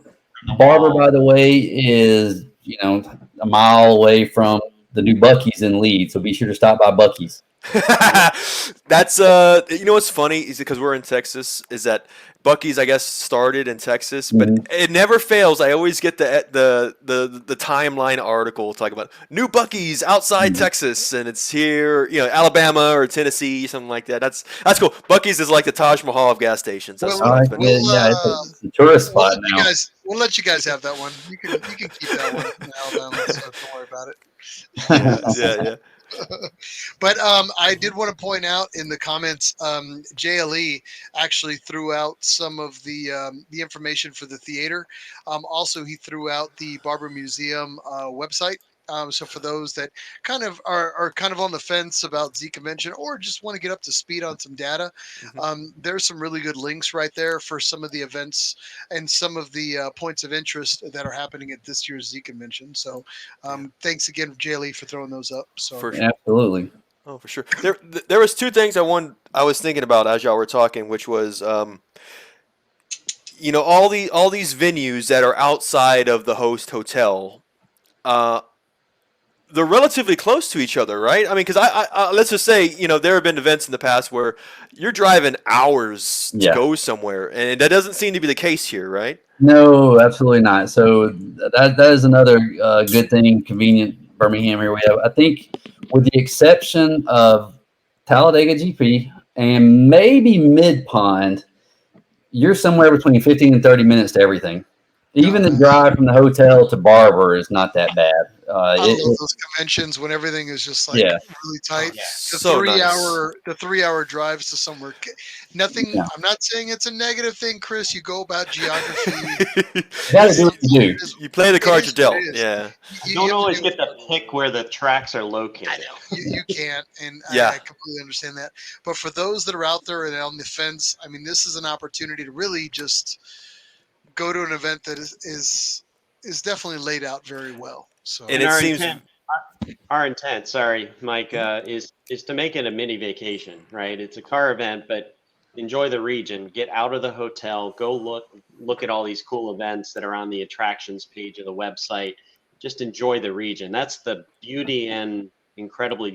Barber, by the way, is, a mile away from the new Buc-ee's in Leeds. So be sure to stop by Buc-ee's. That's what's funny is because we're in Texas is that Buc-ee's I guess started in Texas, but it never fails. I always get the timeline article talking about new Buc-ee's outside Texas, and it's here, Alabama or Tennessee, something like that. That's cool. Buc-ee's is like the Taj Mahal of gas stations. That's it's a tourist spot now. We'll let you guys have that one. You can keep that one in Alabama, so don't worry about it. Yeah. But I did want to point out in the comments, JLE actually threw out some of the information for the theater. Also, he threw out the Barber Museum website. So for those that kind of are kind of on the fence about Z Convention or just want to get up to speed on some data, there's some really good links right there for some of the events and some of the points of interest that are happening at this year's Z Convention. So thanks again, JLE, for throwing those up. So for sure. Absolutely. Oh, for sure. There was two things I was thinking about as y'all were talking, which was all these venues that are outside of the host hotel. They're relatively close to each other, right? I mean, because I let's just say, there have been events in the past where you're driving hours to go somewhere, and that doesn't seem to be the case here, right? No, absolutely not. So that is another good thing, convenient Birmingham here we have. I think with the exception of Talladega GP and maybe Mid-Pond, you're somewhere between 15 and 30 minutes to everything. Even the drive from the hotel to Barber is not that bad. I love those conventions when everything is just like really tight. The 3 hour drives to somewhere. Nothing. Yeah. I'm not saying it's a negative thing, Chris. You go about geography. You gotta do what you do. You play the cards you're dealt. Yeah. You don't always get to pick where the tracks are located. I know. You can't, and Yeah. I completely understand that. But for those that are out there and on the fence, I mean, this is an opportunity to really just go to an event that is definitely laid out very well. So, And it seems our intent, sorry, Mike, is to make it a mini vacation, right? It's a car event, but enjoy the region. Get out of the hotel. Go look at all these cool events that are on the attractions page of the website. Just enjoy the region. That's the beauty and incredible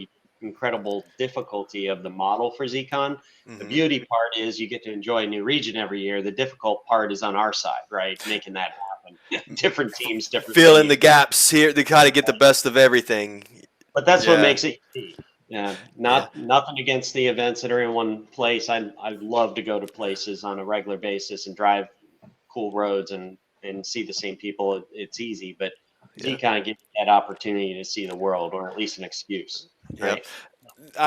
difficulty of the model for ZCON. The beauty part is you get to enjoy a new region every year. The difficult part is on our side, right? Making that happen. Different teams, different fill in venues. the gaps here to kind of get the best of everything. But that's what makes it unique. Yeah, nothing against the events that are in one place. I love to go to places on a regular basis and drive cool roads and and see the same people, it's easy. But Yeah. ZCON gives you that opportunity to see the world, or at least an excuse, Yeah. right?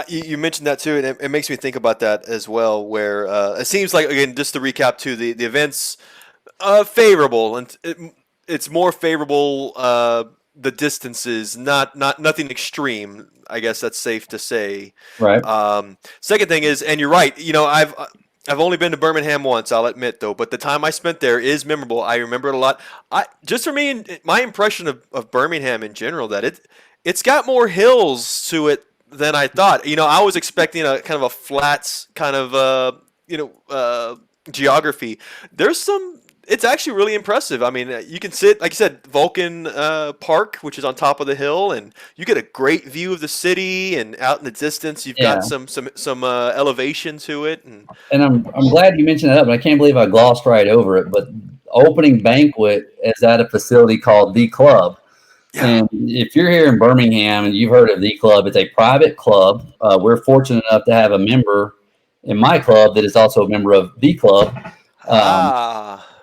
You mentioned that too, and it makes me think about that as well. Where it seems like, again, just to recap too, the events favorable, and it's more favorable. The distances, not nothing extreme. I guess that's safe to say. Right. Second thing is, and you're right. I've only been to Birmingham once. I'll admit though, but the time I spent there is memorable. I remember it a lot. Just for me, my impression of Birmingham in general, that it's got more hills to it than I thought. I was expecting a kind of a flat kind of geography. There's some. It's actually really impressive. I mean, you can sit, like you said, Vulcan Park, which is on top of the hill, and you get a great view of the city. And out in the distance, you've Yeah. got some elevation to it. And I'm glad you mentioned that, but I can't believe I glossed right over it. But opening banquet is at a facility called The Club. Yeah. And if you're here in Birmingham and you've heard of The Club, it's a private club. We're fortunate enough to have a member in my club that is also a member of The Club,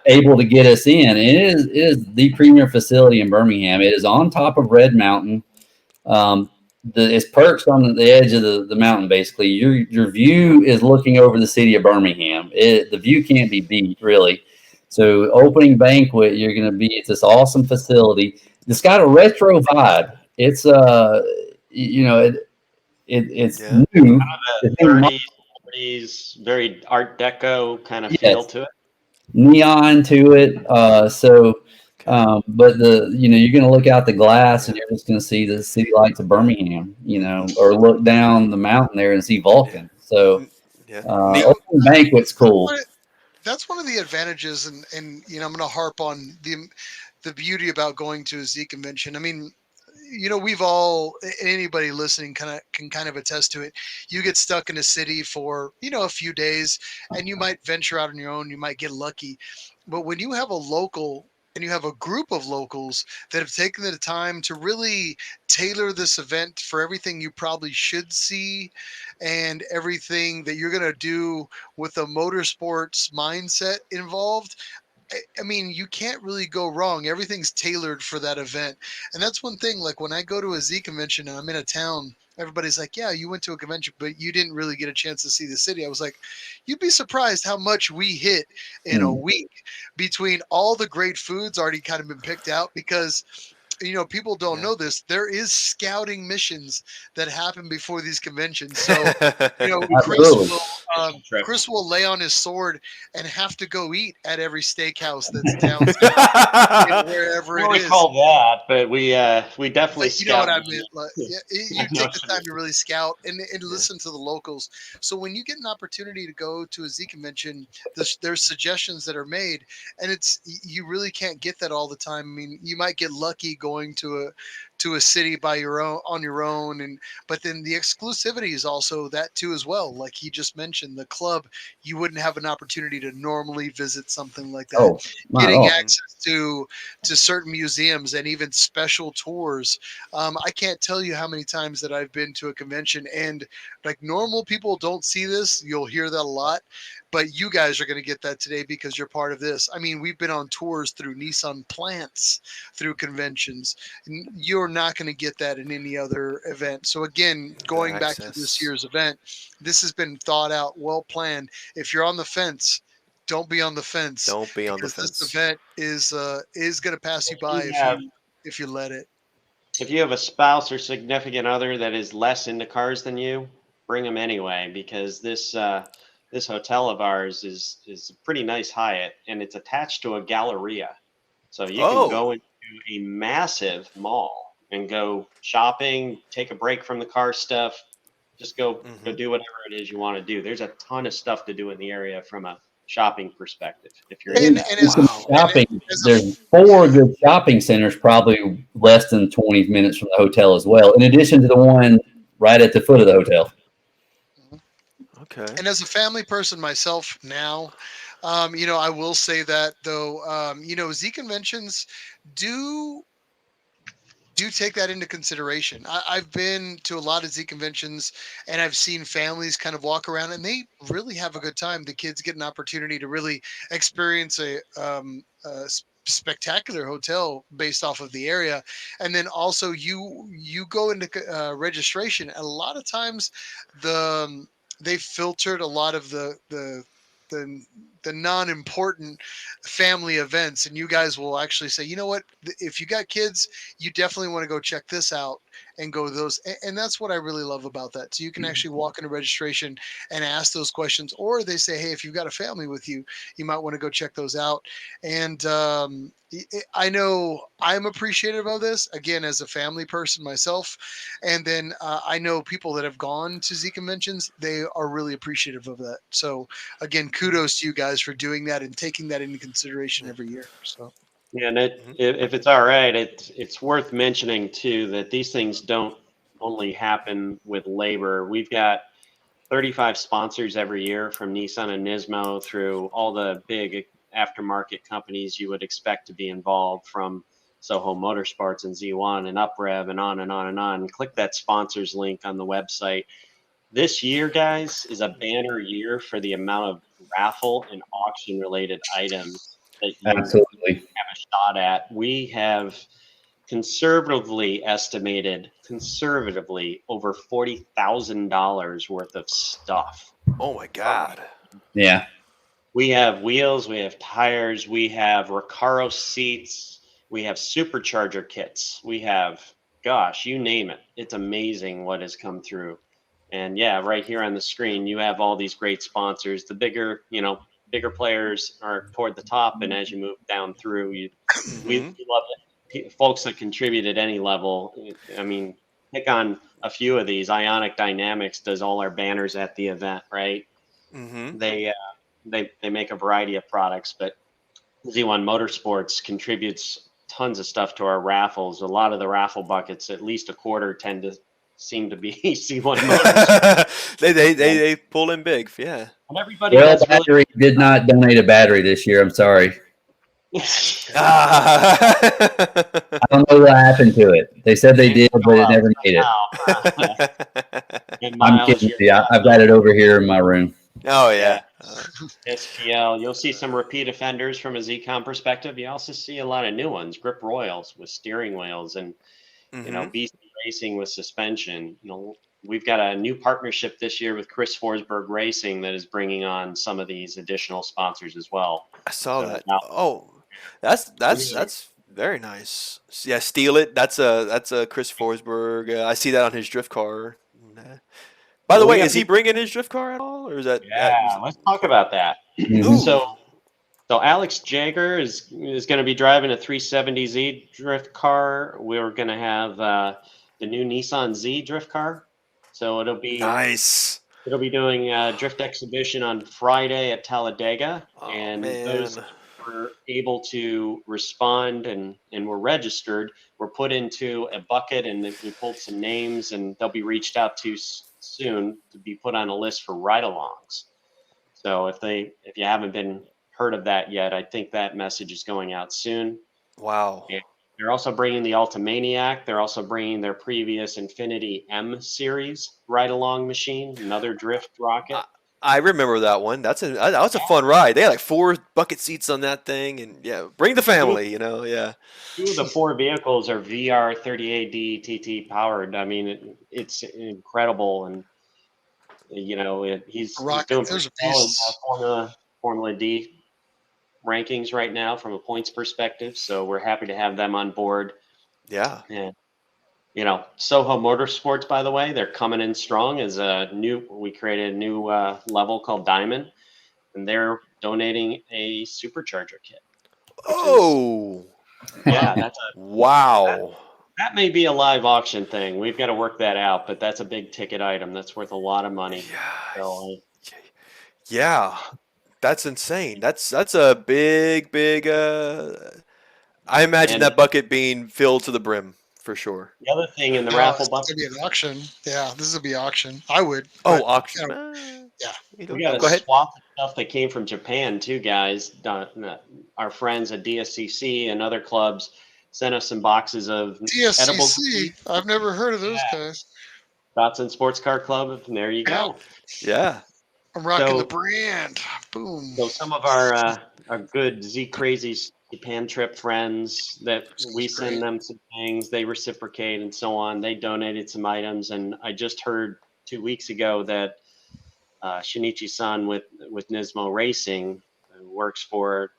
able to get us in. And it is the premier facility in Birmingham. It is on top of Red Mountain. It's perched on the edge of the mountain, basically. Your view is looking over the city of Birmingham. The view can't be beat, really. So opening banquet, it's this awesome facility. It's got a retro vibe. It's it's new. The 30s, 40s, very Art Deco kind of feel to it. Neon to it. But you're going to look out the glass and you're just going to see the city lights of Birmingham, or look down the mountain there and see Vulcan. So, open banquet's cool. That's one of the advantages, and I'm going to harp on the beauty about going to a Z convention. I mean, we've all, anybody listening can kind of attest to it. You get stuck in a city for a few days, and you might venture out on your own. You might get lucky, but when you have a local and you have a group of locals that have taken the time to really tailor this event for everything you probably should see and everything that you're going to do with a motorsports mindset involved, I mean, you can't really go wrong. Everything's tailored for that event. And that's one thing, like when I go to a Z convention and I'm in a town, everybody's like, yeah, you went to a convention, but you didn't really get a chance to see the city. I was like, you'd be surprised how much we hit in a week between all the great foods already kind of been picked out, because people don't know this. There is scouting missions that happen before these conventions. So, Chris will lay on his sword and have to go eat at every steakhouse that's down wherever it is. We call that, but we definitely scout. You know what I mean? Like, you take the time to really scout and listen to the locals. So when you get an opportunity to go to a Z convention, there's suggestions that are made, and you really can't get that all the time. I mean, you might get lucky going to a city on your own, but then the exclusivity is also that too as well. Like he just mentioned, the club, you wouldn't have an opportunity to normally visit something like that. Getting access to certain museums and even special tours. I can't tell you how many times that I've been to a convention, and like normal people don't see this. You'll hear that a lot, but you guys are going to get that today because you're part of this. I mean, we've been on tours through Nissan plants, through conventions. You're not going to get that in any other event. So again, going back to this year's event, this has been thought out, well planned. If you're on the fence, don't be on the fence. Don't be on the fence. This event is going to pass you by if you let it. If you have a spouse or significant other that is less into cars than you, bring them anyway, because this hotel of ours is a pretty nice Hyatt, and it's attached to a Galleria. So you can go into a massive mall and go shopping, take a break from the car stuff, just go do whatever it is you want to do. There's a ton of stuff to do in the area from a shopping perspective. If you're shopping, there's 4 good shopping centers, probably less than 20 minutes from the hotel as well, in addition to the one right at the foot of the hotel. Okay. And as a family person myself now, I will say that though, Z conventions do take that into consideration. I've been to a lot of Z conventions and I've seen families kind of walk around and they really have a good time. The kids get an opportunity to really experience spectacular hotel based off of the area. And then also you go into registration. A lot of times they filtered a lot of the the non-important family events, and you guys will actually say, you know what, if you got kids, you definitely want to go check this out and go to those. And that's what I really love about that. So you can actually walk into registration and ask those questions, or they say, hey, if you've got a family with you, you might want to go check those out. And I know I'm appreciative of this, again, as a family person myself. And then I know people that have gone to Z conventions, they are really appreciative of that. So again, kudos to you guys for doing that and taking that into consideration every year. So Yeah, and if it's all right, it's worth mentioning too that these things don't only happen with labor. We've got 35 sponsors every year, from Nissan and Nismo through all the big aftermarket companies you would expect to be involved, from Soho Motorsports and Z1 and UpRev and on and on and on. Click that sponsors link on the website. This year, guys, is a banner year for the amount of raffle and auction related items that you Absolutely. have a shot at. We have conservatively estimated over $40,000 worth of stuff. Oh my God. Yeah. We have wheels, we have tires, we have Recaro seats, we have supercharger kits, we have, gosh, you name it. It's amazing what has come through. And yeah, right here on the screen, you have all these great sponsors. The bigger players are toward the top, and as you move down through, we love it. Folks that contribute at any level. I mean, pick on a few of these. Ionic Dynamics does all our banners at the event, right? Mm-hmm. They make a variety of products, but Z1 Motorsports contributes tons of stuff to our raffles. A lot of the raffle buckets, at least a quarter, tend to seem to be Z1 Motorsports. they pull in big, yeah. And everybody Well, gets battery did not donate a battery this year. I'm sorry. Ah. I don't know what happened to it. They said they did, but it never made it. I'm kidding you. I've got it over here in my room. Oh yeah. SPL. You'll see some repeat offenders from a ZCON perspective. You also see a lot of new ones. Grip Royals with steering wheels, and BC Racing with suspension. We've got a new partnership this year with Chris Forsberg Racing that is bringing on some of these additional sponsors as well. I saw that. Oh, that's very nice. Yeah, Steal It. That's a Chris Forsberg. I see that on his drift car. By the way, is he bringing his drift car at all, or is that? Yeah, let's talk about that. So Alex Jagger is going to be driving a 370Z drift car. We're going to have the new Nissan Z drift car. So it'll be nice. It'll be doing a drift exhibition on Friday at Talladega, those were able to respond and were registered. Were put into a bucket, and we pulled some names, and they'll be reached out to soon to be put on a list for ride-alongs. So if you haven't been heard of that yet, I think that message is going out soon. Wow. And they're also bringing the Ultimaniac. They're also bringing their previous Infinity M series ride-along machine, another drift rocket. I remember that one. That was a fun ride. They had like 4 bucket seats on that thing, and yeah, bring the family. Yeah. 2 of the 4 vehicles are VR38D TT powered. I mean, it's incredible, and he's doing pretty well in Formula D rankings right now from a points perspective. So we're happy to have them on board. Yeah. And Soho Motorsports, by the way, they're coming in strong as we created a new level called Diamond, and they're donating a supercharger kit. That's wow. That may be a live auction thing. We've got to work that out, but that's a big ticket item. That's worth a lot of money. Yeah. That's insane. That's a big. I imagine that bucket being filled to the brim for sure. The other thing in the raffle bucket. This would be an auction. Yeah, this would be auction. I would. Auction. Yeah. We got a swap of stuff that came from Japan too, guys. Our friends at DSCC and other clubs sent us some boxes of edible. I've never heard of those guys. Datsun Sports Car Club, and there you go. Yeah. I'm rocking the brand. Boom. So some of our good Z crazies, Pan Trip friends that we send them some things, they reciprocate and so on. They donated some items, and I just heard 2 weeks ago that Shinichi-san with Nismo Racing, who works for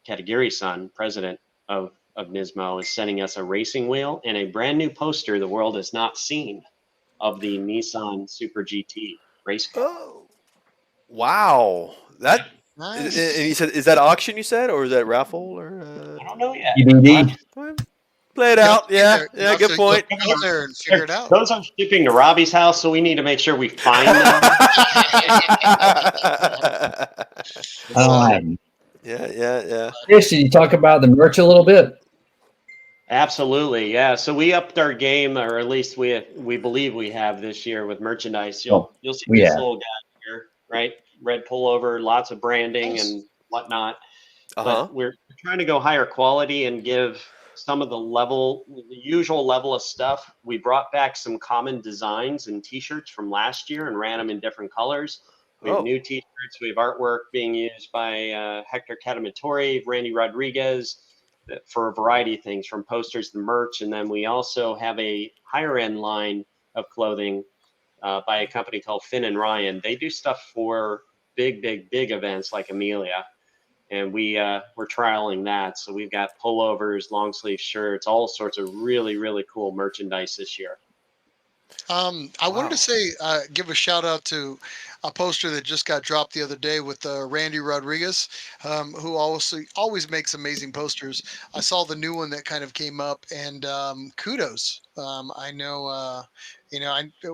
Katagiri-san, president of Nismo, is sending us a racing wheel and a brand new poster the world has not seen of the Nissan Super GT race car. Oh, wow! That Nice. and you said, is that auction? You said, or is that raffle? Or I don't know yet. DVD. play it You out. have to Yeah, be there. yeah. You Good have to point. Go there and figure it out. Those are shipping to Robby's house, so we need to make sure we find them. Yeah. Chris, did you talk about the merch a little bit? Absolutely, yeah. So we upped our game, or at least we believe we have this year with merchandise. You'll see we this have. little guy here, right? Red pullover, lots of branding Nice. and whatnot. Uh-huh. But we're trying to go higher quality and give some of the usual level of stuff. We brought back some common designs and T-shirts from last year and ran them in different colors. We have Oh. new T-shirts. We have artwork being used by Hector Catamatori, Randy Rodriguez, for a variety of things, from posters to merch. And then we also have a higher end line of clothing by a company called Finn and Ryan. They do stuff for big events like Amelia. And we're trialing that. So we've got pullovers, long sleeve shirts, all sorts of really, really cool merchandise this year. I wanted to say, give a shout out to a poster that just got dropped the other day with Randy Rodriguez, who always makes amazing posters. I saw the new one that kind of came up, and kudos. I know,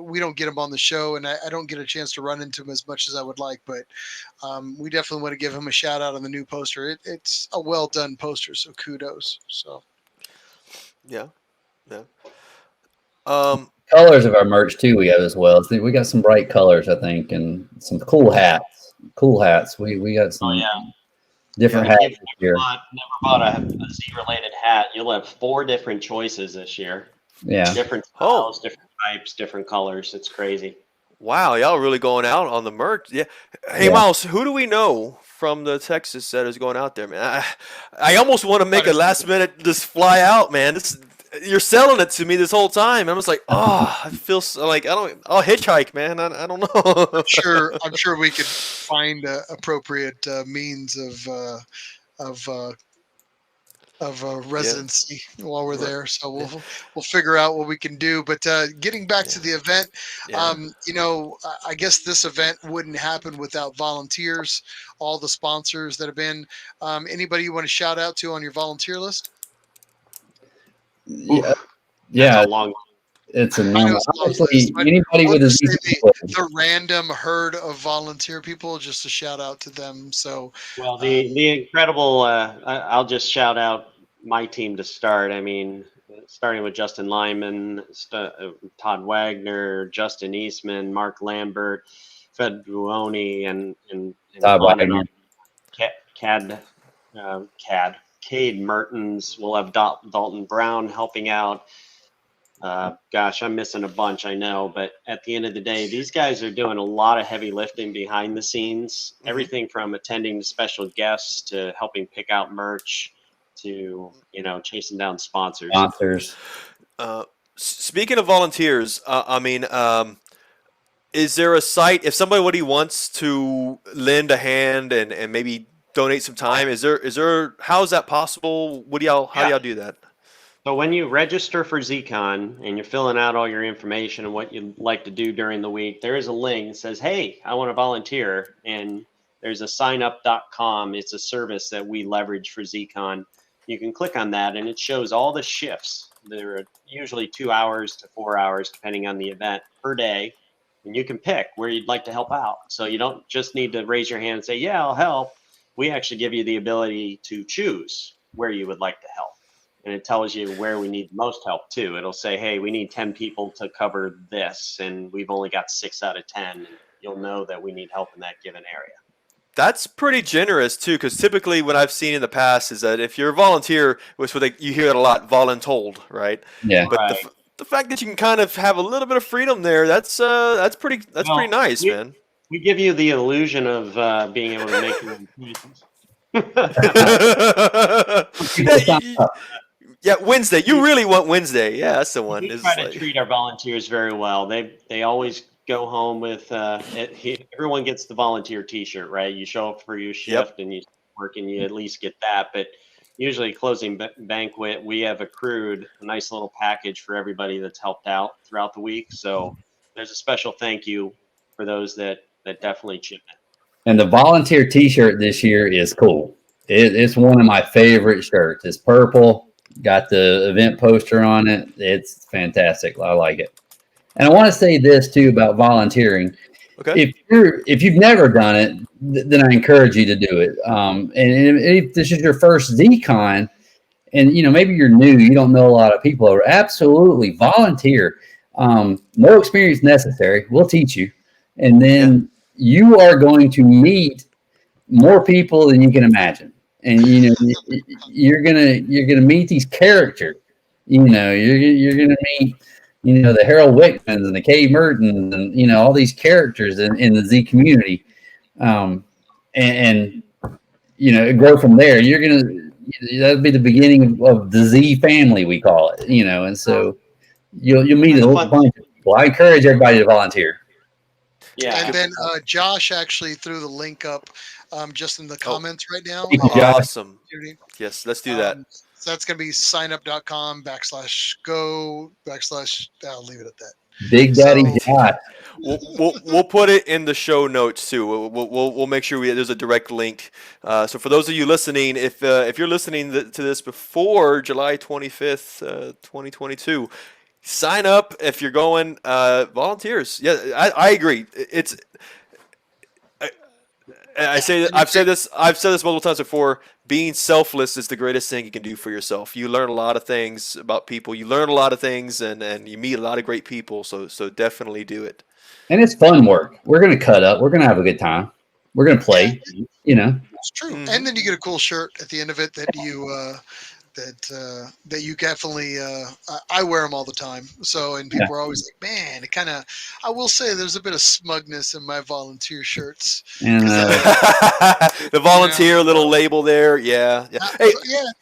we don't get him on the show, and I don't get a chance to run into him as much as I would like, but we definitely want to give him a shout out on the new poster. It's a well done poster, so kudos. So Yeah. Colors of our merch too we have as well. So we got some bright colors, I think, and some cool hats. We got some different hats If this you year. never bought a Z-related hat, you'll have 4 different choices this year. Yeah. Different styles, different types, different colors. It's crazy. Wow, y'all really going out on the merch. Yeah. Hey, Yeah. Miles, who do we know from the Texas that is going out there, man? I almost want to make a last minute just fly out, man. You're selling it to me this whole time. I'm just like, I feel like I'll hitchhike, man. I don't know. I'm sure we could find appropriate means of residency while we're there. So we'll figure out what we can do. But getting back to the event, I guess this event wouldn't happen without volunteers, all the sponsors that have been. Anybody you want to shout out to on your volunteer list? Yeah. That's a long. It's a I know number. it's a long Honestly, list, but anybody we'll with a just say ZCON. the random herd of volunteer people, just a shout out to them. So Well, the incredible. I'll just shout out my team to start. I mean, starting with Justin Lyman, Todd Wagner, Justin Eastman, Mark Lambert, Fed Buoni, and Todd on and Wagner. on. Cade Mertens. We'll have Dalton Brown helping out. Gosh, I'm missing a bunch, I know, but at the end of the day, these guys are doing a lot of heavy lifting behind the scenes. Mhm. Everything from attending to special guests to helping pick out merch to chasing down sponsors. Speaking of volunteers, is there a site if somebody wants to lend a hand and maybe donate some time? Is there how is that possible? How do y'all do that? So when you register for ZCON and you're filling out all your information and what you'd like to do during the week, there is a link that says, hey, I want to volunteer. And there's a signup.com. It's a service that we leverage for ZCON. You can click on that and it shows all the shifts. There are usually 2 hours to 4 hours, depending on the event per day. And you can pick where you'd like to help out. So you don't just need to raise your hand and say, yeah, I'll help. We actually give you the ability to choose where you would like to help. And it tells you where we need most help too. It'll say, hey, we need 10 people to cover this, and we've only got 6 out of 10. And you'll know that we need help in that given area. That's pretty generous too, because typically what I've seen in the past is that if you're a volunteer, which you hear it a lot, voluntold, right? Yeah. But Right. the fact that you can kind of have a little bit of freedom there, that's pretty nice, man. We give you the illusion of being able to make your own choices. People sign up. Yeah, Wednesday. You really want Wednesday? Yeah, that's the one. We It's try to like- treat our volunteers very well. They always go home with everyone gets the volunteer T-shirt, right? You show up for your shift and you work, and you at least get that. But usually, closing banquet, we have accrued a nice little package for everybody that's helped out throughout the week. So there's a special thank you for those that definitely chip in. And the volunteer T-shirt this year is cool. It's one of my favorite shirts. It's purple, got the event poster on it. It's fantastic. I like it. And I want to say this too about volunteering. Okay. If you've never done it, then I encourage you to do it. And if this is your first ZCON, and maybe you're new, you don't know a lot of people, absolutely volunteer. No experience necessary. We'll teach you, and then you are going to meet more people than you can imagine. And you're gonna meet these characters. You're gonna meet the Harold Wickmans and the Kay Mertens and all these characters in the Z community, and grow from there. That'll be the beginning of the Z family, we call it. And so you'll meet a whole bunch of people. I encourage everybody to volunteer. Yeah. And then Josh actually threw the link up just in the comments right now. Awesome. Yes, let's do that. So that's going to be signup.com/go/ I'll leave it at that. Big Daddy Josh. We'll put it in the show notes too. We'll make sure there's a direct link. So for those of you listening, if you're listening to this before July 25th, 2022, sign up if you're going. Volunteers. Yeah, I agree. I've said this multiple times before. Being selfless is the greatest thing you can do for yourself. You learn a lot of things about people. You learn a lot of things, and you meet a lot of great people. So definitely do it. And it's fun work. We're gonna cut up. We're gonna have a good time. We're gonna play. It's true. Mm-hmm. And then you get a cool shirt at the end of it that you that you definitely I wear them all the time. So, and people are always like, man, it kind of, I will say there's a bit of smugness in my volunteer shirts. And the volunteer little label there. Yeah. Hey,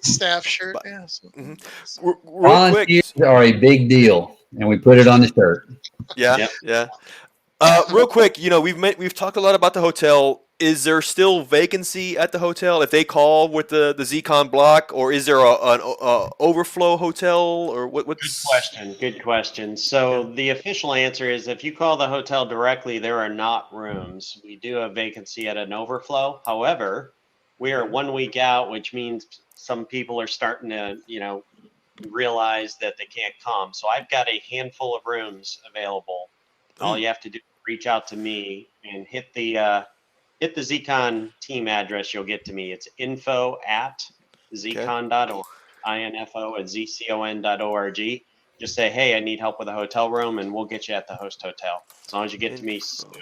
staff shirt. Yeah. So, volunteers are a big deal, and we put it on the shirt. Yeah. Real quick, we've talked a lot about the hotel. Is there still vacancy at the hotel if they call with the ZCON block, or is there an overflow hotel, or what's? Good question. So the official answer is if you call the hotel directly, there are not rooms. We do have vacancy at an overflow. However, we are 1 week out, which means some people are starting to, realize that they can't come. So I've got a handful of rooms available. All you have to do is reach out to me and hit the ZCON team address. You'll get to me. It's info@zcon.org, info@zcon.org. Just say, hey, I need help with a hotel room, and we'll get you at the host hotel. As long as you get to me soon.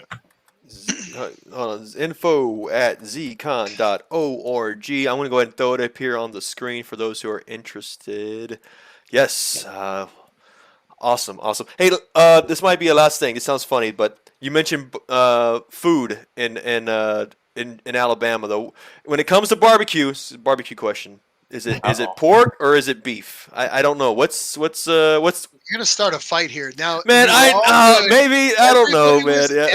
info@zcon.org. I'm going to go ahead and throw it up here on the screen for those who are interested. Yes. Awesome. Hey, this might be a last thing. It sounds funny, but you mentioned food in Alabama, though. When it comes to barbecue, it's a barbecue question. Is it pork or is it beef? I don't know. What's You're gonna start a fight here now, man. Maybe I don't know, man. The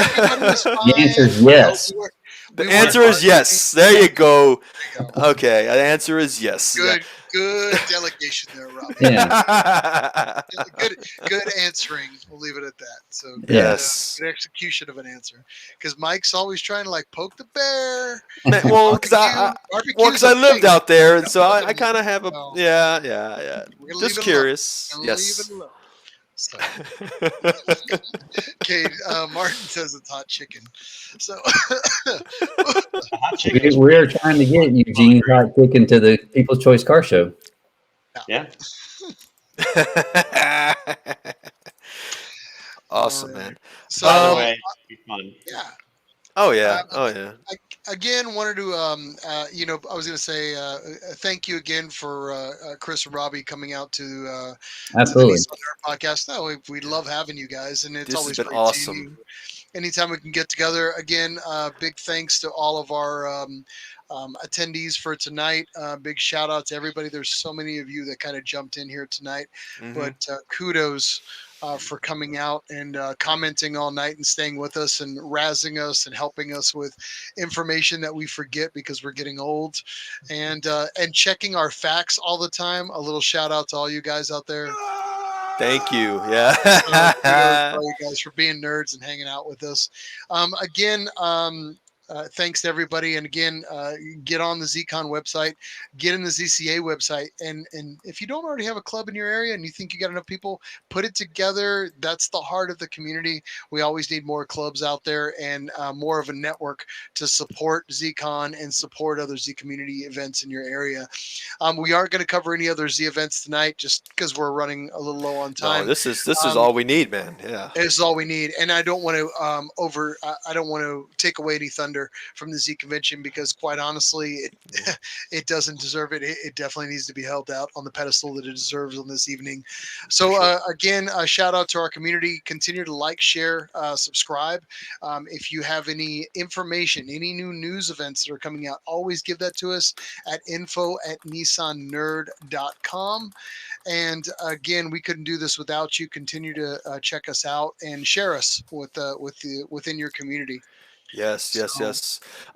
answer is yes. The answer is yes. There you go. Okay, the answer is yes. Good delegation there, Robby. Yeah. Good answering. We'll leave it at that. So yes, good execution of an answer. Because Mike's always trying to poke the bear. Well, because I lived out there, and so I kind of have a Just curious. Yes. So. Okay, Martin says it's hot chicken. So we're trying to get Eugene's hot chicken to the People's Choice Car Show. Yeah. Awesome, man. So by the way, it'd be fun. Yeah. Oh yeah. Again, wanted to, I was going to say thank you again for Chris and Robby coming out to absolutely the podcast. No, we love having you guys, and it's This always has been great awesome. seeing you. anytime we can get together again. Big thanks to all of our attendees for tonight. Big shout out to everybody. There's so many of you that kind of jumped in here tonight, but kudos for coming out and commenting all night and staying with us and razzing us and helping us with information that we forget because we're getting old, and checking our facts all the time. A little shout out to all you guys out there. Thank you. Kudos Yeah. to all you guys for being nerds and hanging out with us. Again, thanks to everybody. And again, get on the ZCON website, get in the ZCA website. And if you don't already have a club in your area and you think you got enough people, put it together. That's the heart of the community. We always need more clubs out there and more of a network to support ZCON and support other Z community events in your area. We aren't going to cover any other Z events tonight just because we're running a little low on time. No, this is all we need, man. Yeah. This is all we need. And I don't want to I don't want to take away any thunder from the Z convention because quite honestly, it doesn't deserve it. It definitely needs to be held out on the pedestal that it deserves on this evening. So again, a shout out to our community. Continue to like, share, subscribe. If you have any information, any new news events that are coming out, always give that to us at info@nissannerd.com. And again, we couldn't do this without you. Continue to check us out and share us within your community. Yes.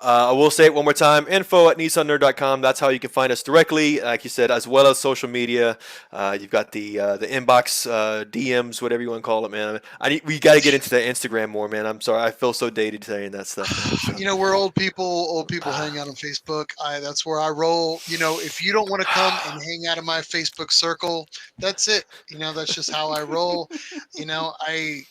I will say it one more time. info@nissannerd.com. That's how you can find us directly, like you said, as well as social media. You've got the inbox, DMs, whatever you want to call it, man. We got to get into the Instagram more, man. I'm sorry, I feel so dated saying that stuff, man. So. You know, we're old people hang out on Facebook. That's where I roll. You know, if you don't want to come and hang out in my Facebook circle, that's it. You know, that's just how I roll. You know, I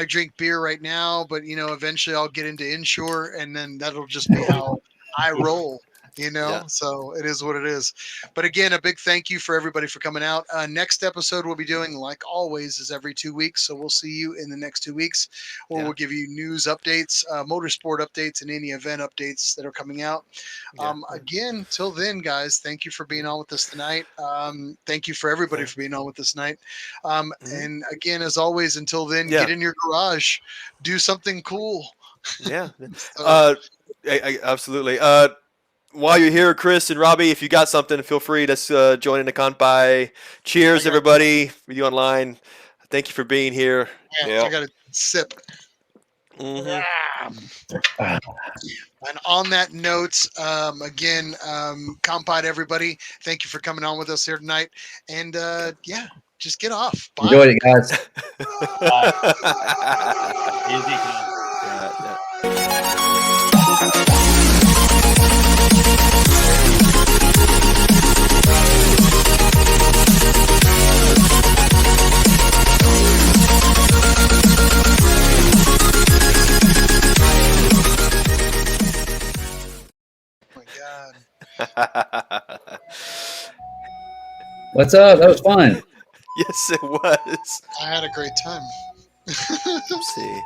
drink beer right now, but you know, eventually I'll get into inshore, and then that'll just be how I roll. You know, Yeah. So it is what it is. But again, a big thank you for everybody for coming out. Next episode we'll be doing, like always, is every 2 weeks. So we'll see you in the next 2 weeks, where we'll give you news updates, motorsport updates, and any event updates that are coming out. Again, till then, guys, thank you for being on with us tonight. Thank you for everybody for being on with us tonight. And again, as always, until then, get in your garage, do something cool. Yeah. Absolutely. While you're here, Chris and Robby, if you got something, feel free to join in the compi. Cheers, everybody. For you online, thank you for being here. I got a sip. And on that note, again, compi to everybody. Thank you for coming on with us here tonight. And just get off. Bye. Enjoyed it, guys. Easy. What's up? That was fun. Yes, it was. I had a great time. Let's see.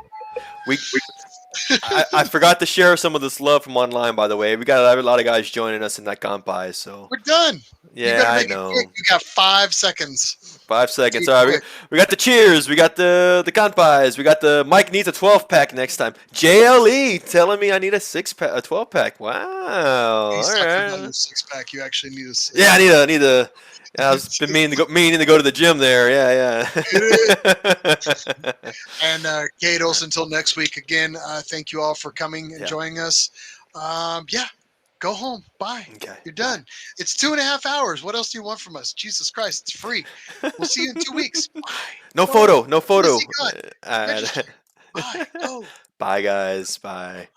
I forgot to share some of this love from online, by the way. We got a lot of guys joining us in that compi, so we're done. Yeah, I know. You got 5 seconds. 5 seconds. All right, we got the cheers. We got the compis. We got the Mike needs a 12-pack next time. JLE telling me I need a 12-pack. Wow. All right. On your 6-pack, you actually need a 6. Yeah, I need a. I've been meaning to go to the gym there. Yeah. And Gatos, until next week. Again, thank you all for coming and joining us. Go home. Bye. Okay. You're done. It's 2.5 hours. What else do you want from us? Jesus Christ, it's free. We'll see you in 2 weeks. Bye. No photo. Bye. Go. Bye, guys. Bye.